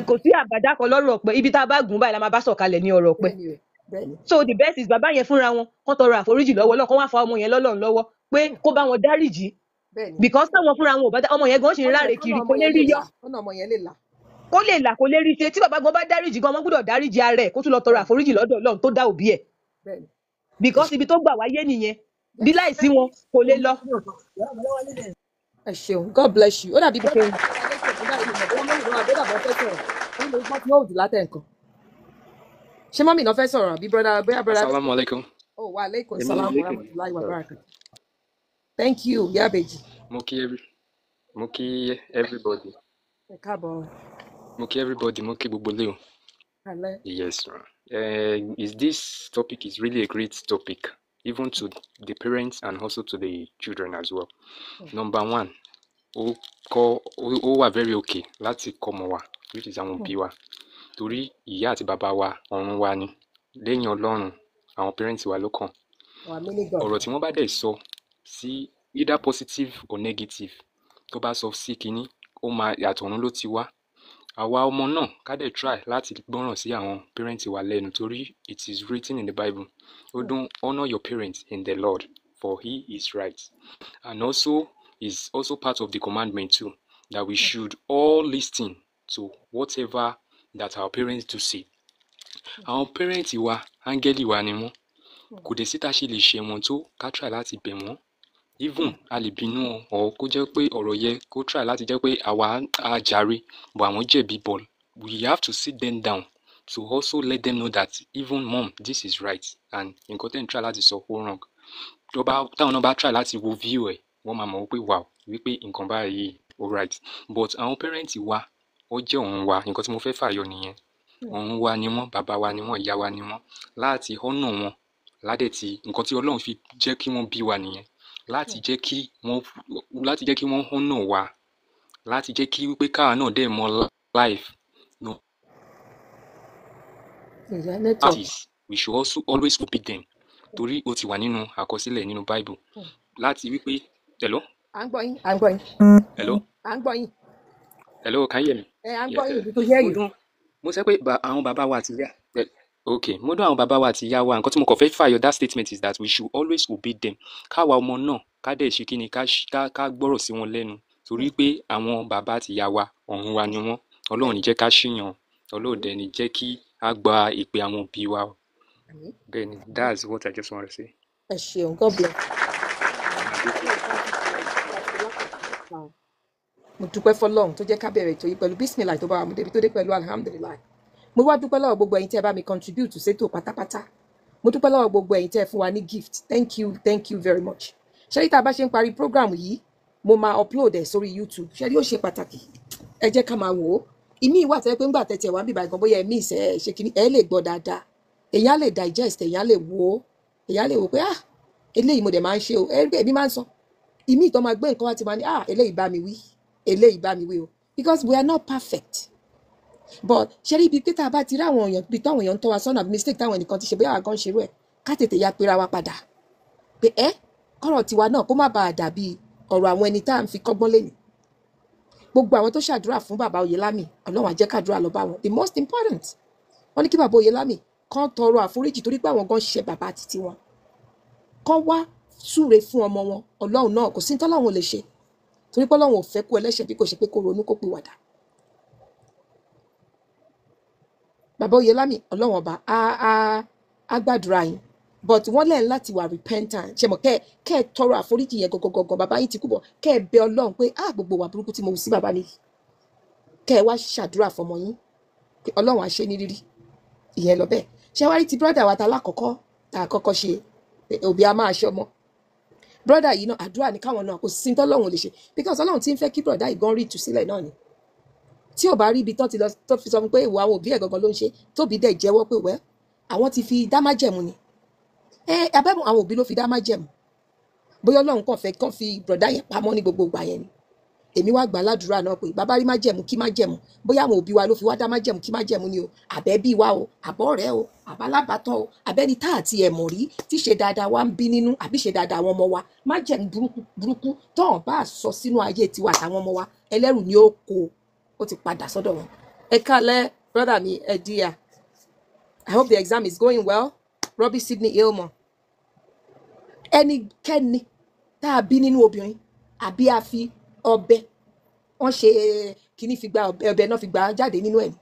kò sí àbàdá kan lọ́rọ̀ ọ̀pẹ ibi tá a bá gùn báyìí la máa bá sọ̀kalẹ̀ ní ọ̀rọ̀ ọ̀pẹ so the best is bàbá yẹn fúnra wọn kó tọrọ àforíjì lọ́wọ́ náà kó wá fa ọmọ yẹn lọ́lọ́run lọ́wọ́ pé kó bá wọn dáríjì because táwọn fúnra wọn ò bá ọmọ yẹn gan ṣe ń ráre kiri kó lè rí yọ kó lè là kó lè rí ṣe tí bàbá gan bá dáríjì gan ọmọ gbọ́dọ̀ dáríjì ara ẹ̀ kó tún lọ tọrọ àforíjì lọ́dọ̀ Ọlọ́run tó dá òbí ẹ̀ because ibi tó gbà wáyé nìyẹn bí láìsí wọn kò lè lọ. ẹ ṣeun God bless you ó dàbí pé ṣé mọ́mì náà fẹ́ sọ̀rọ̀ àbí brother. Assalamu alaikum. Oh, wa alaikum salam wa rahmatullahi wa barakatuh. Thank you Yabeji. Mo kí everybody. Ẹ káàbọ̀. Mo kí everybody, mo kí gbogbo lé o. Yes, this topic is really a great topic, even to the parents and also to the children as well. Number one, ó wà very okay láti kọ́ ọmọ wa, which is àwọn òbí wa. Torí ìyá àti bàbá wa ọ̀run wa ni. Lẹ́yìn Ọlọ́run, àwọn parents wa ló kàn. Ọ̀rọ̀ tí wọ́n bá dẹ̀ sọ sí either positive or negative, tó bá sọ sí kinní, ó máa àtọ̀run ló ti wá. Àwa ọmọ náà ká dẹ̀ try láti gbọ́ràn sí àwọn parents wa lẹ́nu torí it is written in the Bible. Ó dún honour your parents in the Lord, for he is right. And also is also part of the commandment too, that we should all listen to whatever that our parents do say. Àwọn parents wa, áńgẹ́lì wa ni wọ́n. Kò dẹ̀ sí tá ṣe lè ṣe wọn tó ká try láti bẹ̀ wọ́n. Even a lè bínú ọ̀ kó jẹ́ pé ọ̀rọ̀ yẹ kó try láti jẹ́ pé àwa á jàre but àwọn jẹ̀bi but we have to sit them down to also let them know that even mom this is right and nǹkan tẹ́ ń try láti sọ ó wrong. Táwọn náà bá try láti wo view ẹ̀ wọ́n máa mọ̀ wípé wow wípé nǹkan báyìí all right but àwọn parents wa ó jẹ́ ọ̀run wa nǹkan tí mo fẹ́ fàyọ nìyẹn. Ọ̀run wa ni wọ́n, bàbá wa ni wọ́n, ìyá wa ni wọ́n, láti honour wọn ládẹ̀tì nǹkan tí Ọlọ́run fi jẹ́ kí wọ́n bí wa nìyẹn. Láti jẹ́ kí wọ́n honour wa, láti jẹ́ kí wípé káwa náà dẹ̀ mọ life. No. That is, we should also always obey them. Torí ó ti wà nínú àkọsílẹ̀ nínú Bible. Láti wípé hello. À ń gbọ́ yín. Hello. À ń gbọ́ yín. Hello, can you hear me? À ń gbọ́ yín bí tó yẹ yìí. Mo sọ pé àwọn bàbá wa àti ìyá. Okay, mo dún àwọn bàbá wa àti ìyá wa nǹkan tí mo kàn fẹ́ fàyọ that statement is that we should always obey them. Káwa ọmọ náà ká dẹ̀ ṣe kíni ká gbọ́rọ̀ sí wọn lẹ́nu torí pé àwọn bàbá àti ìyá wa ọ̀run wa ni wọ́n. Ọlọ́run ní jẹ́ ká ṣìyàn, Ọlọ́run dẹ̀ ní jẹ́ kí a gba ìpè àwọn òbí wa. Bẹ́ẹ̀ni, that's what I just want to say. Ẹ ṣeun, God bless. Mo dúpẹ́ fọ́lọ́run tó jẹ́ ká bẹ̀rẹ̀ ètò yìí pẹ̀lú bísímìlà tó bá wa mú débi tó dé pẹ̀lú alhamdulilayi. Mo wá dúpẹ́ lọ́wọ́ gbogbo ẹ̀yin tí ẹ bá mi contribute sétò pátápátá. Mo dúpẹ́ lọ́wọ́ gbogbo ẹ̀yin tí ẹ fún wa ní gift. Thank you very much. Ṣé tá a bá ṣe ń parí program yìí, mo máa upload ẹ̀ sórí YouTube. Ṣé ó ṣe pàtàkì? Ẹ jẹ́ ká máa wò ó. Ìmí ìwà tẹ́ pé ńgbà tẹ́tẹ̀ wá bíbá ìgbọ̀n bóyá ẹ̀mí ìṣẹ́ ṣe kìíní ẹ̀ lè gbọ́ dáadáa. Èèyàn lè digest, èèyàn lè wò ó. Èèyàn lè wò pé eléyìí mo dẹ̀ máa ń ṣe o. Ẹ̀mí máa ń sọ. Ìmí ìtọ́ máa gbé nǹkan wá ti máa ní eléyìí bá mi wí. Eléyìí bá mi wí o. Because we are not perfect. But ṣe rí ibi pé tá a bá ti rí àwọn èèyàn bí táwọn èèyàn ń tọ́ wa sọ́nà mistake táwọn ẹnìkan ti ṣe bóyá àgàn ṣerú ẹ̀ ká tètè ya pera wa padà pé kọ́rọ̀ tiwa náà kó má bàa dàbí ọ̀rọ̀ àwọn ẹni tá à ń fi kọ́gbọ́n lẹ́nu. Gbogbo àwọn tó ṣàdúrà fún bàbá Oyèlámì Ọlọ́run á jẹ́ kádúrà lọ bá wọn. The most important wọ́n ní kí bàbá Oyèlámì kán tọrọ àforíjì torí pé àwọn gan ṣe bàbá títí wọn. Kán wá súre fún ọmọ wọn Ọlọ́run náà kò sí tọ́lọ́run lè ṣe torí pé Ọlọ́run ò fẹ́ kú ẹlẹ́ṣẹ̀ bí kò ṣe pé kó ronú kó pìwàdà. Bàbá Oyèlámì Ọlọ́run ọba á gbàdúrà yín but wọ́n lẹ́yìn láti wà repentant ṣe mọ̀ kẹ́ ẹ tọrọ àforíjì yẹn gọgọgọgọ bàbá yín ti kú bọ̀ kẹ́ ẹ bẹ Ọlọ́run pé gbogbo wà burúkú tí mo wù sí bàbá mi kẹ́ ẹ wá ṣàdúrà fọmọ yín pé Ọlọ́run á ṣe ní rírí ìyẹn lọ bẹ́ẹ̀ ṣé wá rí ti brọ́dà wa ta lákọ̀ọ́kọ́ tá a kọ́kọ́ ṣe òbí a máa ṣe ọmọ brọ́dà yìí náà àdúrà ní káwọn náà kò sí tọ́lọ́run lè ṣe because Ọlọ́run ti ń fẹ́ kí brọ́dà yìí gan rí ìtúsílẹ̀ náà ni tí ò bá rí ibi tó fi sọ fún pé ìwà àwọn òbí ẹ̀ gangan ló ń ṣe tóbi dẹ̀ jẹ́wọ́ pé wẹ́ àwọn ti fi dá májẹ̀mú ni abẹ́mu àwọn òbí ló fi dá májẹ̀mú bóyá Ọlọ́run kàn fi brọ́dà yẹn pamọ́ ní gbogbo ìgbà yẹn ni èmi wá gbà ládùúrà náà pé bàbá rí májẹ̀mú kí májẹ̀mú bóyá àwọn òbí wa ló fi wá dá májẹ̀mú kí májẹ̀mú ni o àbẹ́bí wa o àbọ̀rẹ́ o àbálábàtàn o àbẹ́ni tá àti ẹ̀mọ̀ rí tí ṣe dáadáa wa ń bí nínú àbí ṣe dáadáa àwọn ọmọ wa májẹ̀mú burúkú tọ́hàn bá sọ sínú ayé tiwa àtàwọn ọmọ wa ẹlẹ́rù ni ó kó ó ti padà sọ́dọ̀ wọn. Ẹ kálẹ́ brother mi ẹ díà I hope the exam is going well. Robbie Sydney Ilmo ẹnikẹ́ni tá a bí nínú obìnrin àbí a fi ọbẹ̀ wọ́n ṣe kíní fi gba ọbẹ̀ náà fi gba jáde nínú ẹ̀ ni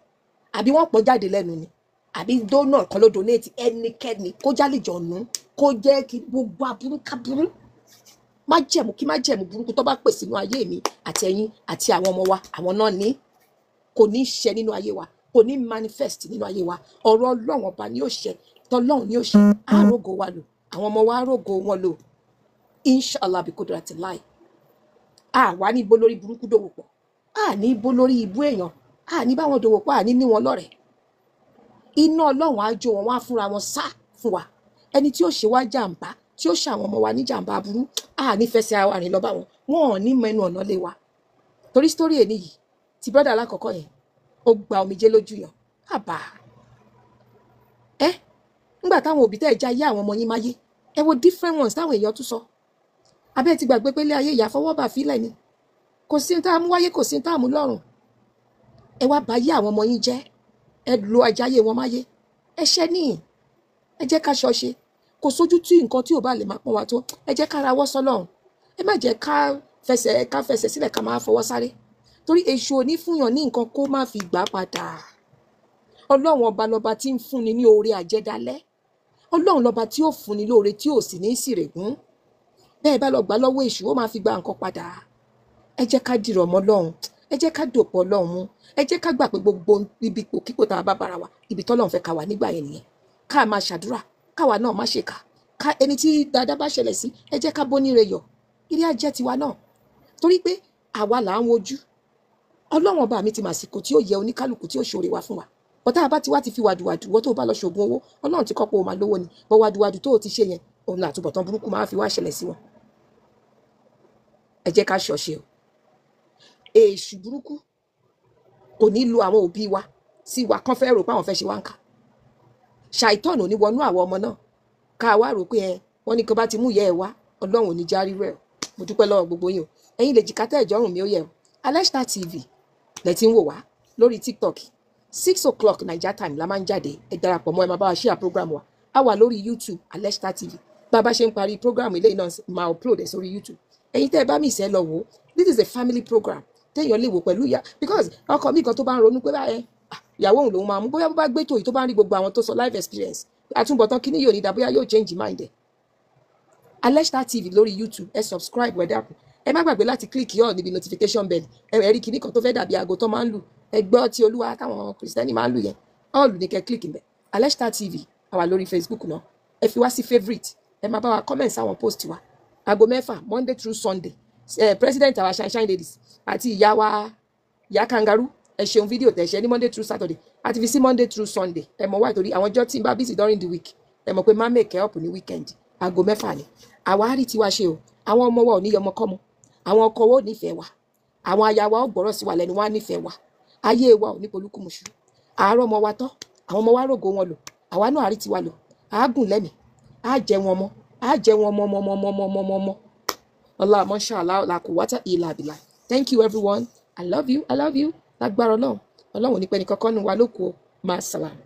àbí wọ́n pọ̀ jáde lẹ́nu ni àbí donor kan ló donate ẹnikẹ́ni kó jálè jọ̀nù kó jẹ́ kí gbogbo aburú káburú májẹ̀mú kí májẹ̀mú burúkú tó bá pè sínú ayé mi àti ẹ̀yin àti àwọn ọmọ wa àwọn náà ní kò ní ṣẹ nínú ayé wa kò ní manifest nínú ayé wa ọ̀rọ̀ Ọlọ́run ọba ni ó ṣẹ tọ́lọ́run ni ó ṣẹ àrògò wa lò àwọn ọmọ wa àrògò wọn lò inshallah bí kódà ti láì wà ní ibo lórí burúkú dòwò pọ̀ ní ibo lórí ibú èèyàn ní báwọn dòwò pọ̀ ní wọn lọ́rẹ̀ iná Ọlọ́run á jó wọn wá fúnra wọn sá fún wa ẹni tí ó ṣe wá jàǹbá tí ó ṣe àwọn ọmọ wa ní jàǹbá aburú ní fẹsẹ̀ àárín lọ bá wọn ò ní mẹ́nu ọ̀nà lé wa torí sítórí ẹ̀ nìyí ti brọ́dà alákọ̀ọ́kọ́ yẹn ó gba omijé lójú yàn nígbà táwọn òbí tẹ́ ẹ̀ já yé àwọn ọmọ yín máyé ẹ wo different ones táwọn èèyàn tún sọ abẹ́ ti gbàgbé pé ilé ayé ìyá fọwọ́bà fílẹ̀ ni kò sí ní tá a mú wáyé kò sí ní tá a mú lọ́rùn ẹ wá bá yé àwọn ọmọ yín jẹ́ ẹ lo ajáyé wọn máyé ẹ ṣẹ́ níyìn ẹ jẹ́ ká ṣọ́ṣe kò sójú tí nǹkan tí ò bá lè máa pọ́n wa tó ẹ jẹ́ ká rawọ́ sọ́lọ́run ẹ má jẹ́ ká fẹsẹ̀ sílẹ̀ ká máa fọwọ́ sáré torí èṣù ò ní fúnyàn ní nǹkan kó má fi gbà padà Ọlọ́run ọba lọba tí ń fúnni ní oore àjẹdálẹ́ Ọlọ́run lọba tí ó fúnni lóore tí ò sì ní sírègùn bẹ́ẹ̀ bá lọ gbà lọ́wọ́ èṣù ó máa fi gba nǹkan padà ẹ jẹ́ ká dìrọ̀ mọ́ Ọlọ́run ẹ jẹ́ ká dòpọ̀ Ọlọ́run mú ẹ jẹ́ ká gbà pé gbogbo ibi kíkó tá a bá bára wa ibi tọ́lọ́run fẹ́ ká wà nígbà yẹn nìyẹn ká máa ṣàdúrà káwa náà má ṣe ká ẹni tí dáadáa bá ṣẹlẹ̀ sí ẹ jẹ́ ká bóníire yọ̀ ilé ajẹ́ tiwa náà torí pé àwa là ń wojú Ọlọ́run ọba mi ti màsìkò tí ó yẹ oníkálukú tí ó ṣoore wa fún wa ọ̀tá àbá ti wá ti fi wàdùwàdù wọ́n tó bá lọ ṣògùn owó Ọlọ́run ti kọ́pọ̀ máa lówó ni bọ́ wàdùwàdù tó ti ṣe yẹn òun àtúbọ̀tán burúkú máa fi wá ṣẹlẹ̀ sí wọn ẹ jẹ́ ká ṣọ̀ṣe o èṣù burúkú kò ní lu àwọn òbí wa sí wa kán fẹ́ rò pé àwọn fẹ́ ṣe wá ń kà ṣàìtọ́nù ní wọnú àwọn ọmọ náà ká wá rò pé wọ́n ní kí bá ti mú ìyá ẹ̀ wá Ọlọ́run ò ní járí rẹ̀ mo dúpẹ́ lọ́wọ́ gbogbo yín o ẹ̀yin lè jìkà tẹ́ ìjọ́rùn mi ó yẹ o Alesta TV lẹ ti ń wò wá lórí TikTok 6 o'clock Naija time la máa ń jáde ẹ darapọ̀ mọ́ ẹ máa bá wa share program wa a wà lórí YouTube Alesta TV bá a bá ṣe ń parí program ilé náà máa upload ẹ̀ sórí YouTube ẹ̀yin tẹ́ ẹ bá mi ìṣẹ́ lọ wò ó this is a family program téèyàn lè wò pẹ̀lú ìyá because ọkọ mi kan tó bá ń ronú pé báyẹn ìyàwó òun lòun máa mú bóyá bó bá gbé tòyí tó bá ń rí gbogbo àwọn tó sọ life experience àtúbọ̀tán kíní yóò ní dá bóyá yóò change mind ẹ̀ Alesta TV lórí YouTube ẹ subscribe wẹ̀ dàpọ̀ ẹ má gbàgbé láti click yọ̀ níbi notification bell ẹ rí kíní kan tó fẹ́ dàbí aago tó máa ń lù ẹ gbọ́ ti Olúwa táwọn Kristẹni máa ń lù yẹn all ní kẹ́ click mbẹ̀ Alesta TV àwa lórí Facebook náà ẹ fi wá sí favourite ẹ máa bá wa comment sáwọn post wa aago 6 Monday through Sunday president our shine ladies àti ìyá kangaroo ẹ ṣeun fídíò tẹ ṣe ní Monday through Saturday àti fi sí Monday through Sunday ẹ mọ̀ wá torí àwọn ọjọ́ tí n bá busy during the week ẹ mọ̀ pé má make up ní weekend aago 6 ni àwa á rí tiwa ṣe o àwọn ọmọ wa ò ní yọmọ kọ́mọ àwọn ọkọ wa ò nífẹ̀ẹ́ wa àwọn aya wa ò gbọ́rọ̀ sí wa lẹ́nu wa nífẹ̀ẹ́ wa ayé wa ò ní polúkúmuṣu àárọ̀ ọmọ wa tán àwọn ọmọ wa rògo wọn lò àwa náà àrí tiwa lò àágùn lẹ́mìí á jẹ wọn mọ́ á jẹ wọn mọ́ Allah mashallah la quwwata illa billah. Thank you everyone. I love you. Lágbára Ọlọ́run. Ọlọ́run ní pẹ́ ní kankan nù wa lóko. Ma salam.